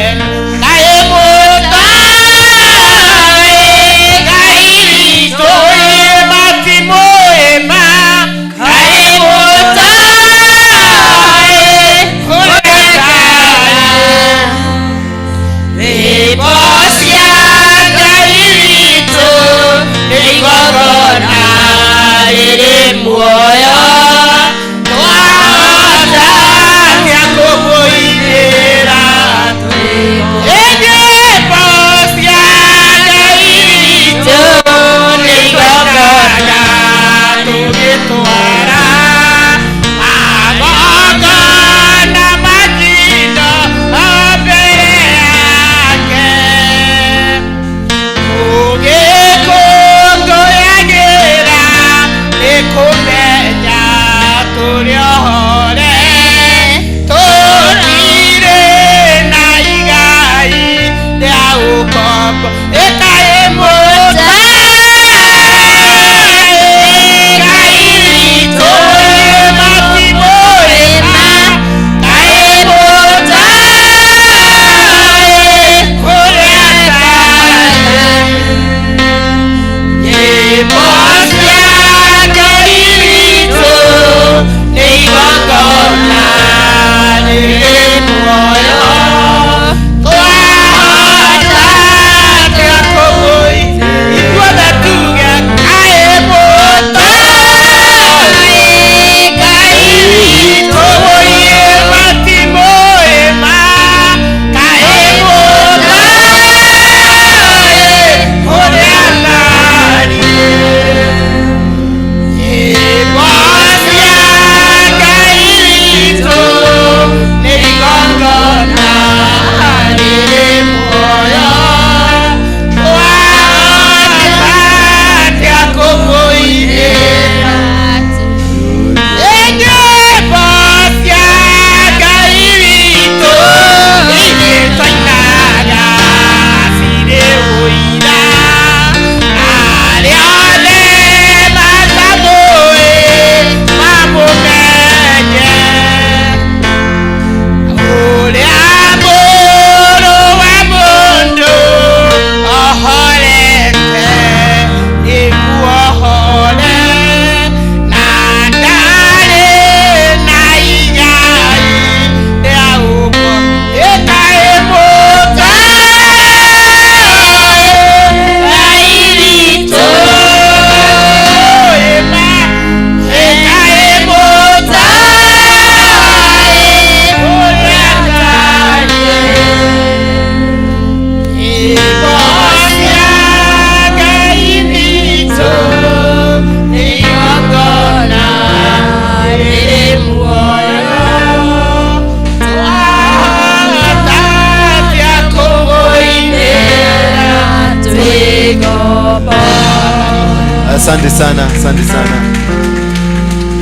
Asante sana, asante sana.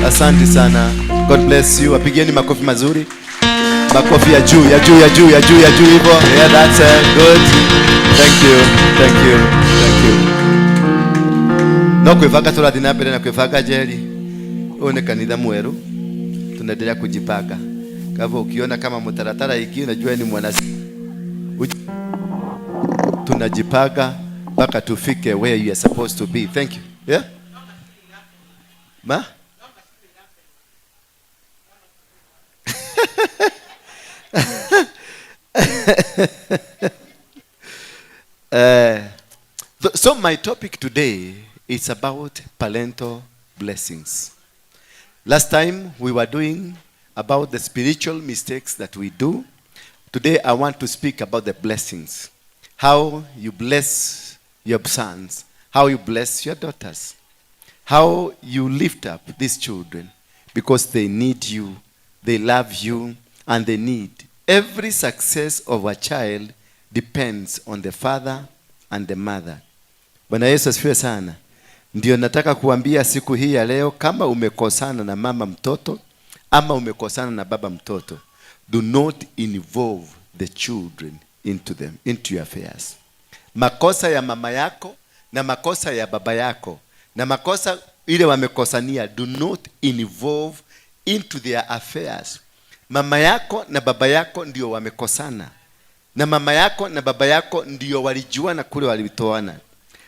Asante sana. God bless you. Apigeni makofi mazuri. Makofi ya juu, ya juu, ya juu, ya juu, ya juu hivyo. Yeah, that's good. Thank you. Thank you. Thank you. No kwevaka turathi na mbere na kwevaka jeri. One kanitha mweru. Tunaendelea kujipaka. Kwa hivyo ukiona kama mtaratara hiki unajua ni mwana tunajipaka mpaka tufike where you are supposed to be. Thank you. Yeah? Ma? So my topic today is about parental blessings. Last time we were doing about the spiritual mistakes that we do. Today I want to speak about the blessings. How you bless your sons, how you bless your daughters, how you lift up these children because they need you, they love you, and they need. Every success of a child depends on the father and the mother. Bwana Yesu asifiwe sana. Ndio nataka kuambia siku hii ya leo, kama umekosana na mama mtoto ama umekosana na baba mtoto, do not involve the children into your affairs. Makosa ya mama yako na makosa ya baba yako na makosa ile wamekosania, do not involve into their affairs. Mama yako na baba yako ndio wamekosana, na mama yako na baba yako ndio walijuana kule walitoana,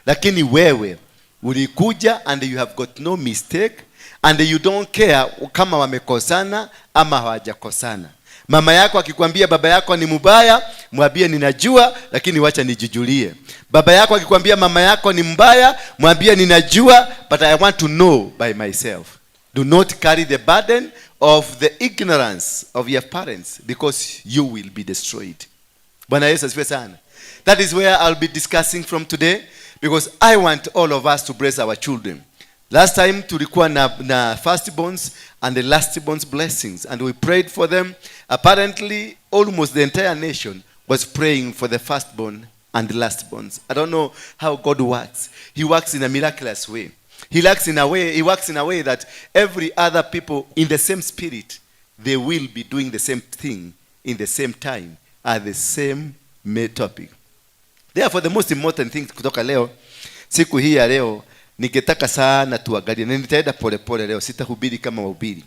lakini wewe ulikuja and you have got no mistake and you don't care kama wamekosana ama hawajakosana. Mama yako akikwambia baba yako ni mbaya, mwambie ninajua lakini wacha nijijulie. Baba yako akikwambia mama yako ni mbaya, mwambie ninajua but I want to know by myself. Do not carry the burden of the ignorance of your parents, because you will be destroyed. Bwana Yesu asifiwe sana. That is where I'll be discussing from today, because I want all of us to bless our children. Last time tulikuwa na firstborns and the lastborns blessings, and we prayed for them. Apparently almost the entire nation was praying for the firstborn and the lastborns. I don't know how God works. He works in a miraculous way. He works in a way that every other people in the same spirit, they will be doing the same thing in the same time at the same topic. Therefore, the most important thing kutoka leo, siku hii ya leo, ningetaka sana tuangalie, na nitaenda pole pole leo, sitahubiri kama wahubiri.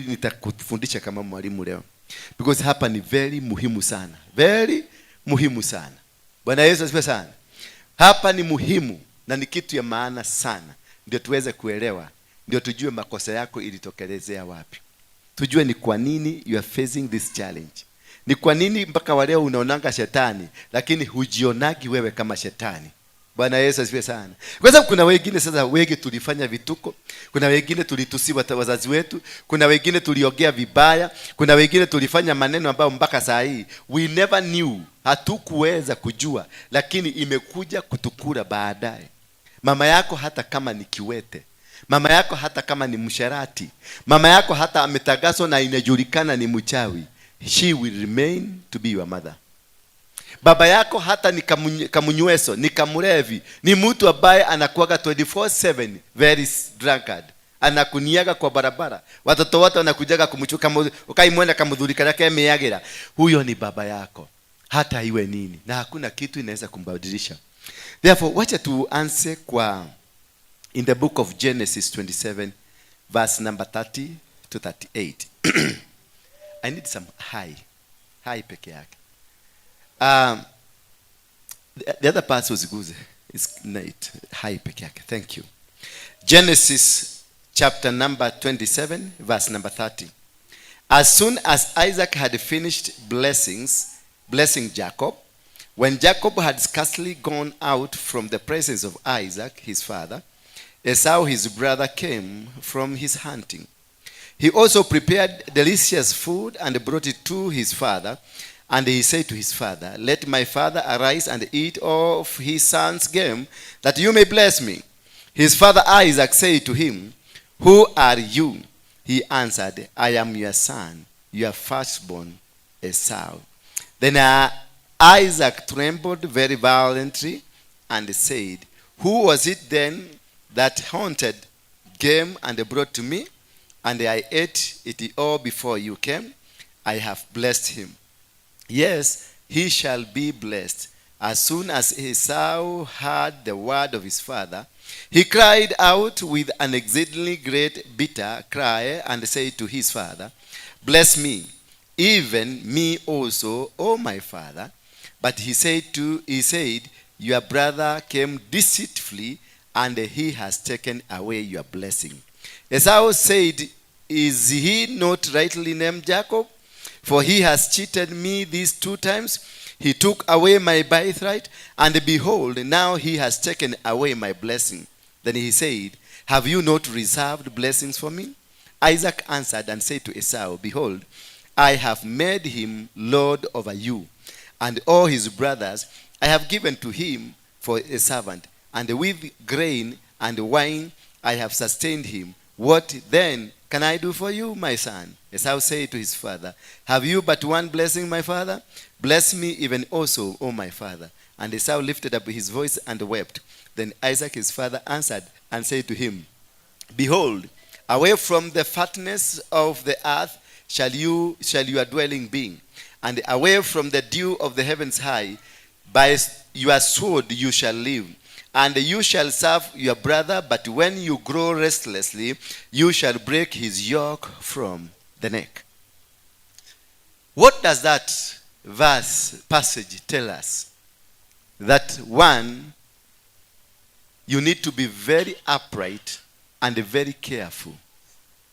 Nitakufundisha kama mwalimu leo. Because hapa ni very muhimu sana. Very muhimu sana. Bwana Yesu asifiwe sana. Hapa ni muhimu na ni kitu ya maana sana. Ndio tuweze kuelewa, ndio tujue makosa yako ilitokelezea wapi. Tujue ni kwa nini you are facing this challenge. Ni kwa nini mpaka wa leo unaonanga shetani lakini hujionagi wewe kama shetani. Bwana Yesu asifiwe sana. Kwa sababu kuna wengine sasa wengi tulifanya vituko, kuna wengine tulitusiwa wazazi wetu, kuna wengine tuliongea vibaya, kuna wengine tulifanya maneno ambayo mpaka saa hii we never knew, hatukuweza kujua, lakini imekuja kutukura baadaye. Mama yako hata kama ni kiwete, mama yako hata kama ni msharati, mama yako hata ametagazwa na inajulikana ni mchawi, she will remain to be your mother. Baba yako hata ni kamunyweso, ni kamulevi, ni mtu ambaye anakuaga 24/7 very drunkard, anakuniaga kwa barabara, watoto wote wanakujaga kumchuka, ukaimwenda kamudhurika yake ameyagira, huyo ni baba yako hata iwe nini, na hakuna kitu inaweza kumbadilisha. Therefore, wacha tuanze kwa in the book of Genesis 27 verse number 30 to 38. I need some high peke yake. The other part was good. It's night. High peke yake. Thank you. Genesis chapter number 27 verse number 30. As soon as Isaac had finished blessing Jacob, when Jacob had scarcely gone out from the presence of Isaac, his father, Esau, his brother, came from his hunting. He also prepared delicious food and brought it to his father. And he said to his father, "Let my father arise and eat of his son's game, that you may bless me." His father Isaac said to him, "Who are you?" He answered, "I am your son, your firstborn, Esau." Then Isaac trembled very violently and said, "Who was it then that hunted game and brought to me? And I ate it all before you came. I have blessed him. Yes, he shall be blessed." As soon as Esau heard the word of his father, he cried out with an exceedingly great bitter cry and said to his father, "Bless me, even me also, O my father." But he said, "Your brother came deceitfully, and he has taken away your blessing." Esau said, "Is he not rightly named Jacob? For he has cheated me these 2 times. He took away my birthright, and behold, now he has taken away my blessing." Then he said, "Have you not reserved blessings for me?" Isaac answered and said to Esau, "Behold, I have made him lord over you, and all his brothers I have given to him for a servant, and with grain and wine I have sustained him What then can I do for you, my son? Esau said to his father, have you but one blessing, my father? Bless me even also, O my father. And Esau lifted up his voice and wept. Then Isaac his father answered and said to him, behold, away from the fatness of the earth shall your dwelling be, and away from the dew of the heavens high, by your sword you shall live. And you shall serve your brother, but when you grow restlessly, you shall break his yoke from the neck. What does that passage tell us? That one, you need to be very upright and very careful.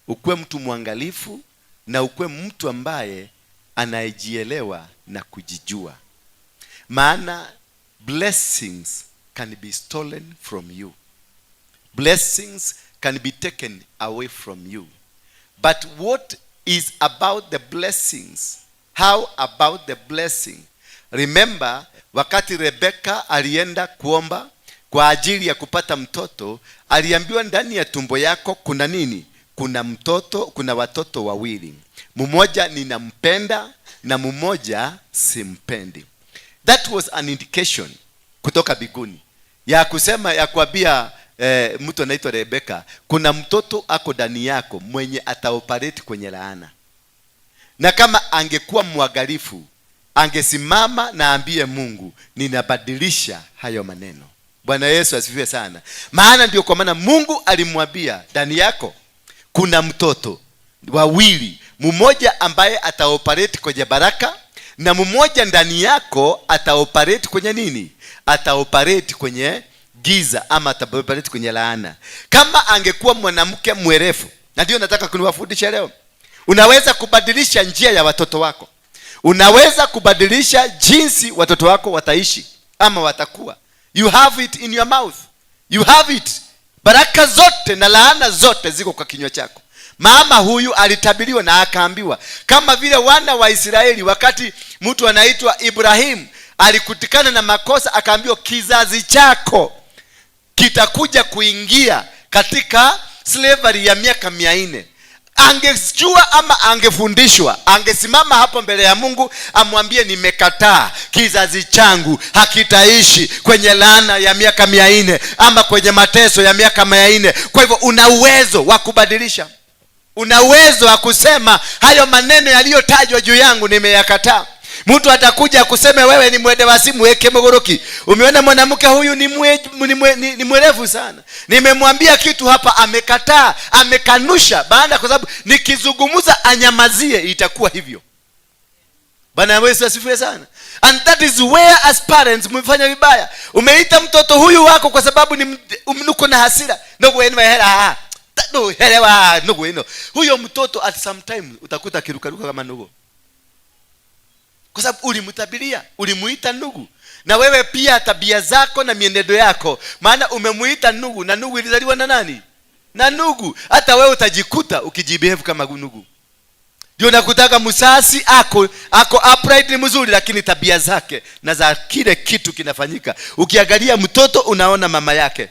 Ukwe mtu mwangalifu na ukwe mtu ambaye anajielewa na kujijua. Maana blessings can be stolen from you. Blessings can be taken away from you. But what is about the blessings? How about the blessing? Remember, wakati Rebeka alienda kuomba kwa ajili ya kupata mtoto, aliambiwa ndani ya tumbo yako kuna nini? Kuna mtoto, kuna watoto wawili. Mmoja ninampenda na mmoja simpendi. That was an indication kutoka biguni ya kusema, ya kuambia mtu anaitwa Rebeka, kuna mtoto ako ndani yako mwenye ataoperate kwenye laana. Na kama angekuwa mwangalifu, angesimama na ambie Mungu, ninabadilisha hayo maneno. Bwana Yesu asifiwe sana. Maana ndio kwa maana Mungu alimwambia, ndani yako kuna mtoto wawili, mmoja ambaye ataoperate kwenye baraka na mmoja ndani yako ataoperate kwenye nini? Ataoperate kwenye giza ama ataoperate kwenye laana. Kama angekuwa mwanamke mwerefu, na ndio nataka kuniwafundisha leo, unaweza kubadilisha njia ya watoto wako. Unaweza kubadilisha jinsi watoto wako wataishi ama watakuwa. You have it in your mouth. You have it. Baraka zote na laana zote ziko kwa kinywa chako. Mama huyu alitabiriwa na akaambiwa, kama vile wana wa Israeli wakati mtu anaitwa Ibrahim alikutikana na makosa, akaambiwa kizazi chako kitakuja kuingia katika slavery ya miaka 400. Angejua ama angefundishwa, angesimama hapo mbele ya Mungu amwambie, nimekataa, kizazi changu hakitaishi kwenye laana ya miaka 400 ama kwenye mateso ya miaka 400. Kwa hivyo una uwezo wa kubadilisha. Una uwezo wa kusema hayo maneno yaliyotajwa juu yangu nimeyakataa. Mtu atakuja kuseme wewe ni mwende wasimu weke mogoroki. Umeona mwanamke huyu ni mwerevu sana. Nimemwambia kitu hapa amekataa, amekanusha, baada kwa sababu nikizungumza anyamazie itakuwa hivyo. Bwana Yesu asifiwe sana. And that is where as parents mmefanya vibaya. Umeita mtoto huyu wako kwa sababu ni mnuko na hasira. Ndogo wenu hela. No helewa ndugu wenu. Huyo mtoto at some time utakuta kirukaruka kama ndugu. Kwa sababu ulimtabiria, ulimuita ndugu. Na wewe pia tabia zako na mienendo yako, maana umemuita ndugu, na ndugu ilizaliwa na nani? Na ndugu. Hata wewe utajikuta ukijibehave kama ndugu. Ndio nakutaka musasi ako upright ni mzuri, lakini tabia zake na za kile kitu kinafanyika. Ukiangalia mtoto unaona mama yake.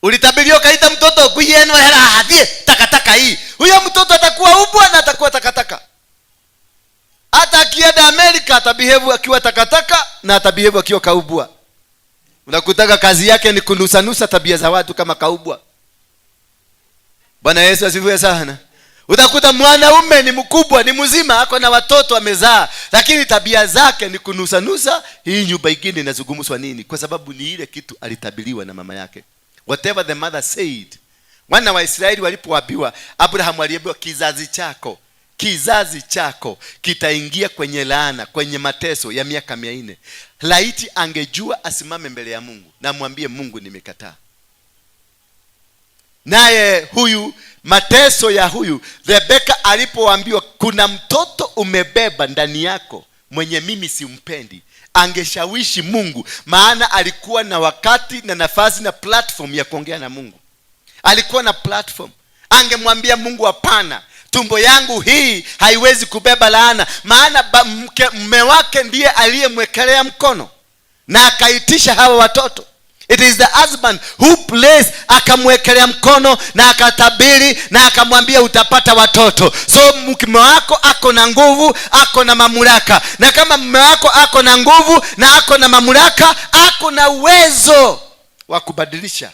Ulitabirio kaita mtoto kuyenwa hela hadie takataka hii. Huyo mtoto atakuwa ubwa na atakuwa takataka. Hata akienda Amerika atabehave akiwa takataka na atabehave akiwa kaubwa. Unakutaka kazi yake ni kunusanusa tabia za watu kama kaubwa. Bwana Yesu asifiwe sana. Utakuta mwanaume ni mkubwa, ni mzima, ako na watoto amezaa, lakini tabia zake ni kunusanusa hii nyumba ingine inazungumzwa nini? Kwa sababu ni ile kitu alitabiriwa na mama yake. Whatever the mother said. Wana wa Israeli walipoambiwa, Abraham aliambiwa kizazi chako kitaingia kwenye laana, kwenye mateso ya miaka 400. Laiti angejua asimame mbele ya Mungu na mwambie Mungu nimekataa. Naye huyu mateso ya huyu Rebeka alipoambiwa kuna mtoto umebeba ndani yako mwenye mimi simpendi, angeshawishi Mungu, maana alikuwa na wakati na nafasi na platform ya kuongea na Mungu. Alikuwa na platform. Angemwambia Mungu hapana, tumbo yangu hii haiwezi kubeba laana, maana mume wake ndiye aliyemwekelea mkono na akaitisha hawa watoto. It is the husband who plays, akamwekelea mkono na akatabiri na akamwambia utapata watoto. So mume wako ako na nguvu, ako na mamlaka. Na kama mume wako ako na nguvu na ako na mamlaka, ako na uwezo wa kubadilisha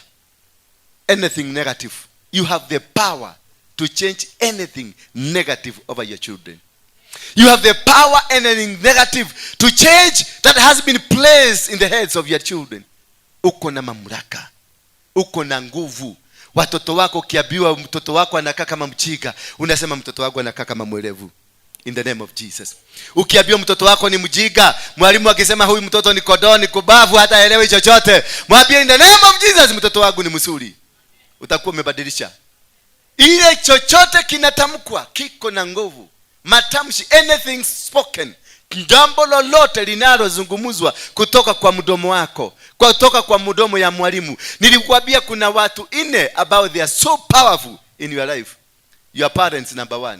anything negative. You have the power to change anything negative over your children. You have the power, anything negative, to change that has been placed in the heads of your children. Uko na mamlaka, uko na nguvu. Watoto wako kiambiwa mtoto wako anakaa kama mchiga, unasema mtoto wako anakaa kama mwerevu. In the name of Jesus. Ukiambiwa mtoto wako ni mjiga, mwalimu akisema huyu mtoto ni kodoo, ni kubavu, hata elewi chochote, mwambie in the name of Jesus mtoto wangu ni mzuri. Utakuwa umebadilisha. Ile chochote kinatamkwa kiko na nguvu. Matamshi, anything spoken, jambo lolote linalozungumzwa kutoka kwa mdomo wako, kutoka kwa mdomo ya mwalimu. Nilikwambia kuna watu about they are so powerful in your life. Your parents, number 1.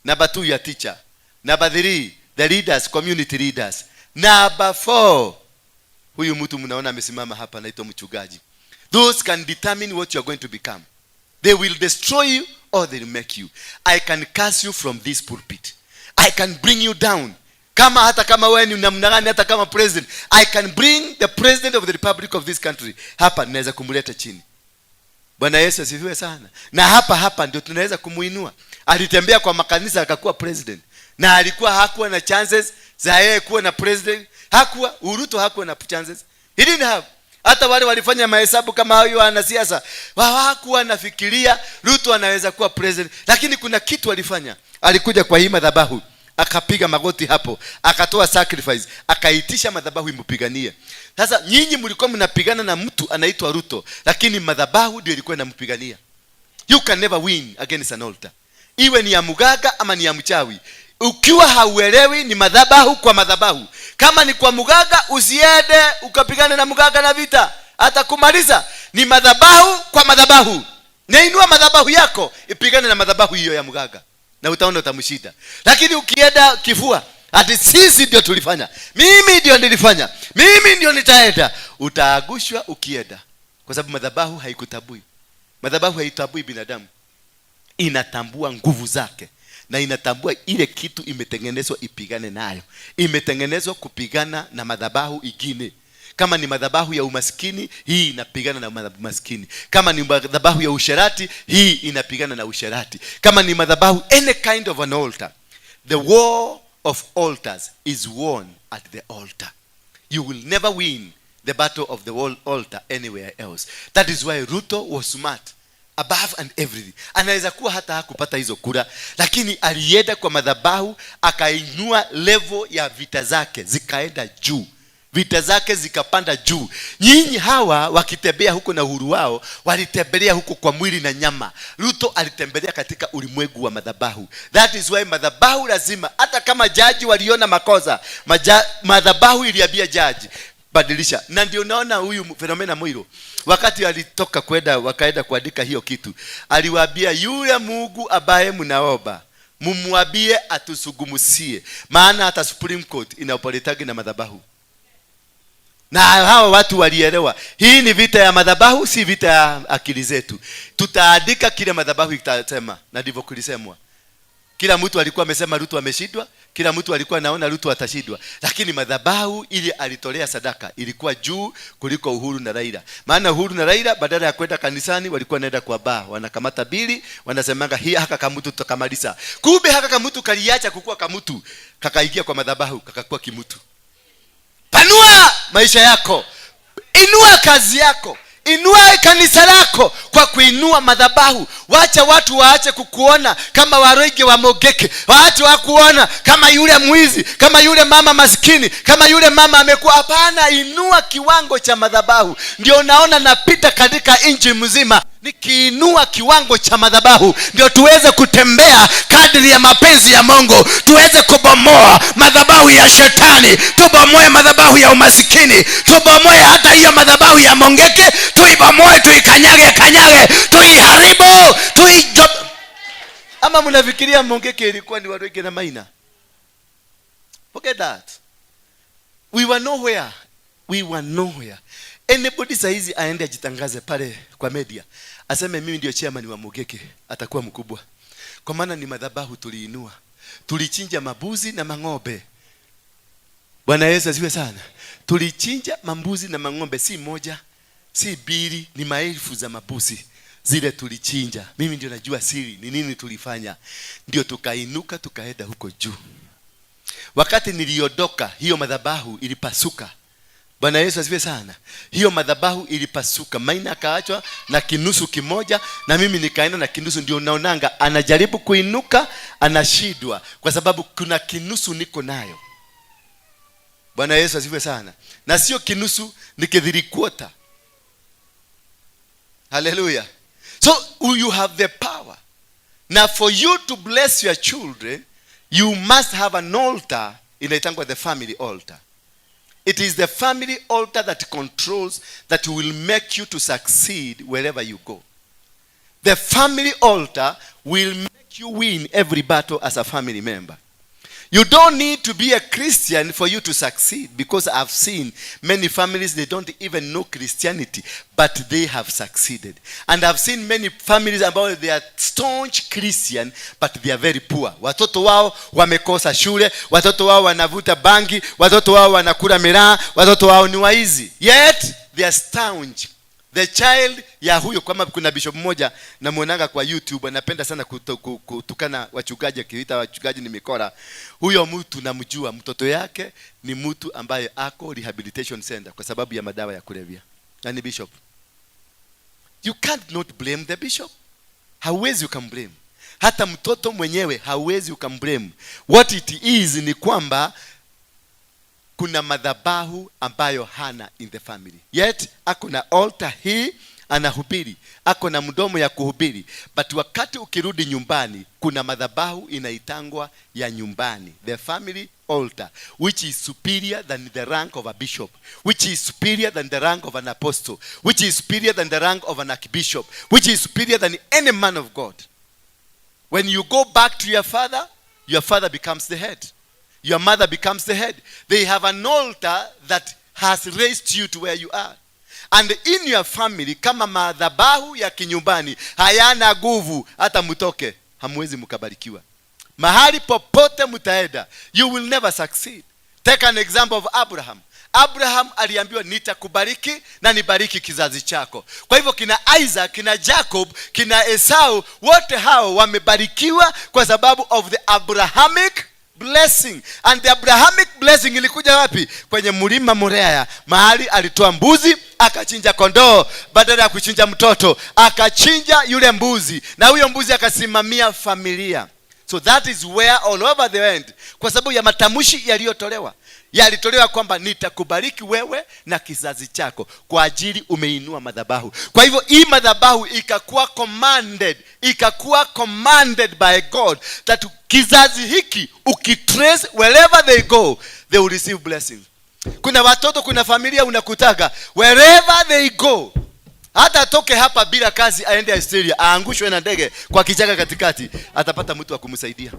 Number 2, your teacher. Number 3, the leaders, community leaders. Number 4, huyu mtu mnaona amesimama hapa anaitwa mchungaji. Those can determine what you are going to become. They will destroy you or they will make you. I can curse you from this pulpit. I can bring you down. Hata kama wewe ni namna gani, hata kama president, I can bring the president of the republic of this country hapa, naweza kumleta chini. Bwana Yesu asifiwe sana. Na hapa ndio tunaweza kumuinua. Alitembea kwa makanisa akakuwa president. Na alikuwa hakuwa na chances za yeye kuwa na president. Ruto hakuwa na chances. He didn't have. Hata wale walifanya mahesabu kama hao wanasiasa, hawakuwa nafikiria Ruto anaweza kuwa president. Lakini kuna kitu alifanya. Alikuja kwa hii madhabahu, akapiga magoti hapo, akatoa sacrifice, akaitisha madhabahu impiganie. Sasa nyinyi mlikuwa mnapigana na mtu anaitwa Ruto, lakini madhabahu ndio ilikuwa inampigania. You can never win against an altar. Iwe ni ya muganga ama ni ya mchawi. Ukiwa hauelewi ni madhabahu kwa madhabahu. Kama ni kwa muganga, usiende ukapigane na muganga na vita, hata kumaliza. Ni madhabahu kwa madhabahu. Nainua madhabahu yako, ipigane na madhabahu hiyo ya muganga, na utaona utamshinda. Lakini ukienda kifua, ati sisi ndio tulifanya, mimi ndio nilifanya, mimi ndio nitaenda, utaagushwa ukienda. Kwa sababu madhabahu haikutabui. Madhabahu haitabui binadamu. Inatambua nguvu zake. Na inatambua ile kitu imetengenezwa ipigane nayo. Imetengenezwa kupigana na madhabahu ingine. Kama ni madhabahu ya umaskini, hii inapigana na umaskini. Kama ni madhabahu ya usherati, hii inapigana na usherati. Kama ni madhabahu, any kind of an altar. The war of altars is won at the altar. You will never win the battle of the altar anywhere else. That is why Ruto was smart. Above and everything. Anaweza kuwa hata hakupata hizo kura, lakini alienda kwa madhabahu, akainua level ya vita zake, zikaenda juu. Vita zake zikapanda juu. Nyinyi hawa wakitembea huko na uhuru wao, walitembelea huko kwa mwili na nyama. Ruto alitembelea katika ulimwengu wa madhabahu. That is why madhabahu lazima, hata kama jaji waliona makosa, madhabahu iliambia jaji, badilisha. Na ndio naona huyu Fenomena Moiro, wakati alitoka wakaenda kuandika hiyo kitu, aliwaambia yule Mungu ambaye mnaomba, mumwambie atusugumusie, maana hata Supreme Court inaopoletagi na madhabahu. Na hawa watu walielewa, hii ni vita ya madhabahu, si vita ya akili zetu. Tutaandika kile madhabahu itasema, na ndivyo kulisemwa. Kila mtu alikuwa amesema Ruto ameshindwa, kila mtu alikuwa anaona Ruto atashindwa, lakini madhabahu ili alitolea sadaka ilikuwa juu kuliko Uhuru na Raila. Maana Uhuru na Raila badala ya kwenda kanisani walikuwa wanaenda kwa bar, wanakamata bili, wanasemanga hii haka kamutu tutakamaliza. Kumbe haka kamutu kaliacha kukua kamutu, kakaingia kwa madhabahu kakakuwa kimutu. Panua maisha yako, inua kazi yako, inua kanisa lako kwa kuinua madhabahu. Wacha watu waache kukuona kama Waroige wa Mogeke. Waache wakuona kama yule mwizi, kama yule mama maskini, kama yule mama amekuwa. Hapana, inua kiwango cha madhabahu. Ndio naona napita katika nchi mzima nikiinua kiwango cha madhabahu, ndio tuweze kutembea kadri ya mapenzi ya Mungu. Tuweze kubomoa madhabahu ya shetani, tubomoe madhabahu ya umasikini, tubomoe hata hiyo madhabahu ya Mongeke, tuibomoe, tuikanyage, tuiharibu, Ama mnafikiria Mongeke ilikuwa ni Waroige na Maina? Forget that. We were nowhere. Anybody saizi aende ajitangaze pale kwa media, aseme mimi ndio chairman wa Mugeke, atakuwa mkubwa. Kwa maana ni madhabahu tuliinua. Tulichinja mabuzi na mang'ombe. Bwana Yesu asifiwe sana. Tulichinja mambuzi na mang'ombe, si moja, si mbili, ni maelfu za mabuzi zile tulichinja. Mimi ndio najua siri ni nini tulifanya. Ndio tukainuka tukaenda huko juu. Wakati niliondoka, hiyo madhabahu ilipasuka. Bwana Yesu asifiwe sana. Hiyo madhabahu ilipasuka. Maina akaachwa na kinusu kimoja na mimi nikaenda na kinusu. Ndio naonanga anajaribu kuinuka, anashindwa kwa sababu kuna kinusu niko nayo. Bwana Yesu asifiwe sana. Na sio kinusu, ni kidhiri quarter. Hallelujah. So you have the power. Now for you to bless your children, you must have an altar. Inaitangwa the family altar. It is the family altar that controls, that will make you to succeed wherever you go. The family altar will make you win every battle as a family member. You don't need to be a Christian for you to succeed, because I've seen many families, they don't even know Christianity, but they have succeeded. And I've seen many families about they are staunch Christian, but they are very poor. Watoto wao wamekosa shule, watoto wao wanavuta bangi, watoto wao wanakula miraa, watoto wao ni waizi. Yet they are staunch. The child ya huyo, kama kuna bishop mmoja na muonanga kwa YouTube anapenda sana kutukana wachungaji, akiita wachungaji ni mikora. Huyo mtu namjua, mtoto yake ni mtu ambaye ako rehabilitation center kwa sababu ya madawa ya kulevya. Na ni bishop. You can't not blame the bishop. Hauwezi ukamblame. Hata mtoto mwenyewe hauwezi ukamblame. What it is ni kwamba kuna madhabahu ambayo hana in the family. Yet ako na altar hii, anahubiri, ako na mdomo ya kuhubiri, but wakati ukirudi nyumbani kuna madhabahu inaitangwa ya nyumbani, the family altar, which is superior than the rank of a bishop, which is superior than the rank of an apostle, which is superior than the rank of an archbishop, which is superior than any man of God. When you go back to your father becomes the head. Your mother becomes the head. They have an altar that has raised you to where you are. And in your family, kama madhabahu ya kinyumbani hayana nguvu, hata mtoke hamwezi mkabarikiwa. Mahali popote mtaenda, you will never succeed. Take an example of Abraham. Abraham aliambiwa nitakubariki na nibariki kizazi chako. Kwa hivyo kina Isaac, kina Jacob, kina Esau, wote hao wamebarikiwa kwa sababu of the Abrahamic blessing. And the Abrahamic blessing ilikuja wapi? Kwenye mlima Moria, mahali alitoa mbuzi, akachinja kondoo, badala ya kuchinja mtoto, akachinja yule mbuzi, na huyo mbuzi akasimamia familia. So that is where all over the end, kwa sababu ya matamushi yalitolewa kwamba nitakubariki wewe na kizazi chako, kwa ajili umeinua madhabahu. Kwa hivyo hii madhabahu ikakuwa commanded by God that kizazi hiki ukitrace wherever they go, they will receive blessings. Kuna watoto, kuna familia unakutaka wherever they go, hata toke hapa bila kazi aende Australia, aangushwe na ndege kwa kichaka katikati, atapata mtu wa kumsaidia.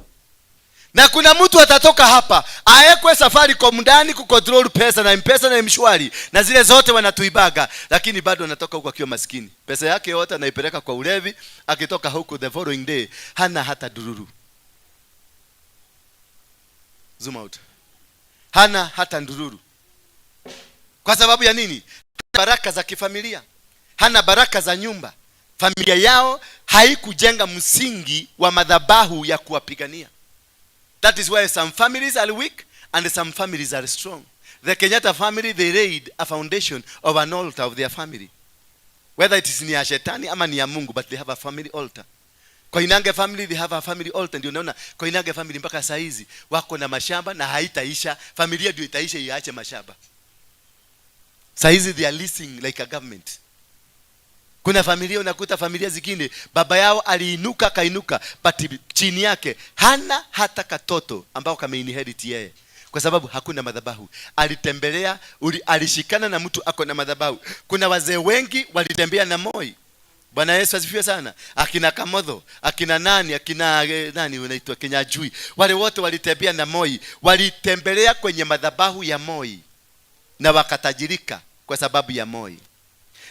Na kuna mtu atatoka hapa aekwe safari kwa ndani kucontrol pesa na M-Pesa na Mshwari na zile zote wanatuibaga, lakini bado anatoka huko akiwa maskini. Pesa yake yote anaipeleka kwa ulevi, akitoka huko the following day hana hata dururu. Zoom out. Hana hata ndururu. Kwa sababu ya nini? Baraka za kifamilia. Hana baraka za nyumba. Familia yao haikujenga msingi wa madhabahu ya kuwapigania. That is why some families are weak and some families are strong. The Kenyatta family, they laid a foundation of an altar of their family. Whether it is ni ya shetani ama ni ya Mungu, but they have a family altar. Koinange family, they have a family altar. Ndio unaona Koinange family mpaka saa hizi wako na mashamba na haitaisha. Familia ndio itaisha iache mashamba. Saa hizi they are leasing like a government. Kuna familia unakuta familia zingine baba yao aliinuka kainuka, but chini yake hana hata katoto ambao kameinherit yeye, kwa sababu hakuna madhabahu. Alitembelea, alishikana na mtu ako na madhabahu. Kuna wazee wengi walitembea na Moi. Bwana Yesu asifiwe sana. Akina Kamodho, akina nani unaitwa Kenyajui, wale wote walitembea na Moi, walitembelea kwenye madhabahu ya Moi na wakatajirika kwa sababu ya Moi.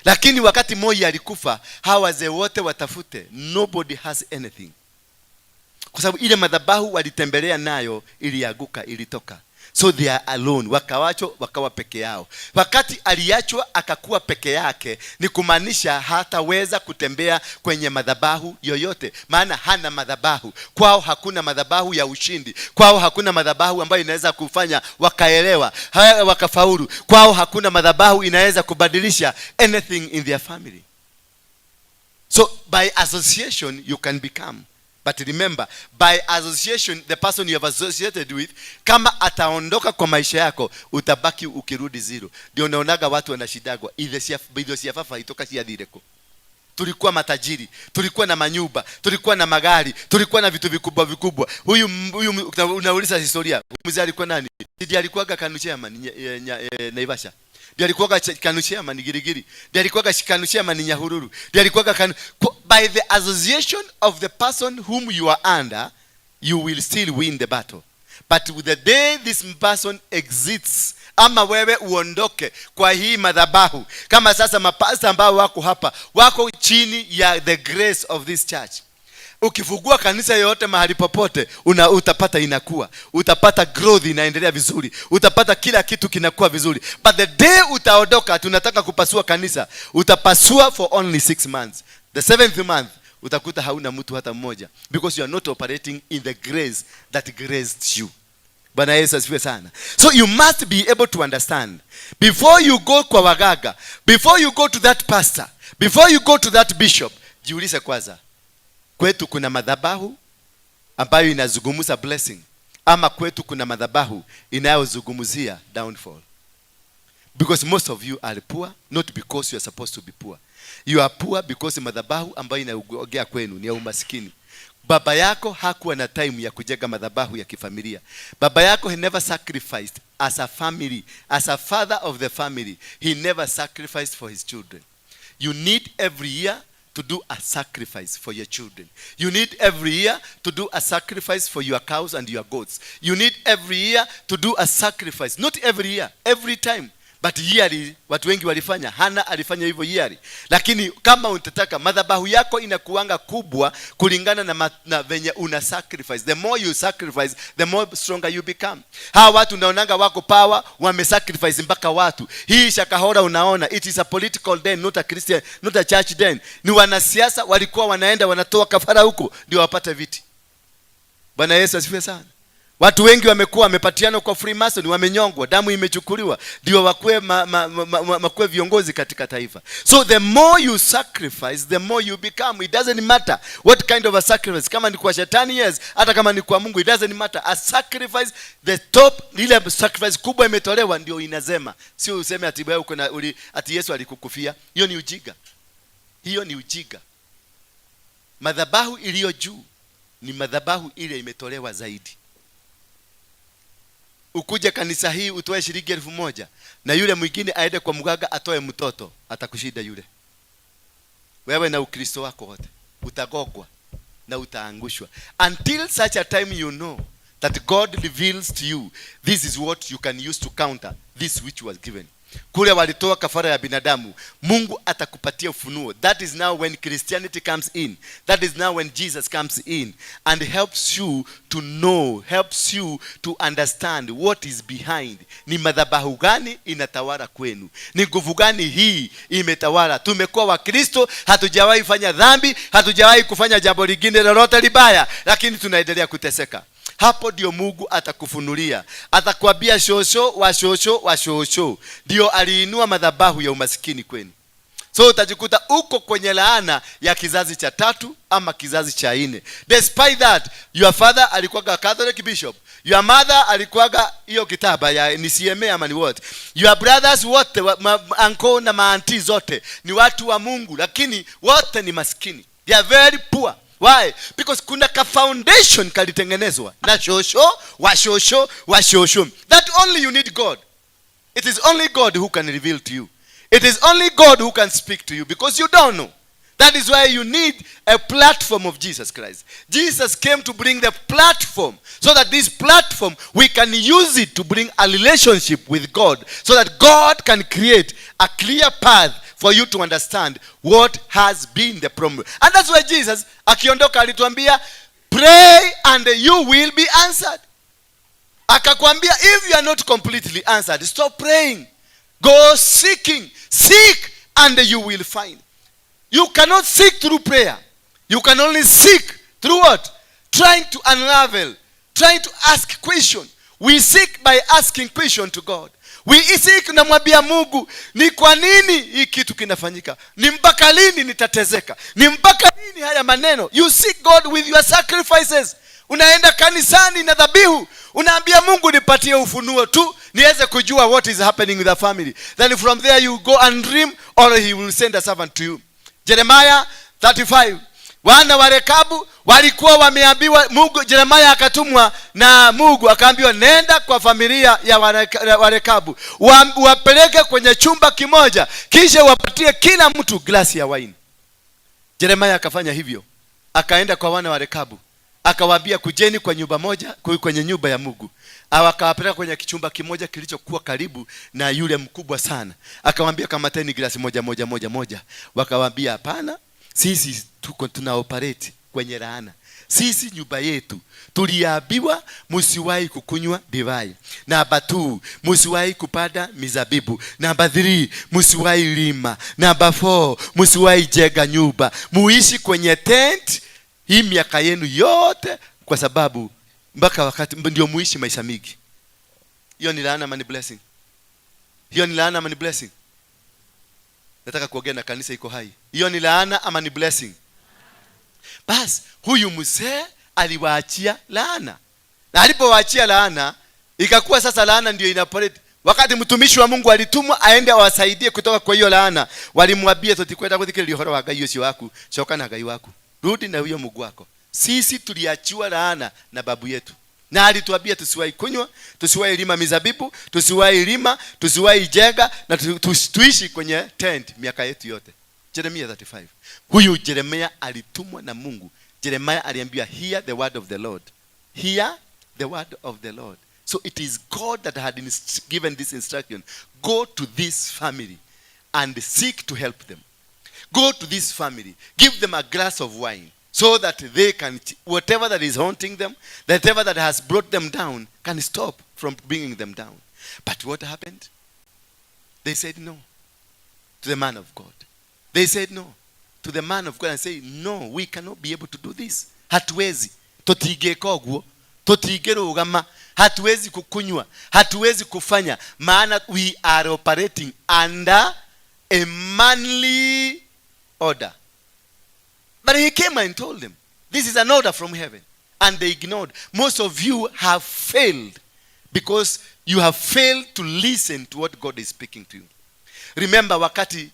Lakini wakati Moi alikufa, hawa wazee wote watafute, nobody has anything. Kwa sababu ile madhabahu walitembelea nayo ilianguka, ilitoka. So they are alone. Wakawachwa wakawa peke yao. Wakati aliachwa akakuwa peke yake, ni kumaanisha hataweza kutembea kwenye madhabahu yoyote, maana hana madhabahu. Kwao hakuna madhabahu ya ushindi. Kwao hakuna madhabahu ambayo inaweza kufanya wakaelewa, wakafaulu. Kwao hakuna madhabahu inaweza kubadilisha anything in their family. So by association you can become. But remember, by association, the person you have associated with, kama ataondoka kwa maisha yako, utabaki ukirudi zero. Ndio naonaga watu wanashidagwa, idho siafafa itoka siadhireko. Tulikuwa matajiri, tulikuwa na manyumba, tulikuwa na magari, tulikuwa na vitu vikubwa vikubwa. Huyu unauliza historia, mzee alikuwa nani? Ndiye alikuwa kanu chairman Naivasha. Ndiye alikuwa kanu chairman Girigiri. Ndiye alikuwa kanu chairman Nyahururu. Ndiye alikuwa kanu. By the association of the person whom you are under, you will still win the battle. But with the day this person exits, ama wewe uondoke kwa hii madhabahu, kama sasa mapasta ambao wako hapa wako chini ya the grace of this church. Ukifungua kanisa yote mahali popote, utapata inakuwa, utapata growth inaendelea vizuri, utapata kila kitu kinakuwa vizuri. But the day utaondoka, tunataka kupasua kanisa, utapasua for only 6 months. The 7th month utakuta hauna mtu hata mmoja, because you are not operating in the grace that graced you. Bwana Yesu asifiwe sana. So you must be able to understand, before you go kwa wagaga, before you go to that pastor, before you go to that bishop, jiulize kwanza, kwetu kuna madhabahu ambayo inazungumza blessing, ama kwetu kuna madhabahu inayozungumzia downfall? Because most of you are poor, not because you are supposed to be poor. You are poor because madhabahu ambayo inaongea kwenu ni ya umaskini. Baba yako hakuwa na time ya kujenga madhabahu ya kifamilia. Baba yako he never sacrificed as a family, as a father of the family. He never sacrificed for his children. You need every year to do a sacrifice for your children. You need every year to do a sacrifice for your cows and your goats. You need every year to do a sacrifice. Not every year, every time. But yearly, watu wengi walifanya. Hana alifanya hivyo yearly. Lakini kama unataka madhabahu yako inakuanga kubwa kulingana na venye una sacrifice. The more you sacrifice, the more stronger you become. Hawa watu unaonanga wako power, wame sacrifice mpaka watu. Hii Shakahora unaona, it is a political den, not a Christian, not a church den. Ni wanasiasa walikuwa wanaenda wanatoa kafara huko ndio wapate viti. Bwana Yesu asifiwe sana. Watu wengi wamekuwa wamepatiana kwa Freemason, wamenyongwa, damu imechukuliwa ndio wakue viongozi katika taifa. So the more you sacrifice, the more you become. It doesn't matter what kind of a sacrifice. Kama ni kwa shetani, yes, hata kama ni kwa Mungu, it doesn't matter. A sacrifice, the top, ile sacrifice kubwa imetolewa ndio inazema. Sio useme ati wewe uko na ati Yesu alikukufia. Hiyo ni ujiga. Hiyo ni ujiga. Madhabahu iliyo juu ni madhabahu ile imetolewa zaidi. Ukuje kanisa hii utoe shilingi 1,000 na yule mwingine aende kwa mganga atoe mtoto, atakushida yule. Wewe na Ukristo wako wote utagogwa na utaangushwa. Until such a time you know that God reveals to you, this is what you can use to counter this which was given. Kule walitoa kafara ya binadamu, Mungu atakupatia ufunuo. That is now when Christianity comes in. That is now when Jesus comes in and helps you to know, helps you to understand what is behind. Ni madhabahu gani inatawala kwenu? Ni nguvu gani hii imetawala? Tumekuwa Wakristo, hatujawahi fanya dhambi, hatujawahi kufanya jambo lingine lolote libaya, lakini tunaendelea kuteseka. Hapo ndio Mungu atakufunulia. Atakwambia shosho wa shosho wa shosho ndio aliinua madhabahu ya umaskini kwenu. So utajikuta uko kwenye laana ya kizazi cha 3 ama kizazi cha 4. Despite that, your father alikuwa Catholic bishop. Your mother alikuwa hiyo kitaba ya ni CMA ama ni what. Your brothers wote, uncle na auntie zote ni watu wa Mungu, lakini wote ni maskini. They are very poor. Why? Because kuna ka foundation kalitengenezwa na shosho wa shosho wa shosho. That only you need God. It is only God who can reveal to you. It is only God who can speak to you, because you don't know. That is why you need a platform of Jesus Christ. Jesus came to bring the platform, so that this platform, we can use it to bring a relationship with God, so that God can create a clear path for you to understand what has been the problem. And that's why Jesus, akiondoka alituambia, pray and you will be answered. Akakwambia, if you are not completely answered, stop praying. Go seeking. Seek and you will find. You cannot seek through prayer. You can only seek through what? Trying to unravel. Trying to ask question. We seek by asking question to God. We seek na mwambia Mungu, ni kwa nini hii kitu kinafanyika? Ni mpaka lini nitatezeka? Ni mpaka lini haya maneno? You seek God with your sacrifices. Unaenda kanisani na dhabihu. Unaambia Mungu, nipatie ufunuo tu niweze kujua what is happening with the family. Then from there you go and dream, or he will send a servant to you. Jeremiah 35. Wana wa Rekabu walikuwa wameambiwa Mungu, Jeremiah akatumwa na Mungu akaambiwa, nenda kwa familia ya Warekabu, wapeleke kwenye chumba kimoja, kisha wapatie kila mtu glasi ya wine. Jeremiah akafanya hivyo. Akaenda kwa wana wa Rekabu, akawaambia, kujeni kwa nyumba moja, kwenye nyumba ya Mungu. Akawapeleka kwenye kichumba kimoja kilichokuwa karibu na yule mkubwa sana. Akawaambia, kamateni glasi moja. Wakawaambia, hapana, sisi tuna operate kwenye laana. Sisi nyumba yetu tuliambiwa msiwahi kukunywa divai. Namba 2, msiwahi kupanda mizabibu. Namba 3, msiwahi lima. Namba 4, msiwahi jenga nyumba. Muishi kwenye tent hii miaka yenu yote, kwa sababu mpaka wakati ndio muishi maisha mingi. Hiyo ni laana ama ni blessing? Hiyo ni laana ama ni blessing? Nataka kuongea na kanisa iko hai. Hiyo ni laana ama ni blessing? Bas, huyu mzee aliwaachia laana. Na alipowaachia laana, ikakuwa sasa laana ndio inaoperate. Wakati mtumishi wa Mungu alitumwa aende awasaidie kutoka kwa hiyo laana, walimwambia, tutikwenda kuthikiriria uhoro wa Ngai ucio waku, choka na Ngai waku. Rudi na huyo Mungu wako. Sisi tuliachiwa laana na babu yetu. Na alituambia tusiwahi kunywa, tusiwahi lima mizabibu, tusiwahi lima, tusiwahi jenga, na tuishi kwenye tent miaka yetu yote. Jeremiah 35. Huyu Jeremiah alitumwa na Mungu. Jeremiah aliambiwa, hear the word of the Lord. Hear the word of the Lord. So it is God that had given this instruction. Go to this family and seek to help them. Go to this family. Give them a glass of wine, so that they can, whatever that is haunting them, whatever that has brought them down, can stop from bringing them down. But what happened? They said no to the man of God. They said no to the man of God and say, no, we cannot be able to do this. Hatuwezi. Totigeka ogwo. Totigerugama. Hatuwezi kukunywa. Hatuwezi kufanya. Maana we are operating under a manly order. But he came and told them, this is an order from heaven. And they ignored. Most of you have failed because you have failed to listen to what God is speaking to you. Remember wakati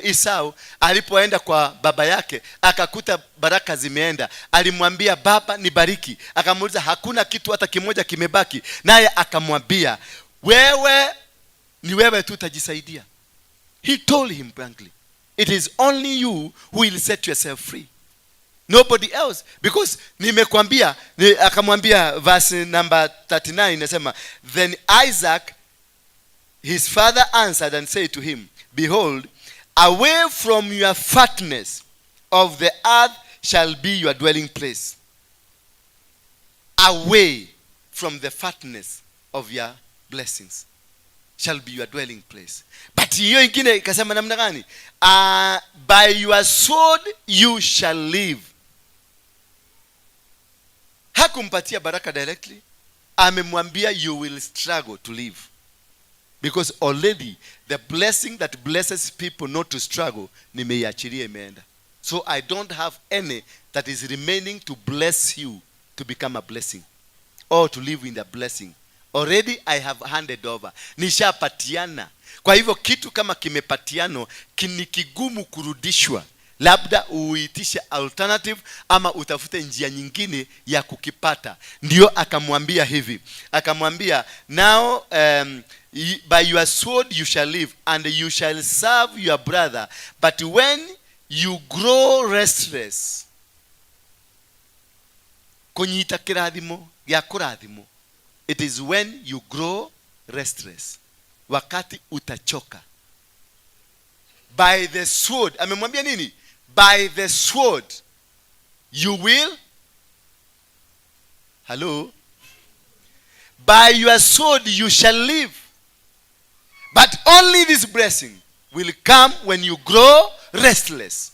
Esau alipoenda kwa baba yake, akakuta baraka zimeenda. Alimwambia, baba nibariki. Akamuuliza, hakuna kitu hata kimoja kimebaki. Naye akamwambia, wewe ni wewe tu utajisaidia. He told him frankly, it is only you who will set yourself free. Nobody else. Because nimekwambia, akamwambia verse number 39 inasema, then Isaac his father answered and said to him, behold, away from your fatness of the earth shall be your dwelling place. Away from the fatness of your blessings shall be your dwelling place. But hiyo ingine ikasema namna gani? By your sword you shall live. Hakumpatia baraka directly. Amemwambia you will struggle to live. Because already the blessing that blesses people not to struggle, nimeiachilia imeenda. So I don't have any that is remaining to bless you to become a blessing or to live in the blessing. Already I have handed over. Nishapatiana. Kwa hivyo kitu kama kimepatiano, ni kigumu kurudishwa. Labda uitishe alternative ama utafute njia nyingine ya kukipata. Ndio akamwambia hivi. Akamwambia, now by your sword you shall live, and you shall serve your brother. But when you grow restless kunyita kirathimo gya kurathimo, it is when you grow restless, wakati utachoka. By the sword, amemwambia nini? By the sword you will, hello, by your sword you shall live, but only this blessing will come when you grow restless.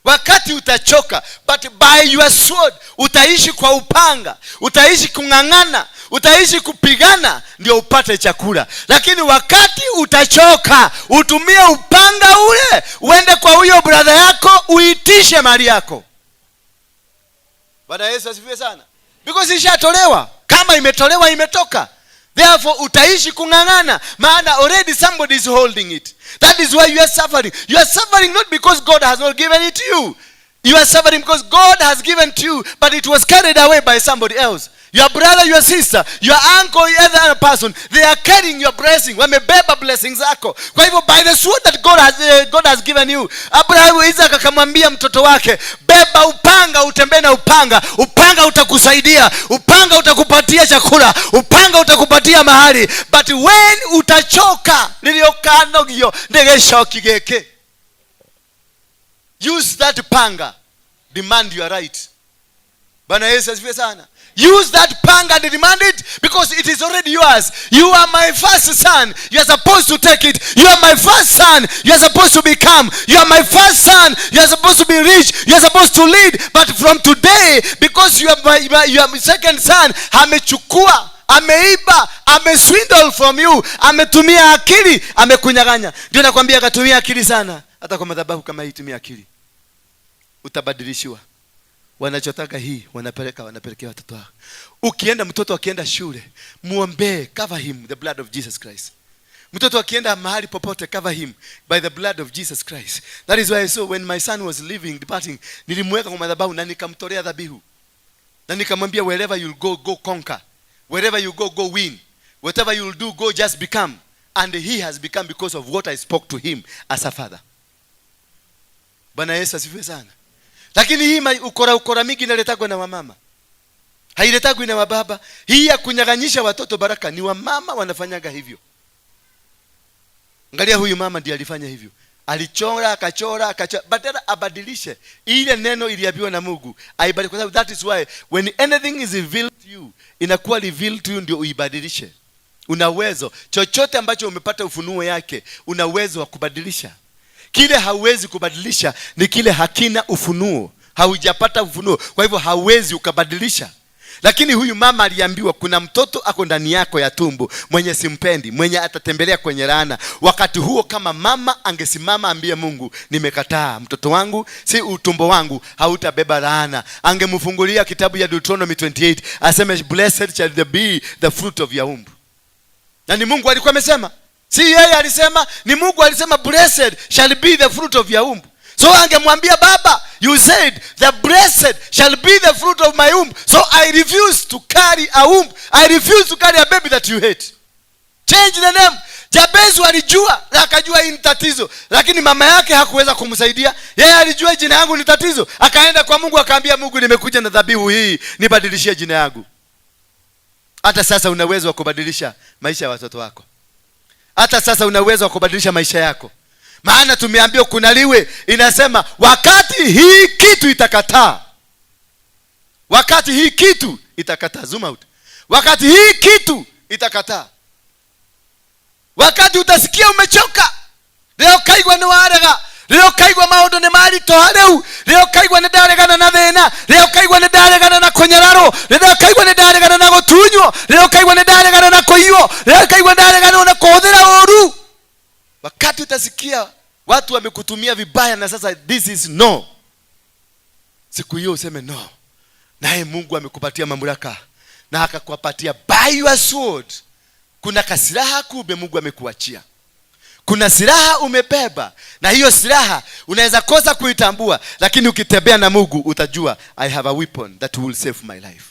Wakati utachoka, but by your sword, utaishi kwa upanga, utaishi kung'ang'ana, utaishi kupigana ndio upate chakula. Lakini wakati utachoka, utumie upanga ule uende kwa huyo brother yako uitishe mali yako. Bwana Yesu asifiwe sana. Because ishatolewa, kama imetolewa imetoka. Therefore utaishi kung'ang'ana, maana already somebody is holding it. That is why you are suffering. You are suffering not because God has not given it to you. You are suffering because God has given to you, but it was carried away by somebody else. Your brother, your sister, your uncle, any other person, they are carrying your blessing. Wamebeba blessings zako. Kwa hivyo by the sword that God has given you, Abraham Isaac akamwambia mtoto wake, beba upanga, utembee na upanga. Upanga utakusaidia, upanga utakupatia chakula, upanga utakupatia mahali. But when utachoka, niliyokanogyo ndegeshoki geke, use that panga, demand your right. Bwana Yesu asifiwe sana. Use that panga and demand it, because it is already yours. You are my first son. You are supposed to take it. You are my first son. You are supposed to become. You are my first son. You are supposed to be rich. You are supposed to lead. But from today, because you are my second son, amechukua, ameiba, ameswindle from you, ametumia akili, amekunyang'anya. Ndio nakwambia akatumia akili sana. Hata kwa madhabahu kama hii, tumia akili, utabadilishiwa. Wanachotaka hii wanapelekea watoto wao. Ukienda, mtoto akienda shule, muombe, cover him the blood of Jesus Christ. Mtoto akienda mahali popote, cover him by the blood of Jesus Christ. That is why I saw when my son was leaving, departing, nilimweka kwa madhabahu na nikamtolea dhabihu. Na nikamwambia, wherever you'll go, go conquer. Wherever you go, go win. Whatever you'll do, go just become. And he has become because of what I spoke to him as a father. Bwana Yesu asifiwe sana. Lakini hii ukora mingi inaletagwa na wamama, hailetagwi na wababa. Hii ya kunyang'anyisha watoto baraka ni wamama wanafanyaga hivyo. Angalia, huyu mama ndiye alifanya hivyo. Alichora, akachora, badala abadilishe ile neno iliambiwa na Mungu, aibadilishe. Kwa sababu that is why when anything is revealed to you, inakuwa revealed to you ndio uibadilishe. Una uwezo, chochote ambacho umepata ufunuo yake, una uwezo wa kubadilisha. Kile hauwezi kubadilisha ni kile hakina ufunuo. Haujapata ufunuo, kwa hivyo hauwezi ukabadilisha. Lakini huyu mama aliambiwa, kuna mtoto ako ndani yako ya tumbo mwenye simpendi, mwenye atatembelea kwenye laana. Wakati huo kama mama angesimama ambie Mungu, nimekataa, mtoto wangu si utumbo wangu hautabeba laana, angemfungulia kitabu ya Deuteronomy 28 aseme, blessed shall be the fruit of your womb. Na ni Mungu alikuwa amesema, si yeye alisema, ni Mungu alisema, blessed shall be the fruit of your womb. So angemwambia, baba, you said the blessed shall be the fruit of my womb, so I refuse to carry a womb. I refuse to carry a baby that you hate. Change the name. Jabez alijua na akajua hii ni tatizo, lakini mama yake hakuweza kumsaidia. Yeye alijua jina yangu ni tatizo, akaenda kwa Mungu akaambia Mungu, nimekuja na dhabihu hii, nibadilishie jina yangu. Hata sasa una uwezo wa kubadilisha maisha ya watoto wako. Hata sasa una uwezo wa kubadilisha maisha yako. Maana tumeambiwa kuna liwe inasema, wakati hii kitu itakataa. Wakati hii kitu itakataa. Zoom out. Wakati hii kitu itakataa. Wakati utasikia umechoka. Leo kaigwa ni warega. Leo kaigwa maondo ni mari tohareu. Leo kaigwa ni daregana na thena. Leo kaigwa ni daregana na konyararo. Leo kaigwa ni daregana na gotunyo. Leo kaigwa ni daregana na koiyo. Leo kaigwa ni daregana na kuhudhira oru. Wakati utasikia watu wamekutumia vibaya na sasa this is no, siku hiyo useme no. Naye Mungu amekupatia mamlaka na akakupatia by your sword. Kuna kasiraha kube Mungu amekuachia. Kuna silaha umebeba, na hiyo silaha unaweza kosa kuitambua, lakini ukitembea na Mungu utajua, I have a weapon that will save my life.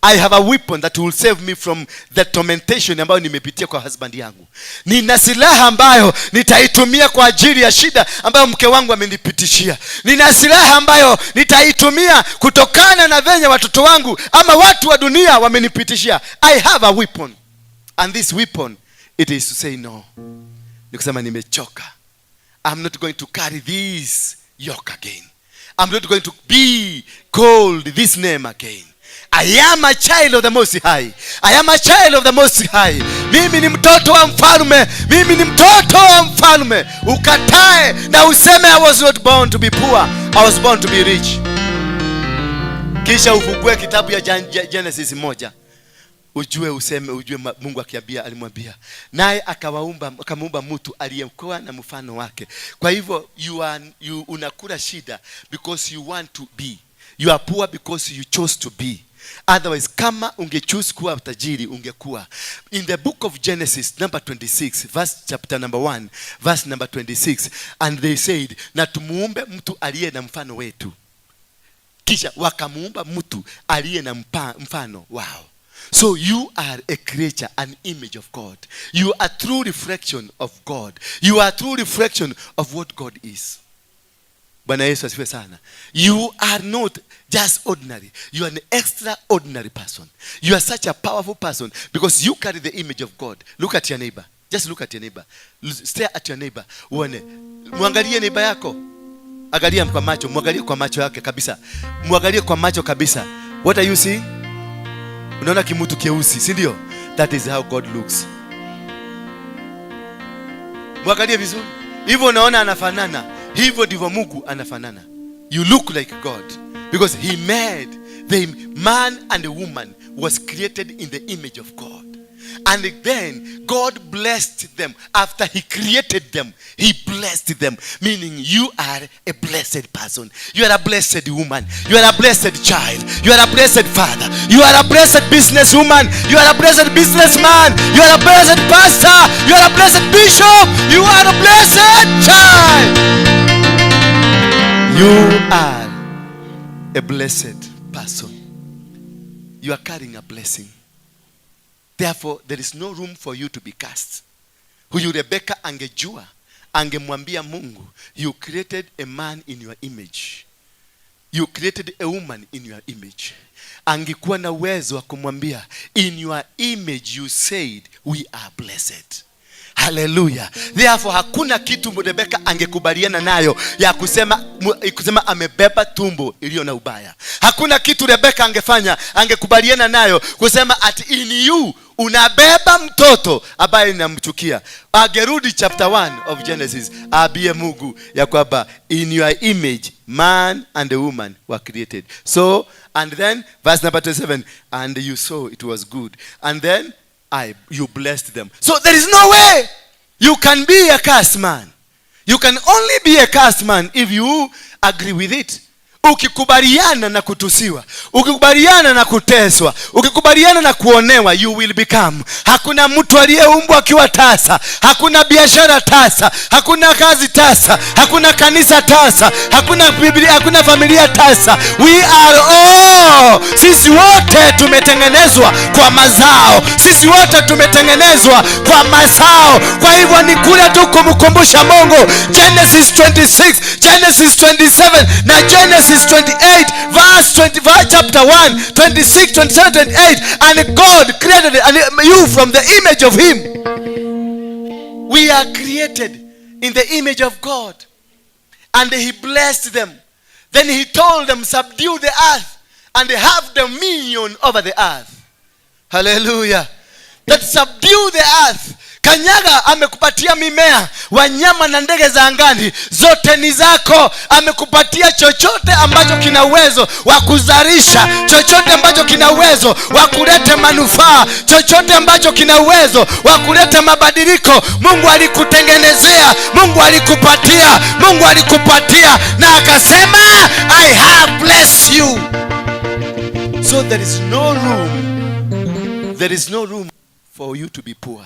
I have a weapon that will save me from the tormentation ambayo nimepitia kwa husband yangu. Nina silaha ambayo nitaitumia kwa ajili ya shida ambayo mke wangu amenipitishia. Nina silaha ambayo nitaitumia kutokana na venye watoto wangu ama watu wa dunia wamenipitishia. I have a weapon. And this weapon, it is to say no. Nikusema nimechoka. I'm not going to carry this yoke again. I'm not going to be called this name again. I am a child of the Most High. I am a child of the Most High. Mimi ni mtoto wa mfalme. Mimi ni mtoto wa mfalme. Ukatae na useme I was not born to be poor. I was born to be rich. Kisha ufungue kitabu ya Genesis 1. Ujue Mungu alimwambia. Naye akamuumba mtu aliyekuwa na mfano wake. Kwa hivyo unakula shida because you want to be. You are poor because you chose to be. Otherwise, kama ungechoose kuwa tajiri ungekuwa. In the book of Genesis number 26, verse chapter number 1, verse number 26, and they said, na tumuumbe mtu aliye na mfano wetu. Kisha wakamuumba mtu aliye na mfano wao. So you are a creature, an image of God. You are a true reflection of God. You are a true reflection of what God is. Bwana Yesu asifiwe sana. You are not just ordinary. You are an extraordinary person. You are such a powerful person because you carry the image of God. Look at your neighbor. Just look at your neighbor. Stare at your neighbor. Uone. Muangalie neighbor yako. Angalia kwa macho. Muangalie kwa macho yake kabisa. Muangalie kwa macho kabisa. What are you seeing? Unaona kimutu keusi, si ndio? That is how God looks. Muangalie vizuri. Hivyo unaona anafanana. Hivyo ndivyo Mungu anafanana. You look like God because he made the man and the woman was created in the image of God. And then God blessed them. After he created them, he blessed them. Meaning you are a blessed person. You are a blessed woman. You are a blessed child. You are a blessed father. You are a blessed businesswoman. You are a blessed businessman. You are a blessed pastor. You are a blessed bishop. You are a blessed child. You are a blessed person. You are carrying a blessing. Therefore, there is no room for you to be cast. Huyu Rebecca angejua, angemwambia Mungu, you created a man in your image. You created a woman in your image. Angekuwa na uwezo wa kumwambia, in your image you said we are blessed. Hallelujah. Therefore hakuna kitu Rebecca angekubaliana nayo ya kusema amebeba tumbo iliyo na ubaya. Hakuna kitu Rebecca angekubaliana nayo kusema at in you unabeba mtoto ambaye ninamchukia. Agerudi chapter 1 of Genesis, abie Mungu ya kwamba in your image man and a woman were created. So and then verse number 27, and you saw it was good. And then you blessed them. So there is no way you can be a cursed man. You can only be a cursed man if you agree with it. Ukikubaliana na kutusiwa, ukikubaliana na kuteswa, ukikubaliana na kuonewa, you will become. Hakuna mtu aliyeumbwa akiwa tasa, hakuna biashara tasa, hakuna kazi tasa, hakuna kanisa tasa, hakuna Biblia, hakuna familia tasa. We are all, sisi wote tumetengenezwa kwa mazao. Sisi wote tumetengenezwa kwa mazao. Kwa hivyo ni kule tu kumkumbusha Mungu. Genesis 26, Genesis 27 na Genesis 28 verse 25 chapter 1 26 27 28, and God created you from the image of him. We are created in the image of God, and he blessed them. Then he told them, subdue the earth and have dominion over the earth. Hallelujah. That subdue the earth. Kanyaga amekupatia mimea, wanyama na ndege za angani, zote ni zako. Amekupatia chochote ambacho kina uwezo wa kuzalisha, chochote ambacho kina uwezo wa kuleta manufaa, chochote ambacho kina uwezo wa kuleta mabadiliko. Mungu alikutengenezea, Mungu alikupatia, Mungu alikupatia na akasema I have blessed you. So there is no room for you to be poor.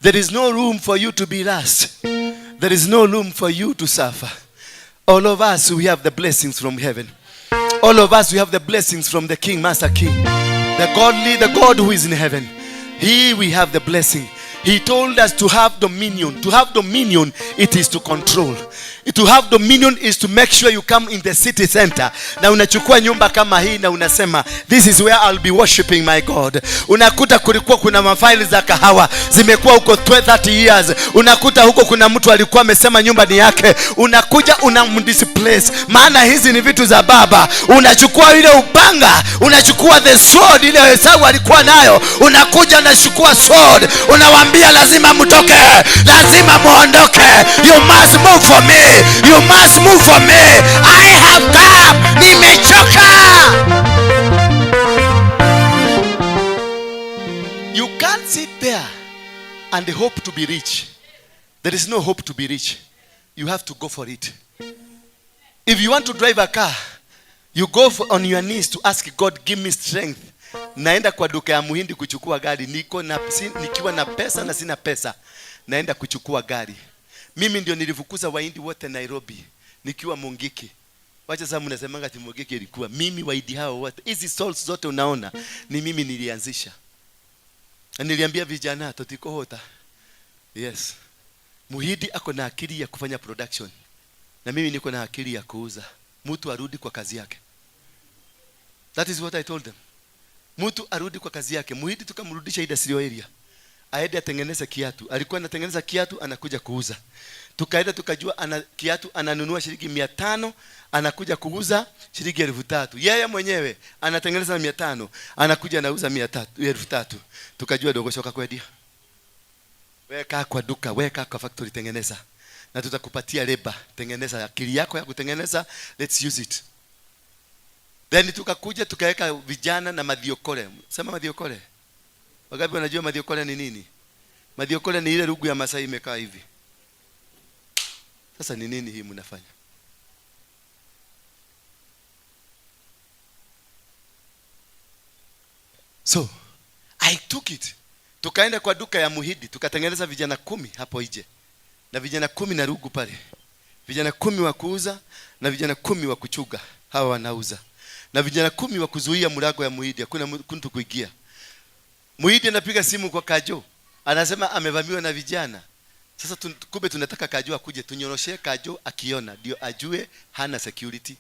There is no room for you to be lost. There is no room for you to suffer. All of us, we have the blessings from heaven. All of us, we have the blessings from the King, Master King. The God who is in heaven. We have the blessing. He told us to have dominion. To have dominion, it is to control. To have dominion is to make sure you come in the city center. Na unachukua nyumba kama hii na unasema, this is where I'll be worshiping my God. Unakuta kulikuwa kuna mafaili za kahawa zimekuwa huko 30 years. Unakuta huko kuna mtu alikuwa amesema nyumba ni yake. Unakuja unamdisplace. Maana hizi ni vitu za baba. Unachukua ile upanga, unachukua the sword ile Esau alikuwa nayo. Unakuja unachukua sword. Unawaambia lazima mtoke, lazima muondoke. You must move for me. You must move for me. I have come. Nimechoka. You can't sit there and hope to be rich. There is no hope to be rich. You have to go for it. If you want to drive a car, you go on your knees to ask God, give me strength. Naenda kwa duka ya muhindi kuchukua gari. Nikiwa na pesa na sina pesa, naenda kuchukua gari. Mimi ndio nilifukuza Wahindi wote Nairobi nikiwa Mungiki. Wacha sasa mnasemanga ati Mungiki ilikuwa. Mimi Wahindi hao wote, hizi souls zote unaona ni mimi nilianzisha. Na niliambia vijana totiko hota. Yes. Muhindi ako na akili ya kufanya production. Na mimi niko na akili ya kuuza. Mtu arudi kwa kazi yake. That is what I told them. Mtu arudi kwa kazi yake. Muhindi tukamrudisha industrial area. Aende atengeneza kiatu. Alikuwa anatengeneza kiatu, anakuja kuuza. Tukaenda tukajua kiatu ananunua shilingi 500, anakuja kuuza shilingi 3000. Yeye mwenyewe anatengeneza 500, anakuja anauza 3000. Tukajua dogo shoka kweli. Weka kwa duka, weka kwa factory tengeneza. Na tutakupatia labor, tengeneza akili yako ya kutengeneza, let's use it. Then tukakuja tukaweka vijana na madhiokole. Sema madhiokole. Wangapi wanajua madhiokole ni nini? Madhiokole ni ile rugu ya Masai imekaa hivi. Sasa ni nini hii mnafanya? So, I took it. Tukaenda kwa duka ya Muhidi, tukatengeneza vijana 10 hapo nje. Na vijana 10 na rugu pale. Vijana 10 wa kuuza na vijana 10 wa kuchuga. Hawa wanauza. Na vijana 10 wa kuzuia mlango ya Muhidi, hakuna mtu kuingia. Muhidi anapiga simu kwa Kajo. Anasema amevamiwa na vijana. Sasa kumbe tunataka Kajo akuje tunyoroshee Kajo akiona ndio ajue hana security.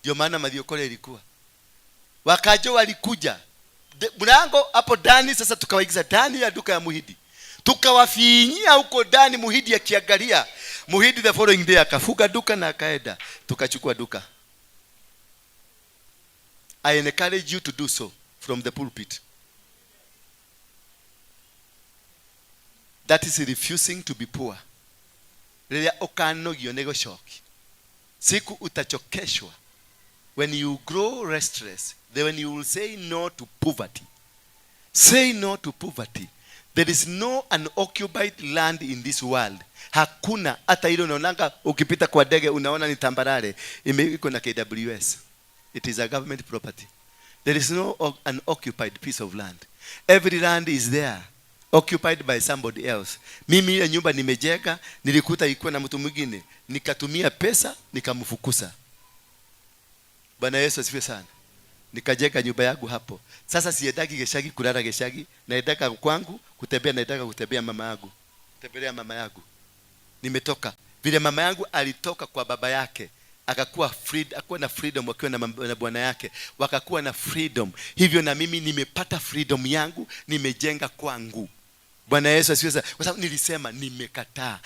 Ndio maana madhiokole ilikuwa. Wakajo walikuja. Mlango hapo ndani, sasa tukawaigiza ndani ya duka ya Muhidi. Tukawafinyia huko ndani, Muhidi akiangalia. Muhidi the following day akafuga duka na akaenda. Tukachukua duka. I encourage you to do so from the pulpit. That is refusing to be poor. Lele okanogio nego shoki. Siku utachokeshwa. When you grow restless, then when you will say no to poverty. Say no to poverty. There is no unoccupied land in this world. Hakuna hata ile unaonanga ukipita kwa ndege unaona ni tambarare iko na KWS. It is a government property. There is no unoccupied piece of land. Every land is there, occupied by somebody else. Mimi ile nyumba nimejenga, nilikuta iko na mtu mwingine, nikatumia pesa, nikamfukuza. Bwana Yesu asifiwe sana. Nikajenga nyumba yangu hapo. Sasa siendagi Geshagi kulala Geshagi, naendaka kwangu kutembea, naendaka kutembea mama yangu. Kutembelea mama yangu. Nimetoka. Vile mama yangu alitoka kwa baba yake, akakuwa akuwa na freedom wakiwa na bwana yake, wakakuwa na freedom. Hivyo na mimi nimepata freedom yangu, nimejenga kwangu. Bwana Yesu asifiwe. Kwa sababu nilisema nimekataa,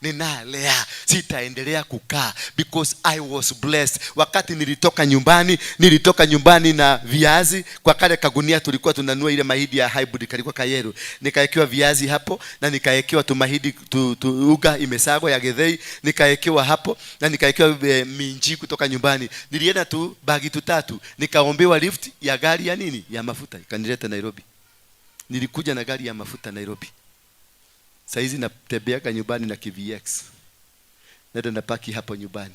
ninalea, sitaendelea kukaa because I was blessed. Wakati nilitoka nyumbani na viazi kwa kale kagunia tulikuwa tunanua ile mahidi ya hybrid kalikuwa Kayeru. Nikaekewa viazi hapo na nikaekewa mahidi uga imesagwa ya Gethei, nikaekewa hapo na nikaekewa minji kutoka nyumbani. Nilienda tu bagi 3, nikaombewa lift ya gari ya nini? Ya mafuta ikanileta Nairobi. Nilikuja na gari ya mafuta Nairobi. Saizi natembeaga nyumbani na KVX. Nenda napaki hapo nyumbani.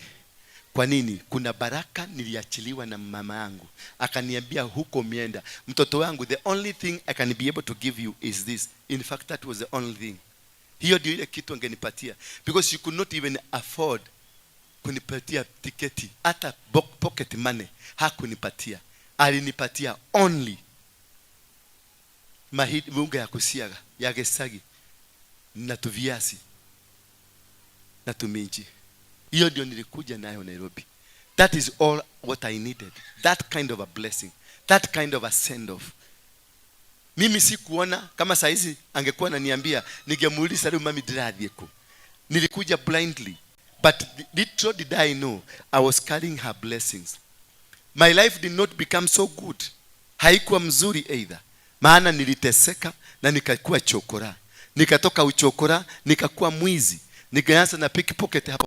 Kwa nini? Kuna baraka niliachiliwa na mama yangu. Akaniambia huko mienda. Mtoto wangu, the only thing I can be able to give you is this. In fact, that was the only thing. Hiyo ndio ile kitu angenipatia. Because she could not even afford kunipatia tiketi, hata pocket money hakunipatia. Alinipatia only mahidi, unga ya kusiaga ya gesagi na tuviasi na tuminji. Hiyo ndio nilikuja nayo Nairobi. That is all what I needed. That kind of a blessing, that kind of a send off. Mimi sikuona kama saizi angekuwa ananiambia ningemuuliza leo mami diradhieko. Nilikuja blindly, but little did I know I was carrying her blessings. My life did not become so good. Haikuwa mzuri either. Maana niliteseka na nikakuwa chokora. Nikatoka uchokora nikakuwa mwizi. Nikaanza na pickpocket hapo.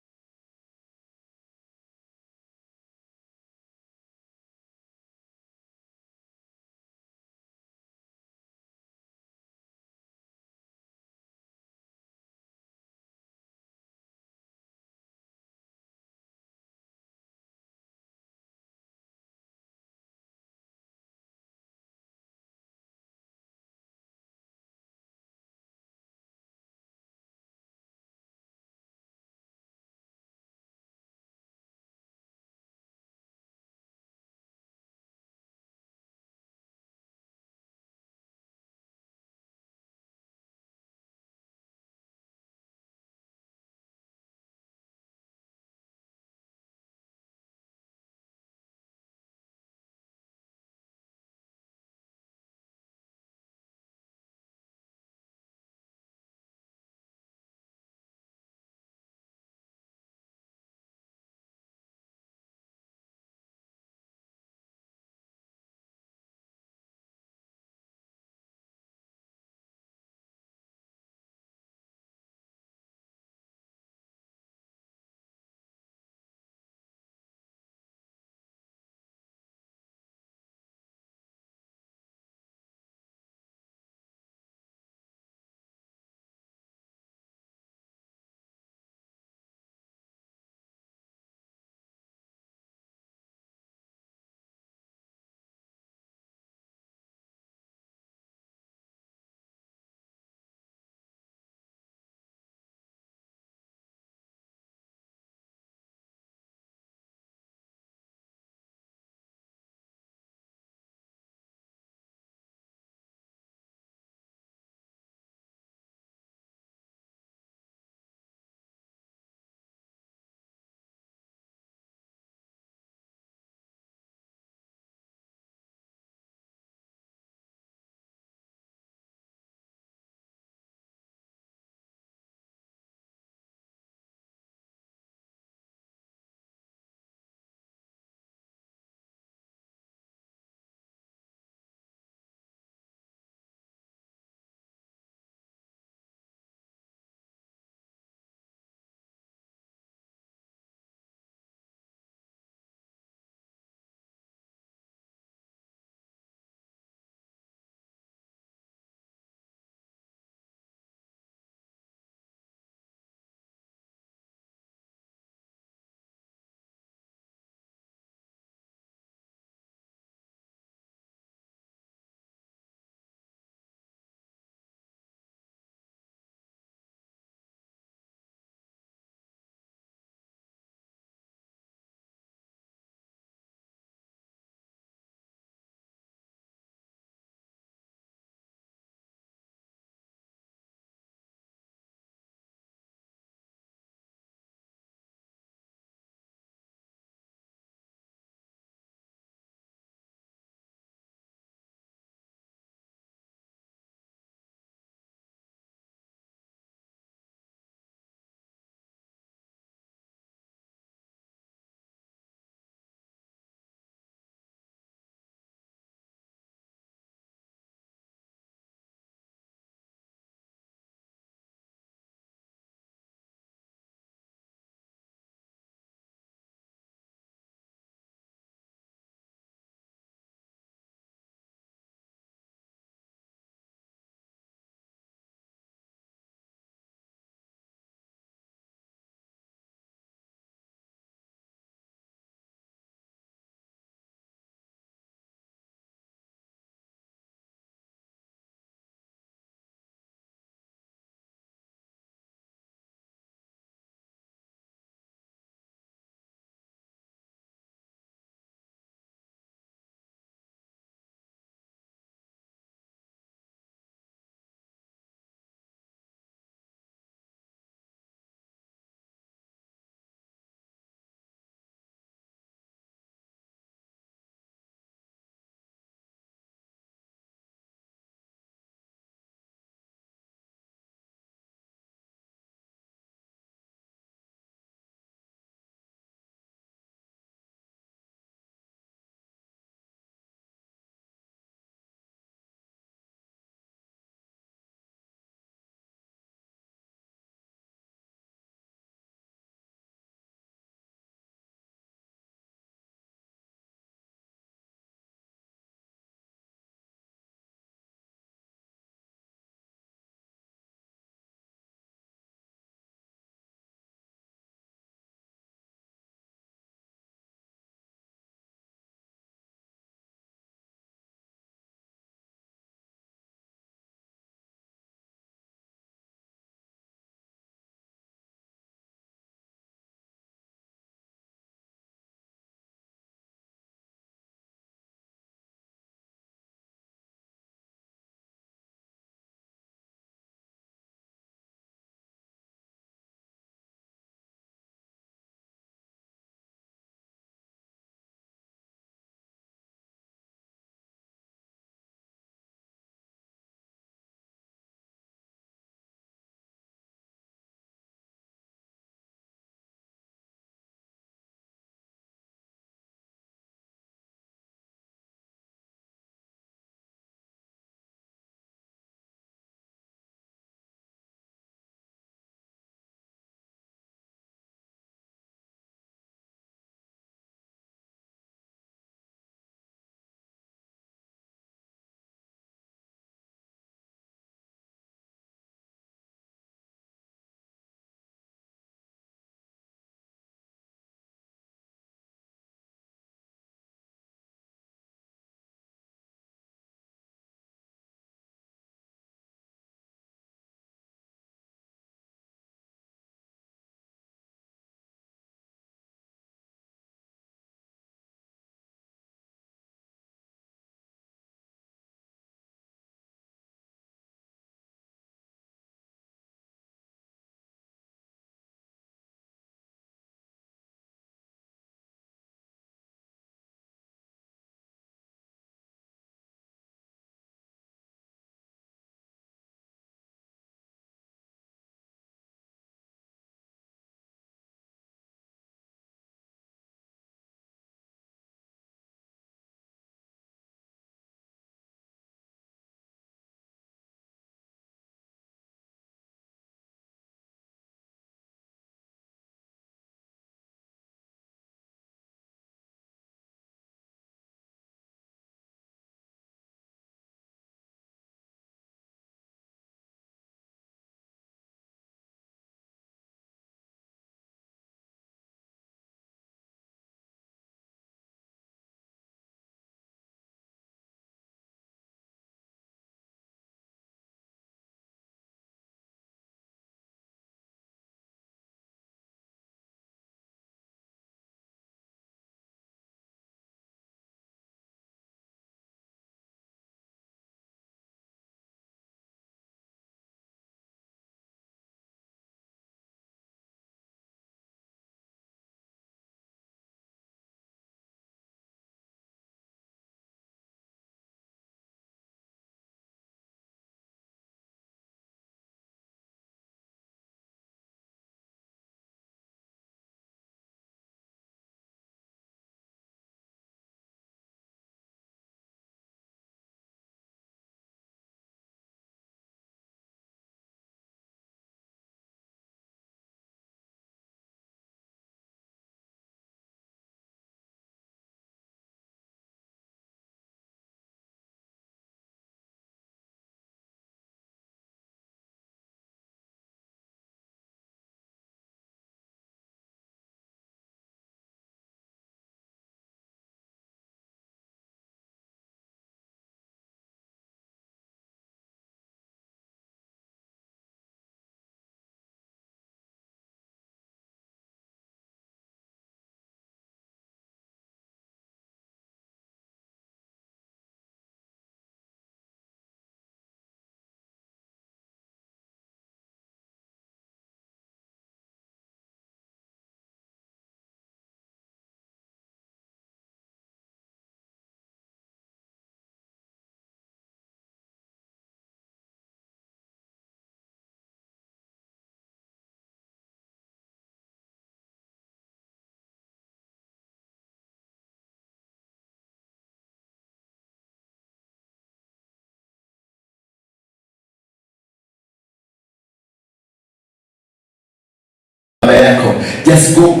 baba yako. Just go.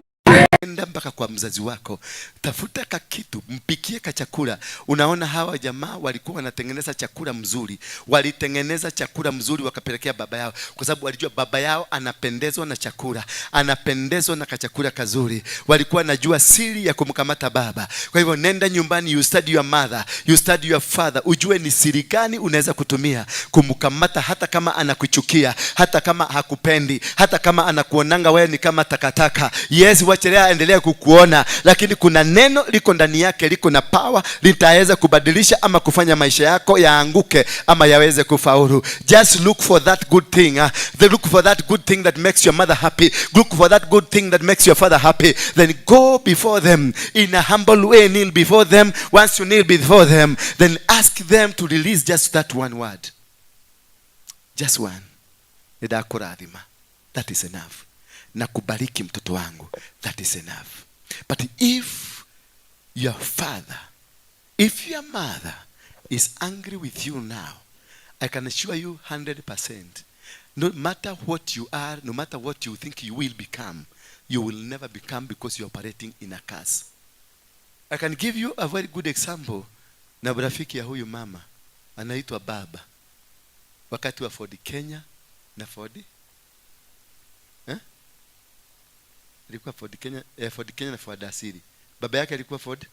Enda mpaka kwa mzazi wako, tafuta kakitu, mpikie kachakula. Unaona hawa jamaa walikuwa wanatengeneza chakula mzuri, walitengeneza chakula mzuri wakapelekea baba yao, kwa sababu walijua baba yao anapendezwa na chakula, anapendezwa na kachakula kazuri. Walikuwa wanajua siri ya kumkamata baba. Kwa hivyo nenda nyumbani, you study your mother, you study your father, ujue ni siri gani unaweza kutumia kumkamata, hata kama anakuchukia, hata kama hakupendi, hata kama anakuonanga wewe ni kama takataka. Yes, wachelea endelea kukuona, lakini kuna neno liko ndani yake, liko na power, litaweza kubadilisha ama kufanya maisha yako yaanguke ama yaweze kufaulu. Just look for that good thing. Look for that good thing that makes your mother happy. Look for that good thing that makes your father happy. Then go before them in a humble way. Kneel before them. Once you kneel before them, then ask them to release just that one word. Just one. Nidakuradhima. That is enough. Na kubariki mtoto wangu, that is enough. But if your father, if your mother is angry with you now, I can assure you 100%, no matter what you are, no matter what you think you will become, you will never become, because you are operating in a curse. I can give you a very good example. Na rafiki ya huyu mama anaitwa baba, wakati wa Ford Kenya na Ford alikuwa Ford Kenya na Ford Asili. Baba yake alikuwa Ford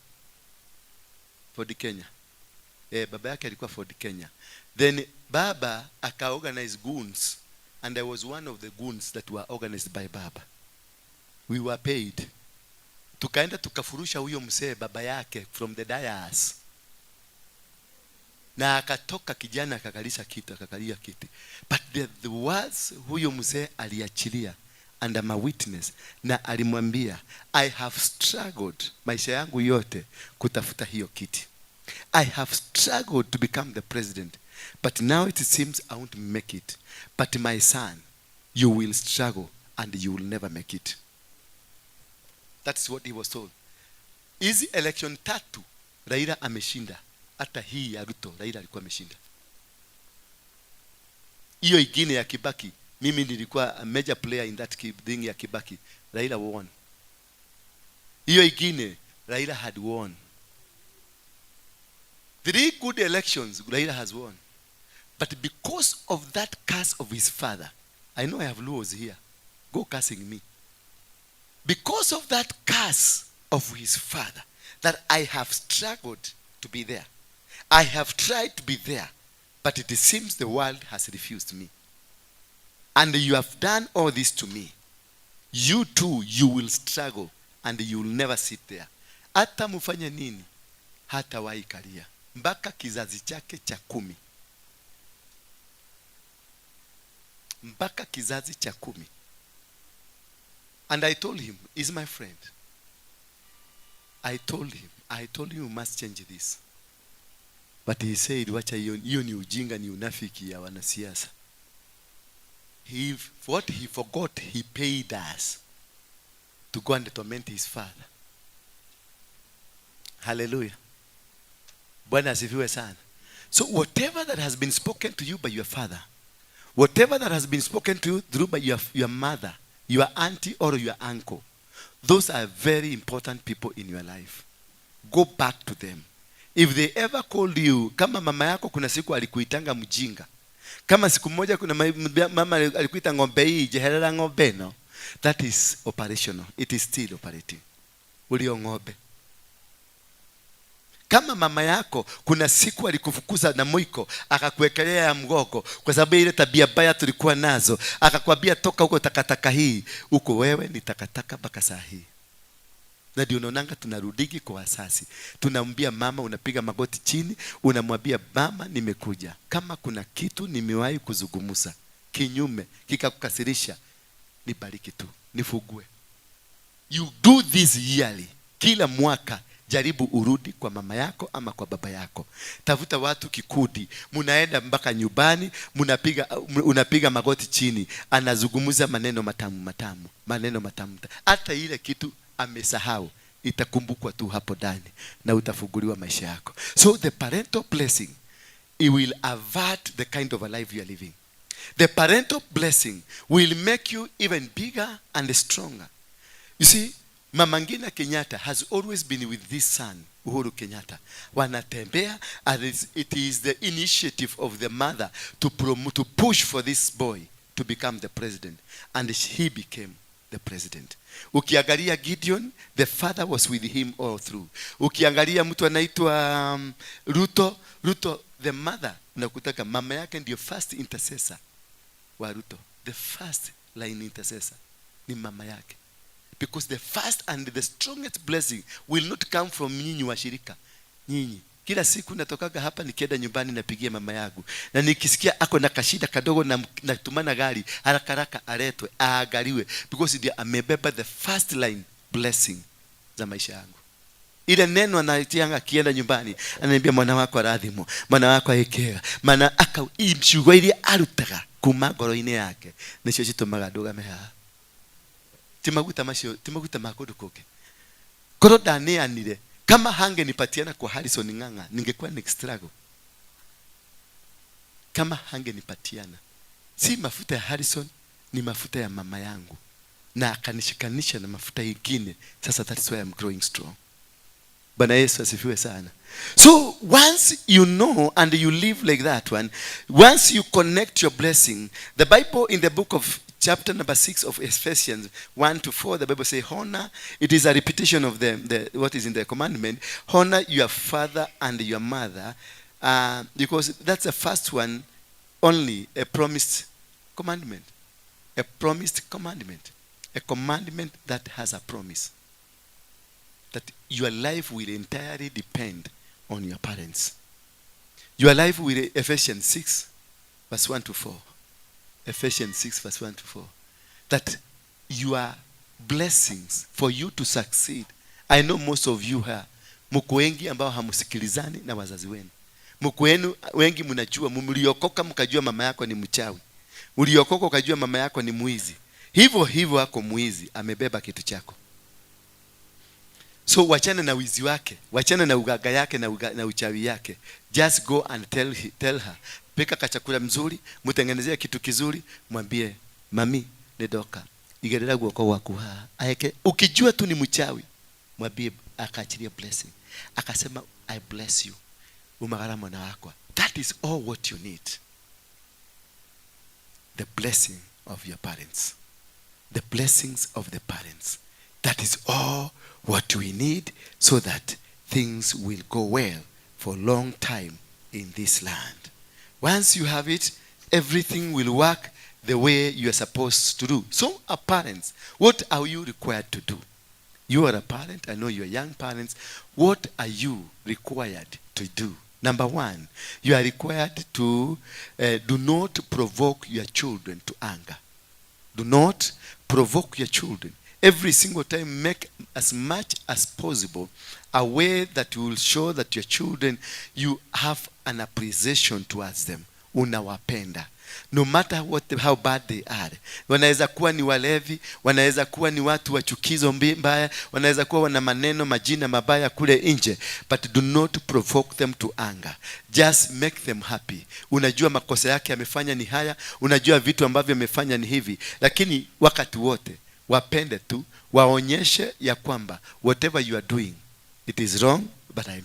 Kenya. Baba yake alikuwa Ford Kenya. Then baba aka-organize goons, and I was one of the goons that were organized by baba. We were paid. Tukaenda tukafurusha huyo mzee baba yake from the dais. Na akatoka kijana akakalia kiti. But the words huyo mzee aliachilia, and I'm a witness, na alimwambia, I have struggled maisha yangu yote kutafuta hiyo kiti. I have struggled to become the president, but now it seems I won't make it. But my son, you will struggle and you will never make it. That's what he was told. Hizi election 3 Raila ameshinda. Hata hii ya Ruto Raila alikuwa ameshinda. Hiyo ingine ya Kibaki, mimi nilikuwa a major player in that thing ya Kibaki. Raila won. Hiyo ingine Raila had won. 3 good elections Raila has won. But because of that curse of his father, I know I have Luos here, go cursing me. Because of that curse of his father, that I have struggled to be there. I have tried to be there, but it seems the world has refused me. And you have done all this to me. You too, you will struggle and you will never sit there. Hata mufanye nini, hata waikalia mpaka kizazi chake cha 10. Mpaka kizazi cha 10. And I told him, he's my friend. I told him you must change this. But he said, wacha hiyo ni ujinga, ni unafiki ya wanasiasa. What he forgot, he paid us to go and torment his father. Hallelujah. Bwana asifiwe sana. So whatever that has been spoken to you by your father, whatever that has been spoken to you through by your mother, your auntie or your uncle, those are very important people in your life. Go back to them. If they ever called you, kama mama yako kuna siku alikuitanga mjinga, kama siku moja kuna mama alikuita ng'ombe hii, jeherera ng'ombe, no, that is operational. It is still operating. Ulio ng'ombe. Kama mama yako kuna siku alikufukuza na mwiko, akakuwekelea ya mgogo kwa sababu ile tabia baya tulikuwa nazo, akakwambia toka huko takataka hii, uko wewe ni takataka mpaka saa hii. Na ndio unaonanga tunarudigi kwa wasasi. Tunamwambia mama, unapiga magoti chini, unamwambia mama, nimekuja. Kama kuna kitu nimewahi kuzungumza kinyume kikakukasirisha, nibariki tu, nifugue. You do this yearly. Kila mwaka jaribu urudi kwa mama yako ama kwa baba yako. Tafuta watu kikundi, munaenda mpaka nyumbani, unapiga magoti chini, anazungumza maneno matamu. Hata ile kitu amesahau itakumbukwa tu hapo ndani na utafunguliwa maisha yako. So the parental blessing, it will avert the kind of a life you are living. The parental blessing will make you even bigger and stronger. You see, Mama Ngina Kenyatta has always been with this son, Uhuru Kenyatta. Wanatembea, and it is the initiative of the mother to push for this boy to become the president. And he became the president. Ukiangalia Gideon, the father was with him all through. Ukiangalia mtu anaitwa Ruto, the mother, unakutaka mama yake ndio first intercessor wa Ruto. The first line intercessor ni mama yake. Because the first and the strongest blessing will not come from nyinyi washirika. Nyinyi. Kila siku natokaga hapa nikienda nyumbani napigia mama yangu. Na nikisikia ako na kashida kadogo na natumana gari, haraka aletwe, aangaliwe. Because they amebeba the first line blessing za maisha yangu. Ile neno anaitianga akienda nyumbani, ananiambia mwana wako aradhimo, mwana wako aekea, maana aka imshugo ile arutaga kuma ngoro-ini yake. Nicio citumaga ndugameha. Timaguta makodo koke. Koro daneanire. Kama hange nipatiana kwa Harrison Ng'ang'a, ningekuwa next struggle. Kama hange nipatiana. Si mafuta ya Harrison, ni mafuta ya mama yangu. Na akanishikanisha na mafuta ingine. Sasa that's why I'm growing strong. Bwana Yesu asifiwe sana. So once you know and you live like that one, once you connect your blessing, the Bible in the book of chapter number 6 of Ephesians 1-4, the Bible says, honor, it is a repetition of the what is in the commandment, honor your father and your mother, because that's the first one, only a promised commandment. A promised commandment. A commandment that has a promise. That your life will entirely depend on your parents. Your life will, Ephesians 6, verse 1-4. Ephesians 6, verse 1-4. That your blessings for you to succeed. I know most of you here, mko wengi ambao hamusikilizani na wazazi wenu. Mko wenu wengi mnajua, mliokoka mkajua mama yako ni mchawi. Uliokoka ukajua mama yako ni mwizi. Hivyo hako mwizi, amebeba kitu chako. So wachana na wizi wake, wachana na ugaga yake na uchawi yake. Just go and tell her. Pika kachakula mzuri, mtengenezea kitu kizuri, mwambie, mami, nedoka. Igerera guoko waku ha. Aeke, ukijua tu ni mchawi, mwambie akaachilia blessing. Akasema, I bless you. Umagara mwana wako. That is all what you need. The blessing of your parents. The blessings of the parents. That is all what we need so that things will go well for a long time in this land. Once you have it, everything will work the way you are supposed to do. So, parents, what are you required to do? You are a parent. I know you are young parents. What are you required to do? Number one, you are required to do not provoke your children to anger. Do not provoke your children. Every single time, make as much as possible a way that will show that your children, you have an appreciation towards them. Unawapenda. No matter how bad they are. Wanaweza kuwa ni walevi, wanaweza kuwa ni watu wachukizo mbaya, wanaweza kuwa wana maneno majina mabaya kule nje, but do not provoke them to anger. Just make them happy. Unajua makosa yake amefanya ni haya, unajua vitu ambavyo amefanya ni hivi, lakini wakati wote wapende tu, waonyeshe ya kwamba whatever you are doing, it is wrong, but I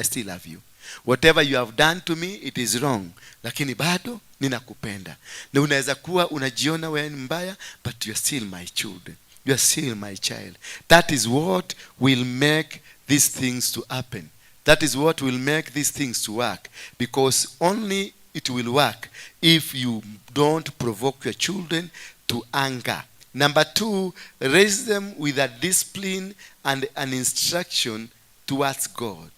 still love you. Whatever you have done to me, it is wrong, lakini bado ninakupenda. Na unaweza kuwa unajiona wewe ni mbaya, but you are still my children. You are still my child. That is what will make these things to happen. That is what will make these things to work, because only it will work if you don't provoke your children to anger. Number two, raise them with a discipline and an instruction towards God.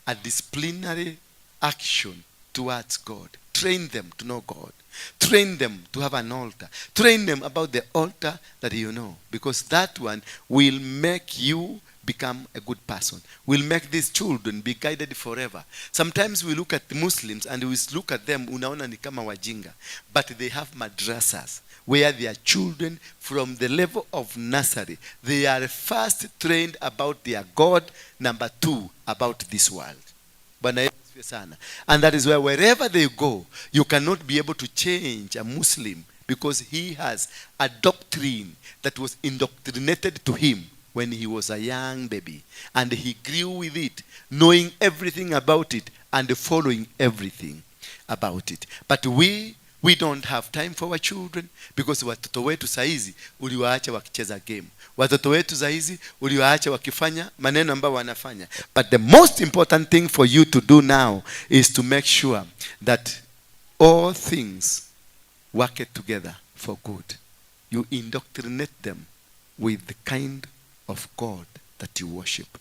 A disciplinary action towards God. Train them to know God. Train them to have an altar. Train them about the altar that you know. Because that one will make you become a good person. Will make these children be guided forever. Sometimes we look at the Muslims and we look at them, unaona ni kama wajinga. But they have madrasas where their children from the level of nursery, they are first trained about their God. Number two, about this world. Bwana And that is why wherever they go, you cannot be able to change a Muslim because he has a doctrine that was indoctrinated to him when he was a young baby. And he grew with it, knowing everything about it and following everything about it. But we don't have time for our children because watoto wetu saizi uliwaacha wakicheza game. Watoto wetu saizi uliwaacha wakifanya maneno ambayo wanafanya. But the most important thing for you to do now is to make sure that all things work together for good. You indoctrinate them with the kind of God that you worship.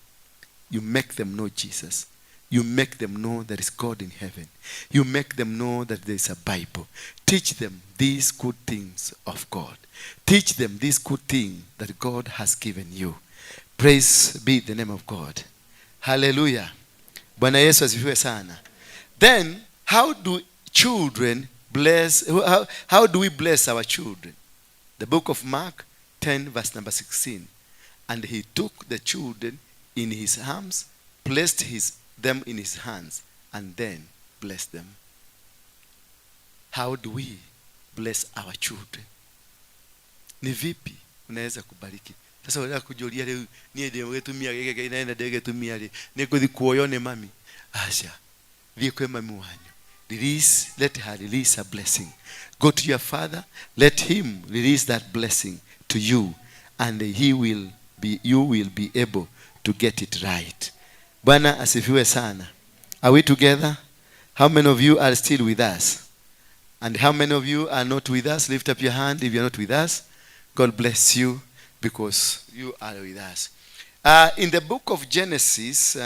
You make them know Jesus. You make them know there is God in heaven. You make them know that there is a Bible. Teach them these good things of God. Teach them this good thing that God has given you. Praise be the name of God. Hallelujah. Bwana Yesu asifiwe sana. Then, how do children bless, how do we bless our children? The book of Mark 10 verse number 16. And he took the children in his arms, placed them in his hands, and then blessed them. How do we bless our children? Ni vipi unaweza kubariki? Sasa unataka kujulia leo ni ndio getumia gege inaenda ndege tumia le ni kuthi kuoyone mami. Asha. Thie kwa mami wanyu. Let her release a blessing. Go to your father, let him release that blessing to you, and you will be able to get it right. Bwana asifiwe sana. Are we together? How many of you are still with us? And how many of you are not with us? Lift up your hand if you're not with us. God bless you because you are with us. In the book of Genesis,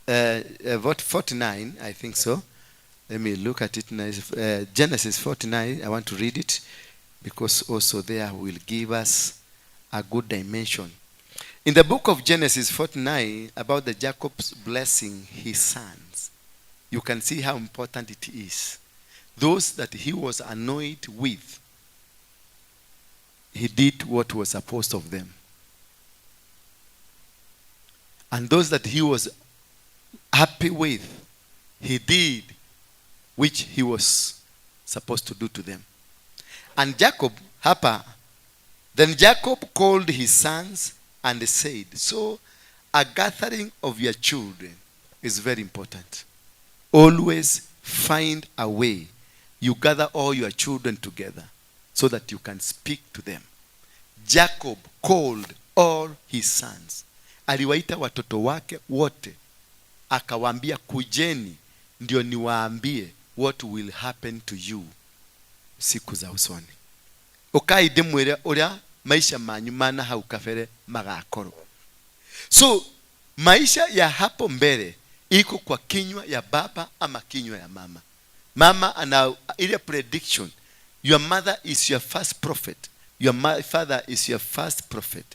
49, I think so. Let me look at it now. Genesis 49, I want to read it because also there will give us a good dimension. In the book of Genesis 49, about the Jacob's blessing his sons, you can see how important it is. Those that he was annoyed with, he did what was supposed of them. And those that he was happy with, he did which he was supposed to do to them. And then Jacob called his sons and said, so a gathering of your children is very important. Always find a way. You gather all your children together so that you can speak to them. Jacob called all his sons. Aliwaita watoto wake wote. Akawaambia kujeni ndio niwaambie what will happen to you siku za usoni. Ukaide mwere uria maisha manyu mana hau kafere magakoro. So maisha ya hapo mbele iko kwa kinywa ya baba ama kinywa ya mama. Mama ana ile prediction. Your mother is your first prophet. Your father is your first prophet.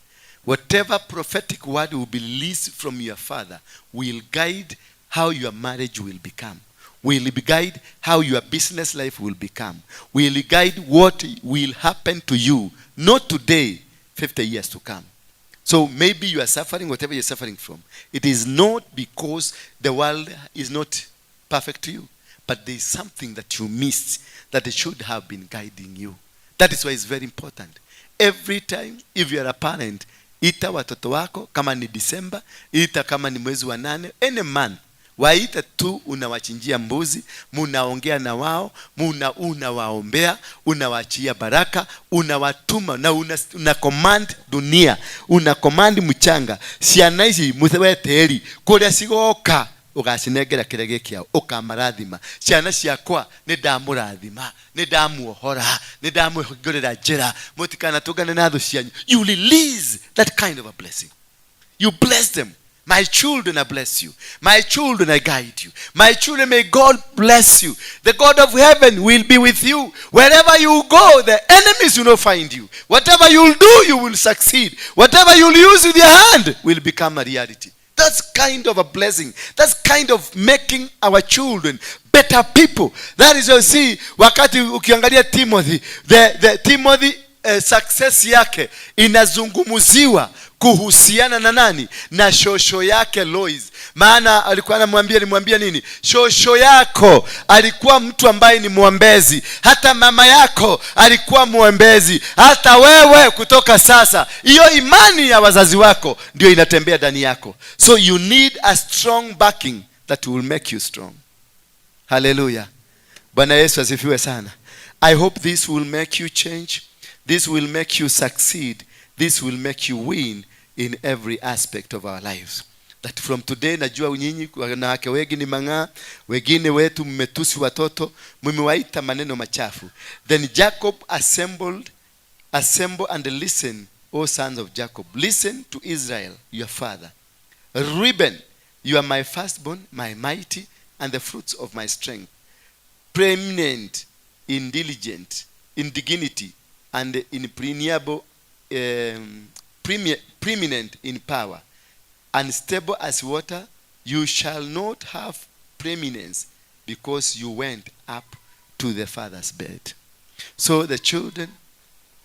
Whatever prophetic word will be released from your father will guide how your marriage will become. Will guide how your business life will become. Will guide what will happen to you. Not today, 50 years to come. So maybe you are suffering whatever you're suffering from. It is not because the world is not perfect to you. But there is something that you missed that should have been guiding you. That is why it's very important. Every time, if you are a parent, ita watoto wako, kama ni December, ita kama ni mwezi wa 8, any month, waita tu unawachinjia mbuzi, munaongea na wao, unawaombea, unawachia baraka, unawatuma, na una command dunia, una command mchanga, sianaizi muthewete heri, kuria sigoka, ugacinengera kirege kiao ukamarathima ciana ciakwa ni ndamurathima ni ndamuohora ni ndamuhingurira njira mutikana tugane na thu cianyu. You release that kind of a blessing. You bless them. My children, I bless you. My children, I guide you. My children, may God bless you. The God of heaven will be with you. Wherever you go, the enemies will not find you. Whatever you'll do, you will succeed. Whatever you'll use with your hand will become a reality. That's kind of a blessing. That's kind of making our children better people. That is, you see, wakati ukiangalia Timothy, the Timothy success yake inazungumuziwa kuhusiana na nani? Na shosho yake Lois. Maana alikuwa alimwambia nini? Shosho yako alikuwa mtu ambaye ni mwombezi, hata mama yako alikuwa mwombezi, hata wewe kutoka sasa hiyo imani ya wazazi wako ndio inatembea ndani yako. So you need a strong backing that will make you strong. Hallelujah. Bwana Yesu asifiwe sana. I hope this will make you change. This will make you succeed. This will make you win in every aspect of our lives. That from today, najua nyinyi wanawake wengi ni mang'aa, wengine wetu mmetusi watoto, mmewaita maneno machafu. Then Jacob assemble and listen, O sons of Jacob. Listen to Israel, your father. Reuben, you are my firstborn, my mighty, and the fruits of my strength. Preeminent in diligence, in dignity, and in preeminent in power. Unstable as water, you shall not have preeminence, because you went up to the father's bed. So the children,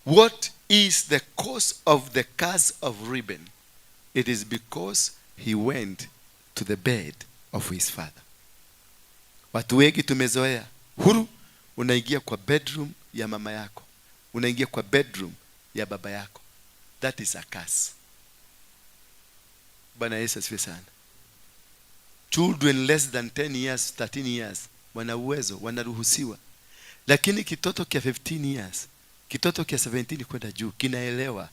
what is the cause of the curse of Reuben? It is because he went to the bed of his father. Watu wengi tumezoea huru, unaingia kwa bedroom ya mama yako, unaingia kwa bedroom ya baba yako. That is a curse. Bwana Yesu asifiwe sana. Children less than 10 years, 13 years, wana uwezo, wanaruhusiwa. Lakini kitoto kia 15 years, kitoto kia 17 kwenda juu, kinaelewa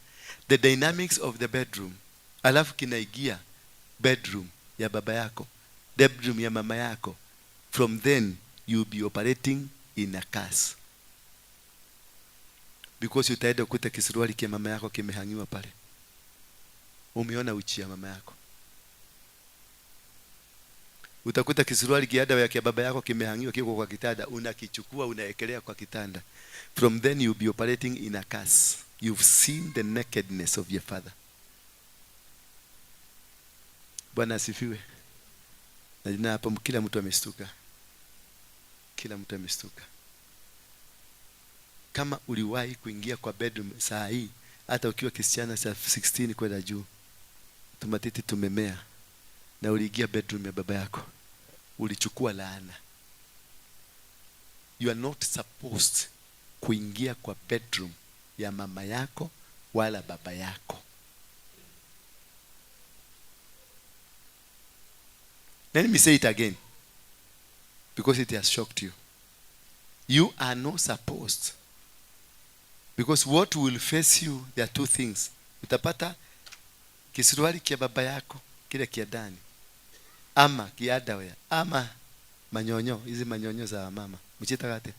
the dynamics of the bedroom. Alafu kinaingia bedroom ya baba yako, bedroom ya mama yako. From then, you'll be operating in a curse. Because utaenda ukuta kisuruali kia mama yako kimehangiwa pale. Umeona uchi ya mama yako. Utakuta kisuruali kiada ya kia baba yako kimehangiwa kiko kwa kitanda, unakichukua unaekelea kwa kitanda. From then you'll be operating in a curse. You've seen the nakedness of your father. Bwana asifiwe. Na hapo kila mtu amestuka. Kila mtu amestuka. Kama uliwahi kuingia kwa bedroom saa hii, hata ukiwa kisichana saa 16 kwenda juu, tumatiti tumemea, na uliingia bedroom ya baba yako, ulichukua laana. You are not supposed kuingia kwa bedroom ya mama yako wala baba yako. Let me say it again, because it has shocked you. You are not supposed. Because what will face you, there are two things. Utapata kisuruali kia baba yako, kile kia ndani, ama kiadawea, ama manyonyo, hizi manyonyo za mama. Mchita kate.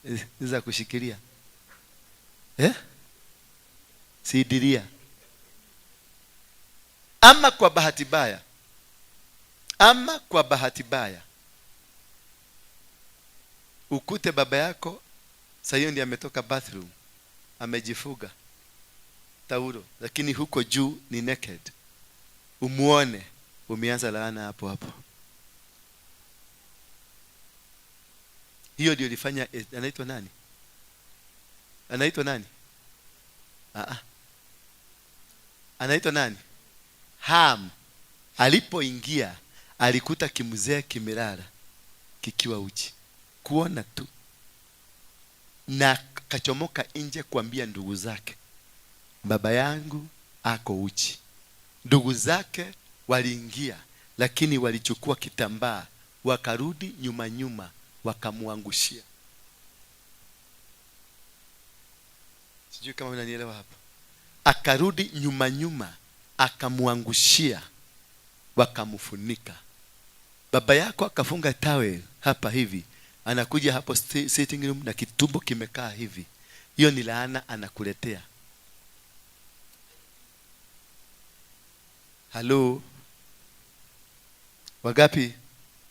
Hizi za kushikilia. Sidiria. Ama kwa bahati baya. Ama kwa bahati baya, ukute baba yako saa hiyo ndiye ametoka bathroom, amejifuga taulo, lakini huko juu ni naked. Umuone, umeanza laana hapo hapo. Hiyo ndio ilifanya. Anaitwa nani? Anaitwa nani? Anaitwa nani? Ham. Alipoingia alikuta kimzee kimelala kikiwa uchi, kuona tu, na kachomoka nje kuambia ndugu zake, baba yangu ako uchi. Ndugu zake waliingia, lakini walichukua kitambaa, wakarudi nyuma wakamuangushia. Sijui kama unanielewa hapa. Akarudi nyuma akamuangushia, wakamfunika. Baba yako akafunga towel hapa hivi, anakuja hapo sitting room na kitumbo kimekaa hivi. Hiyo ni laana anakuletea. Hello. Wagapi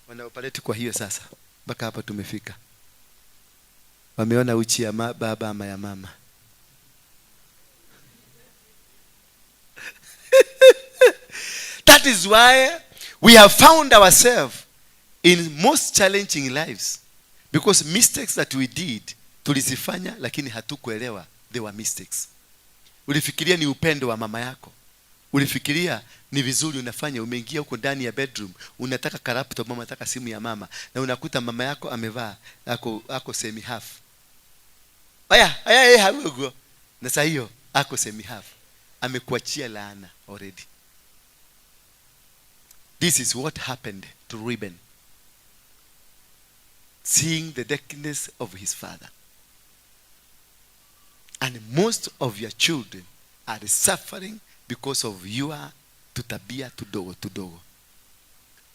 wanaoperate kwa hiyo sasa? Mpaka hapa tumefika. Wameona uchi ya baba ama ya mama. That is why we have found ourselves in most challenging lives, because mistakes that we did tulizifanya lakini hatukuelewa they were mistakes. Ulifikiria ni upendo wa mama yako, Ulifikiria ni vizuri unafanya, umeingia huko ndani ya bedroom, unataka karapto, mama anataka simu ya mama, na unakuta mama yako amevaa ako semi half. Aya hago. Na sasa hiyo ako semi half. Amekuachia laana already. This is what happened to Reuben. Seeing the darkness of his father. And most of your children are suffering because of your tutabia tudogo.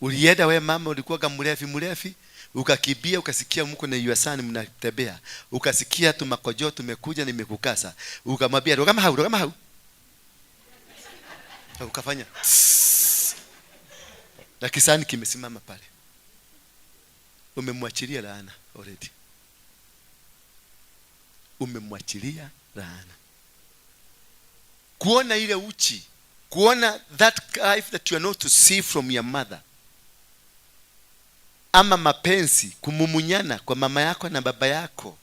Ulienda we mama, ulikuwa mrefi, ukakibia, ukasikia mko na yuasani mnatembea, ukasikia tu makojo tumekuja nimekukasa, ukamwambia rogama hau. Ukafanya na kisani kimesimama pale. Umemwachilia laana already. Umemwachilia laana. Kuona ile uchi, kuona that life that you are not to see from your mother, ama mapenzi, kumumunyana kwa mama yako na baba yako,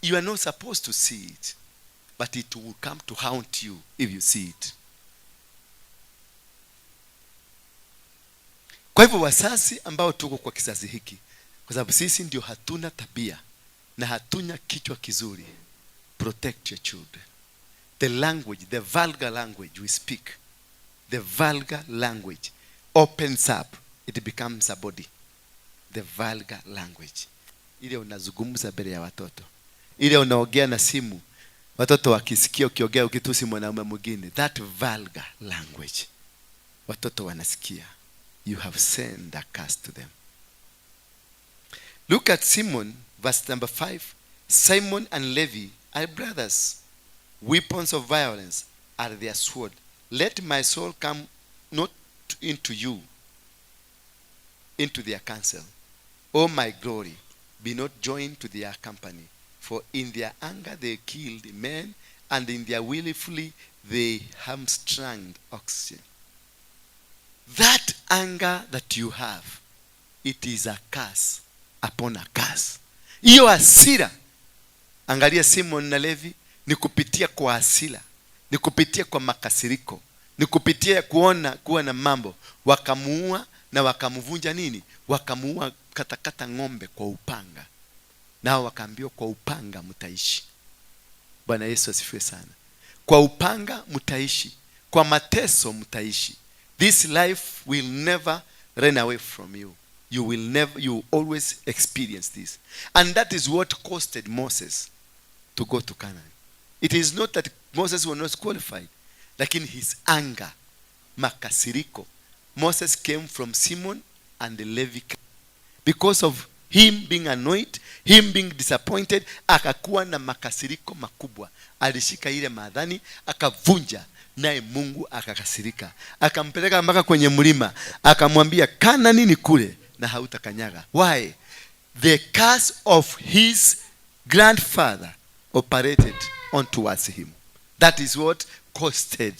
you are not supposed to see it, but it will come to haunt you if you see it. Kwa hivyo wazazi ambao tuko kwa kizazi hiki, kwa sababu sisi ndio hatuna tabia na hatuna kichwa kizuri, protect your children. The language, the vulgar language we speak, the vulgar language opens up, it becomes a body. The vulgar language. Ile unazungumza mbele ya watoto, ile unaongea na simu, watoto wakisikia ukiongea ukitusi mwanaume mwingine, that vulgar language, watoto wanasikia. You have sent a curse to them. Look at Simon, verse number 5. Simon and Levi are brothers. Weapons of violence are their sword. Let my soul come not into you, into their counsel. O my glory, be not joined to their company. For in their anger they killed men, and in their willfully they hamstrung oxen. That anger that you have, it is a curse upon a curse. Hiyo hasira, angalia Simon na Levi, ni kupitia kwa hasira, ni kupitia kwa makasiriko, ni kupitia kuwa na mambo, wakamuua na wakamvunja nini? Wakamuua katakata ng'ombe kwa upanga. Nao wakaambiwa kwa upanga mtaishi. Bwana Yesu asifiwe sana. Kwa upanga mtaishi, kwa mateso mtaishi. This life will never run away from you. You always experience this. And that is what costed Moses to go to Canaan. It is not that Moses was not qualified, lakini his anger, makasiriko. Moses came from Simon and Levi. Because of him being annoyed, him being disappointed, akakuwa na makasiriko makubwa. Alishika ile madhani, akavunja, naye Mungu akakasirika. Akampeleka mpaka kwenye mlima, akamwambia kana nini kule na hautakanyaga. Why? The curse of his grandfather operated on towards him. That is what costed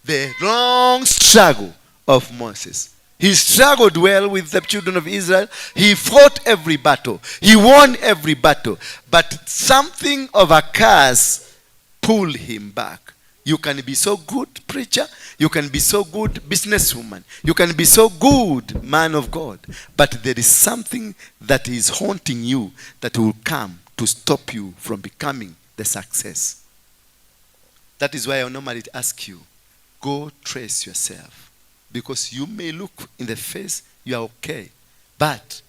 the long struggle of Moses. He struggled well with the children of Israel. He fought every battle. He won every battle. But something of a curse pulled him back. You can be so good preacher. You can be so good businesswoman. You can be so good man of God. But there is something that is haunting you that will come to stop you from becoming the success. That is why I normally ask you, go trace yourself. Because you may look in the face, you are okay. But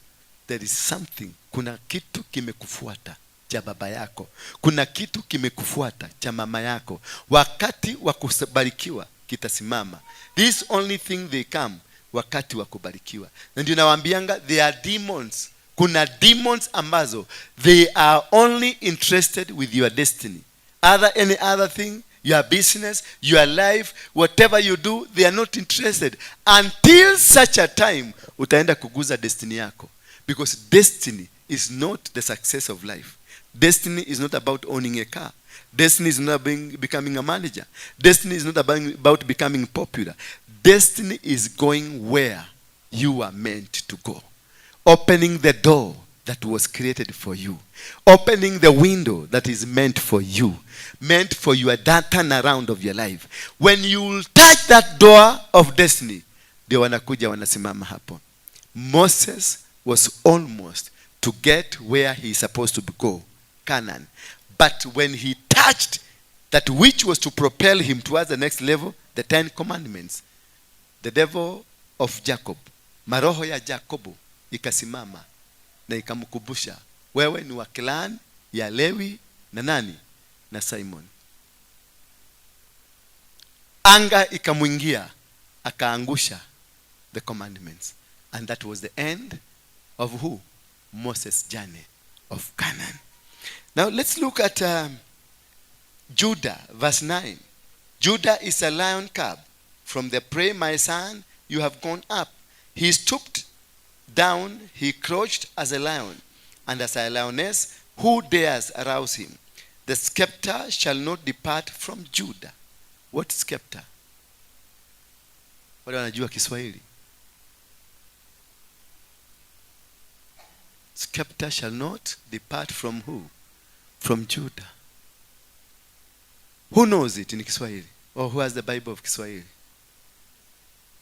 there is something, kuna kitu kimekufuata cha baba yako. Kuna kitu kimekufuata cha mama yako. Wakati wa kubarikiwa kitasimama. This only thing they come wakati wa kubarikiwa. Na ndio nawaambianga, there are demons. Kuna demons ambazo they are only interested with your destiny. Any other thing, your business, your life, whatever you do, they are not interested until such a time utaenda kuguza destiny yako. Because destiny is not the success of life. Destiny is not about owning a car. Destiny is not becoming a manager. Destiny is not about becoming popular. Destiny is going where you are meant to go. Opening the door that was created for you. Opening the window that is meant for you. Meant for your turnaround of your life. When you will touch that door of destiny, ndio wanakuja wanasimama hapo. Moses was almost to get where he is supposed to go, Canaan. But when he touched that which was to propel him towards the next level, the 10 commandments, the devil of Jacob, maroho ya Jacobo ikasimama na ikamkumbusha, wewe ni wa clan ya Lewi na nani? Na Simon. Anga ikamwingia, akaangusha the commandments. And that was the end of who? Moses' journey of Canaan. Now let's look at Judah, verse 9. Judah is a lion cub. From the prey, my son, you have gone up. He stooped down, he crouched as a lion, and as a lioness, who dares arouse him? The scepter shall not depart from Judah. What scepter? Wale wanajua Kiswahili. Scepter shall not depart from who? From Judah. Who knows it in Kiswahili? Or who has the Bible of Kiswahili?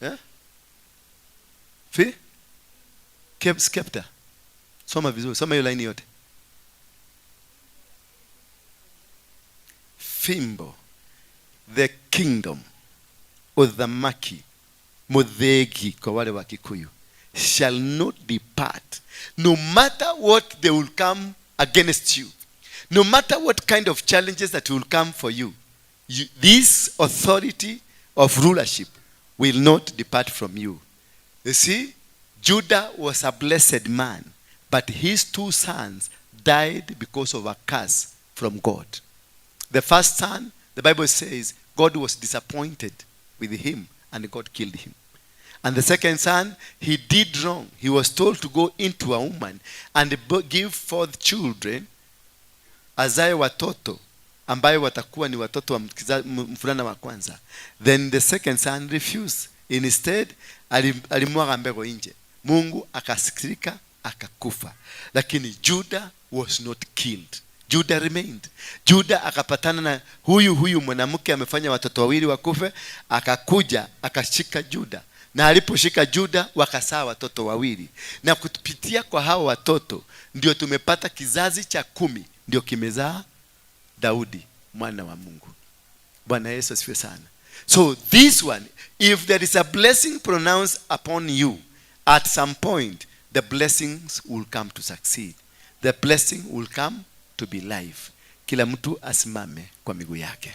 Yeah? Fi? Scepter. Soma vizuri. Soma hiyo line yote. Fimbo. The kingdom. Udhamaki. Muthegi kwa wale wa Kikuyu. Shall not depart. No matter what they will come against you. No matter what kind of challenges that will come for you. This authority of rulership will not depart from you. You see, Judah was a blessed man, but his 2 sons died because of a curse from God. The first son, the Bible says, God was disappointed with him and God killed him. And the second son, he did wrong. He was told to go into a woman and give forth children, azae watoto ambayo watakuwa ni watoto wa mfulana wa kwanza. Then the second son refused. Instead, alimwaga mbegu nje. Mungu akasikirika, akakufa. Lakini Judah was not killed. Judah remained. Judah akapatana na huyu mwanamke amefanya watoto wawili wakufe, akakuja akashika Judah. Na aliposhika Judah wakazaa watoto wawili. Na kupitia kwa hao watoto ndio tumepata kizazi cha 10 ndio kimezaa Daudi mwana wa Mungu. Bwana Yesu asifiwe sana. So this one, if there is a blessing pronounced upon you, at some point the blessings will come to succeed. The blessing will come to be life. Kila mtu asimame kwa miguu yake.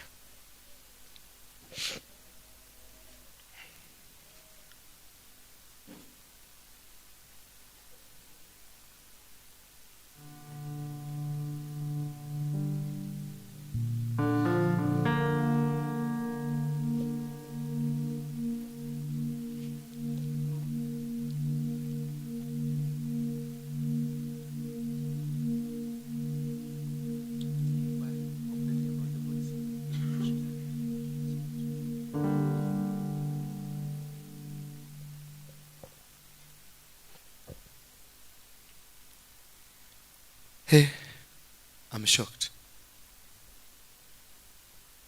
Hey, I'm shocked.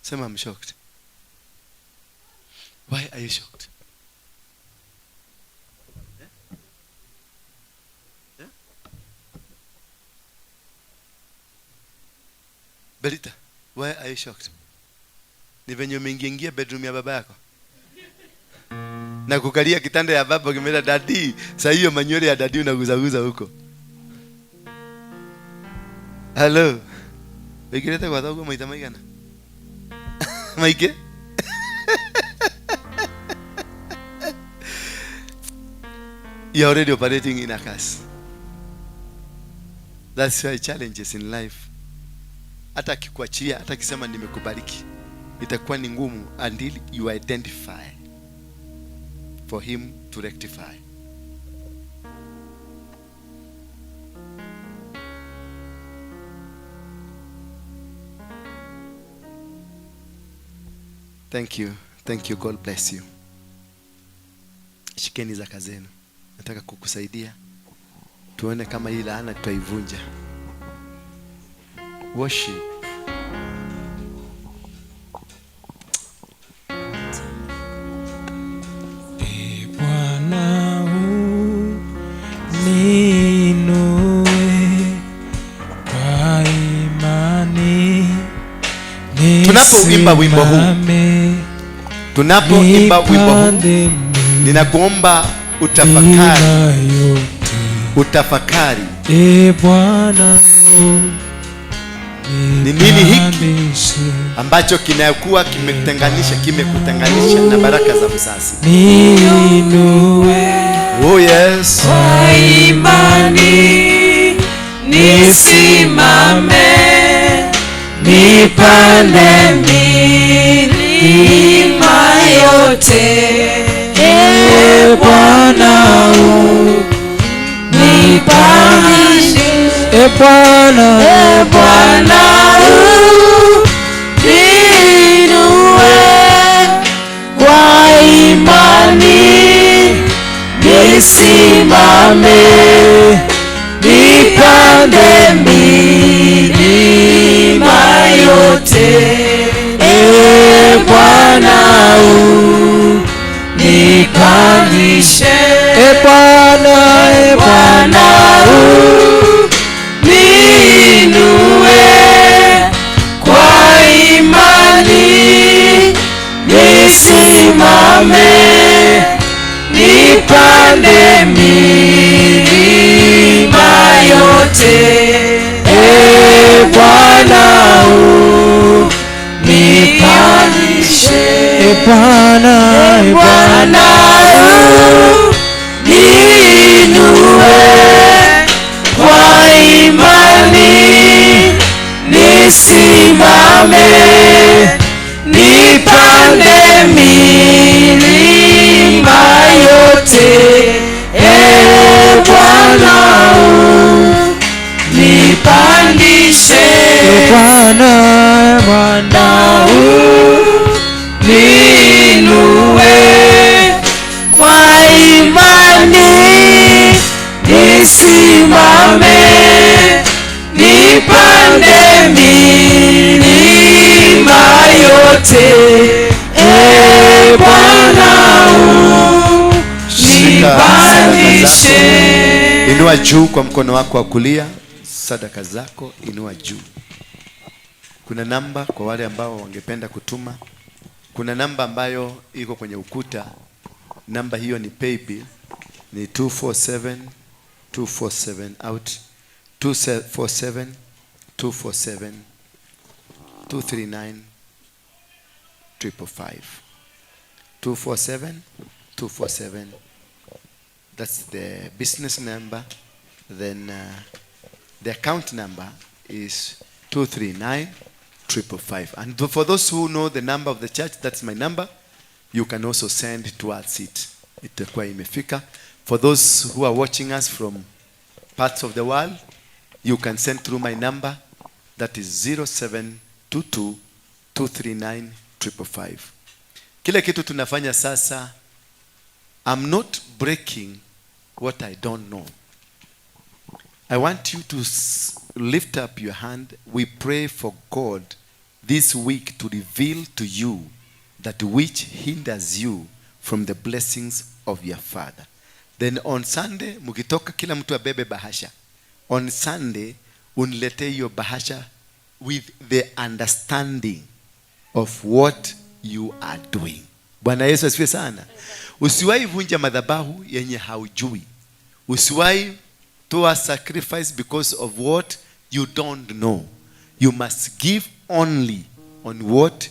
Sema, I'm shocked. Why are you shocked? Yeah? Berita, why are you shocked? Ni venye umeingia bedroom ya baba yako na kukalia kitanda ya baba kimela dadi. Sasa hiyo manywele ya dadi unaguzaguza huko. Hello. Wikirete kwa thaugo maita maigana? Maike? You're already operating in a curse. That's why challenges in life. Hata akikuachia, hata akisema nimekubariki, itakuwa ni ngumu until you identify for him to rectify. Thank you. Thank you. God bless you. Shikeni zaka zenu. Nataka kukusaidia. tuone kama hii laana tutaivunja. Worship. Bwana uninue kwa imani. Tunapoimba wimbo huu, ninakuomba utafakari Bwana ni nini hiki ambacho kinakuwa kimekutenganisha na baraka za mzazi. Oh yes. Kwa imani nisimame, nipande milima yote. Bwana unipandishe, Bwana uninue kwa imani, nisimame, nipande milima yote. Bwana unipandishe, Bwana uninue kwa imani, nisimame, nipande milima yote. Bwana unipandishe, Bwana uninue kwa imani, nisimame, nipande milima yote. Bwana unipandishe, Bwana uninue kwa imani, nisimame, nipande milima yote. Bwana unipandishe. Inua juu kwa mkono wako wa kulia, sadaka zako inua juu. Kuna namba kwa wale ambao wangependa kutuma. Kuna namba ambayo iko kwenye ukuta. Namba hiyo ni paybill, ni 247 out 247 247 239 555 247 247. That's the business number. Then the account number is 239 555. And for those who know the number of the church, that's my number. You can also send towards it. Itakuwa imefika. For those who are watching us from parts of the world, you can send through my number. That is 0722 239 555. Kile kitu tunafanya sasa, I'm not breaking what I don't know. I want you to lift up your hand. We pray for God this week to reveal to you that which hinders you from the blessings of your Father. Then on Sunday, mukitoka kila mtu abebe bahasha. On Sunday, unilete hiyo bahasha with the understanding of what you are doing. Bwana Yesu asifiwe sana. Usiwahi vunja madhabahu yenye haujui. Usiwahi toa sacrifice because of what you don't know. You must give only on what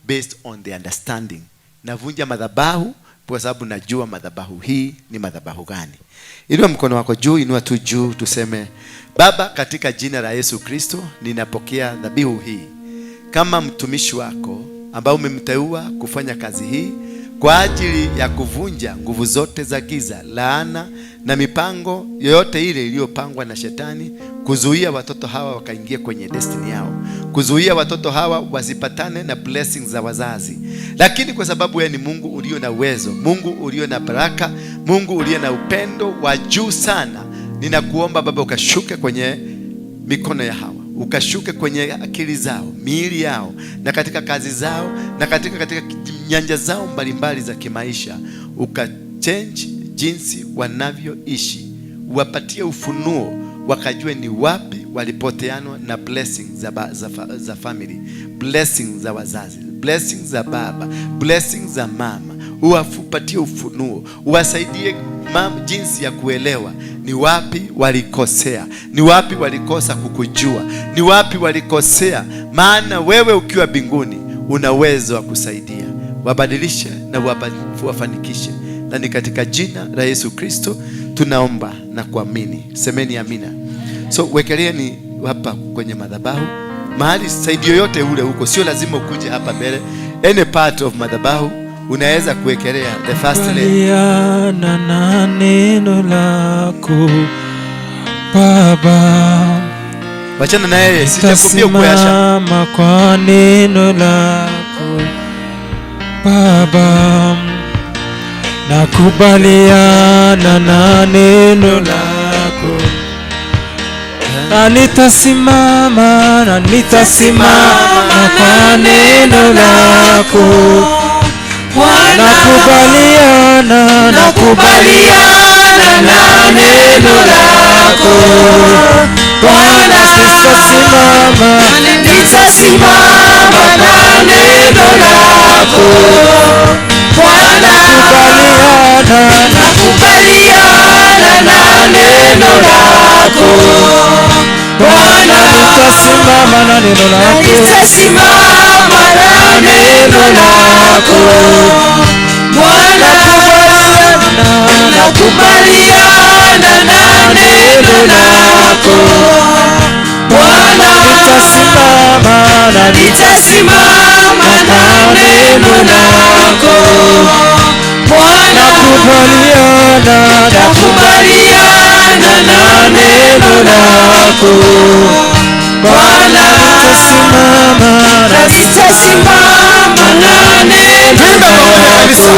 based on the understanding. Navunja madhabahu kwa sababu najua madhabahu hii ni madhabahu gani. Inua mkono wako juu, inua tu juu, tuseme: Baba, katika jina la Yesu Kristo, ninapokea dhabihu hii kama mtumishi wako ambao umemteua kufanya kazi hii kwa ajili ya kuvunja nguvu zote za giza, laana na mipango yoyote ile iliyopangwa na shetani kuzuia watoto hawa wakaingia kwenye destiny yao, kuzuia watoto hawa wasipatane na blessings za wazazi. Lakini kwa sababu wewe ni Mungu ulio na uwezo, Mungu ulio na baraka, Mungu ulio na upendo wa juu sana, Ninakuomba Baba ukashuke kwenye mikono ya hawa, ukashuke kwenye akili zao, miili yao, na katika kazi zao, na katika nyanja zao mbalimbali za kimaisha, ukachange jinsi wanavyoishi, wapatie ufunuo, wakajue ni wapi walipoteanwa na blessings za family, blessings za wazazi, blessings za baba, blessings za mama. Uwapatie ufunuo, uwasaidie jinsi ya kuelewa ni wapi walikosea, ni wapi walikosa kukujua, ni wapi walikosea, maana wewe ukiwa mbinguni una uwezo wa kusaidia. Wabadilishe na wafanikishe, na ni katika jina la Yesu Kristo tunaomba na kuamini. Semeni amina. So wekeleeni hapa kwenye madhabahu mahali saidi yoyote ule huko, sio lazima ukuje hapa mbele. Any part of madhabahu unaweza kuwekelea the first lady. Na neno lako Baba, wachana na yeye, sitakwambia kuyasha. Kwa neno lako Baba, nakubaliana na neno lako, na nitasimama kwa neno lako. Nakubaliana na neno lako Bwana, nitasimama na neno lako Bwana. Nakubaliana na neno lako Bwana, nitasimama na neno lako, nitasimama na neno lako Bwana. Nakubaliana na neno lako Bwana, nitasimama na neno lako Bwana. Nakubaliana na neno lako Bwana, nitasimama na neno lako.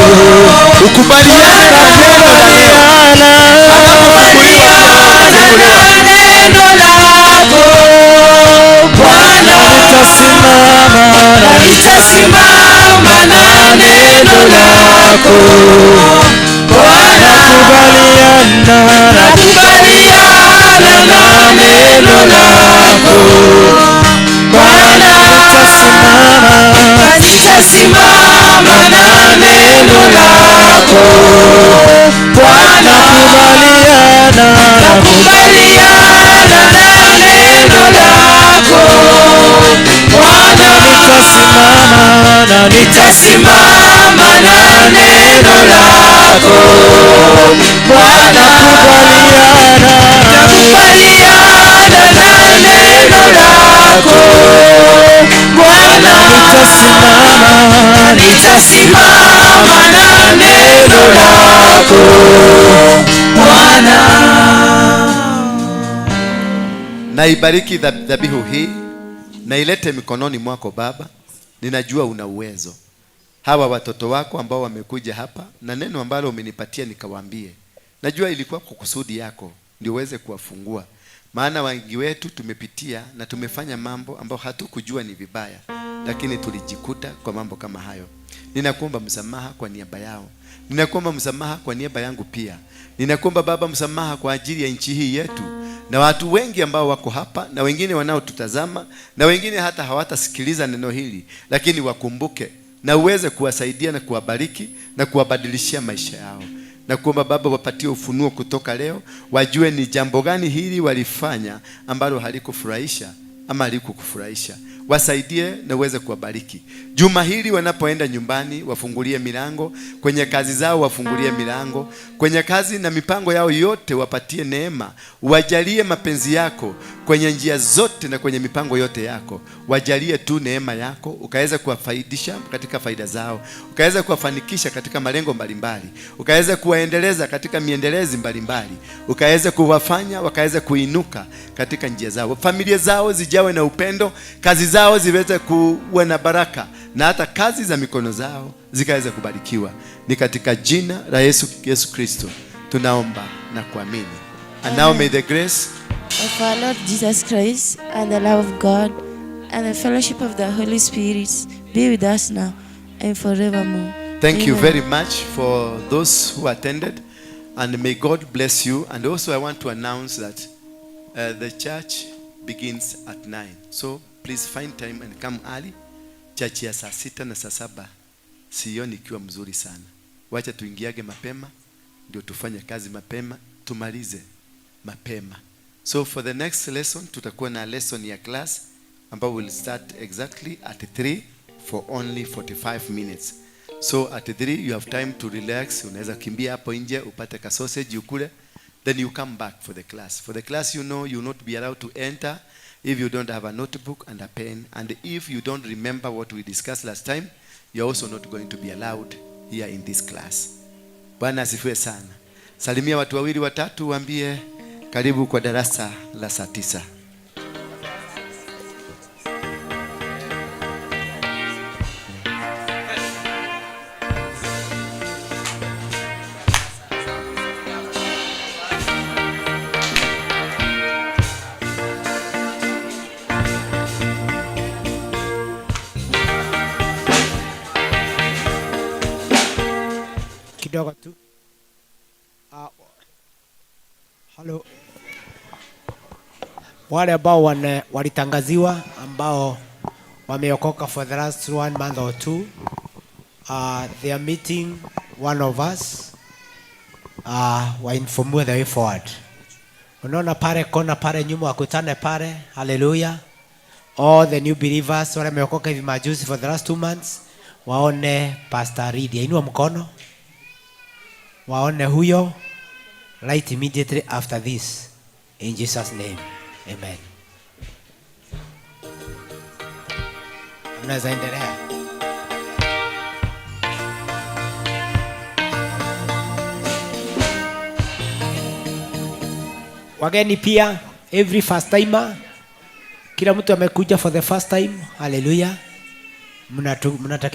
Ukubaliana na neno lako Bwana, nitasimama na neno lako Bwana. Nakubaliana na neno lako Bwana, nitasimama na neno lako Bwana. Nakubaliana na neno lako Bwana, nitasimama na neno lako Bwana. Nakubaliana na neno lako Bwana, nitasimama na neno lako Bwana. Naibariki dhabihu hii, nailete mikononi mwako Baba. Ninajua una uwezo. Hawa watoto wako ambao wamekuja hapa na neno ambalo umenipatia nikawaambie, najua ilikuwa kwa kusudi yako ndio uweze kuwafungua, maana wengi wetu tumepitia na tumefanya mambo ambayo hatukujua ni vibaya, lakini tulijikuta kwa mambo kama hayo. Ninakuomba msamaha kwa niaba yao, ninakuomba msamaha kwa niaba yangu pia. Ninakuomba Baba msamaha kwa ajili ya nchi hii yetu na watu wengi ambao wako hapa na wengine wanaotutazama na wengine hata hawatasikiliza neno hili, lakini wakumbuke na uweze kuwasaidia na kuwabariki na kuwabadilishia maisha yao. Na kuomba Baba wapatie ufunuo kutoka leo, wajue ni jambo gani hili walifanya ambalo halikufurahisha ama halikukufurahisha. Wasaidie na uweze kuwabariki. Juma hili wanapoenda nyumbani wafungulie milango, kwenye kazi zao wafungulie milango, kwenye kazi na mipango yao yote wapatie neema, wajalie mapenzi yako kwenye njia zote na kwenye mipango yote yako. Wajalie tu neema yako, ukaweza kuwafaidisha katika faida zao, ukaweza kuwafanikisha katika malengo mbalimbali, ukaweza kuwaendeleza katika miendelezi mbalimbali, ukaweza kuwafanya wakaweza kuinuka katika njia zao. Familia zao zijawe na upendo, kazi zao ziweze kuwa na baraka, na hata kazi za mikono zao zikaweza kubarikiwa. Ni katika jina la Yesu Kristo tunaomba na kuamini. And now may the grace of our Lord Jesus Christ and the love of God and the fellowship of the Holy Spirit be with us now and forevermore. Thank you Amen. very much for those who attended, and may God bless you. And also I want to announce that the church begins at 9. So please find time and come early. Church ya saa 6 na saa 7 sioni ikiwa mzuri sana. Wacha tuingiage mapema ndio tufanye kazi mapema, tumalize mapema. So for the next lesson tutakuwa na lesson ya class ambao will start exactly at 3 for only 45 minutes. So at 3 you have time to relax. Unaweza kimbia hapo nje upate ka sausage ukule, then you come back for the class. For the class, you know, you will not be allowed to enter if you don't have a notebook and a pen, and if you don't remember what we discussed last time, you're also not going to be allowed here in this class. Bwana asifiwe sana. Salimia watu wawili watatu, waambie karibu kwa darasa la saa 9. Kidogo tu. Hello. Wale ambao walitangaziwa ambao wameokoka for the last 1 month or 2, they are meeting one of us, wainformue the way forward. Unaona pale kona pale nyuma, wakutane pale. Hallelujah. All the new believers wale wameokoka hivi majuzi for the last 2 months waone Pastor Lydia. Inua mkono. Waone huyo right immediately after this, in Jesus name, amen. Mnaweza endelea. Wageni pia, every first timer, kila mtu amekuja for the first time. Hallelujah. Mnatakikana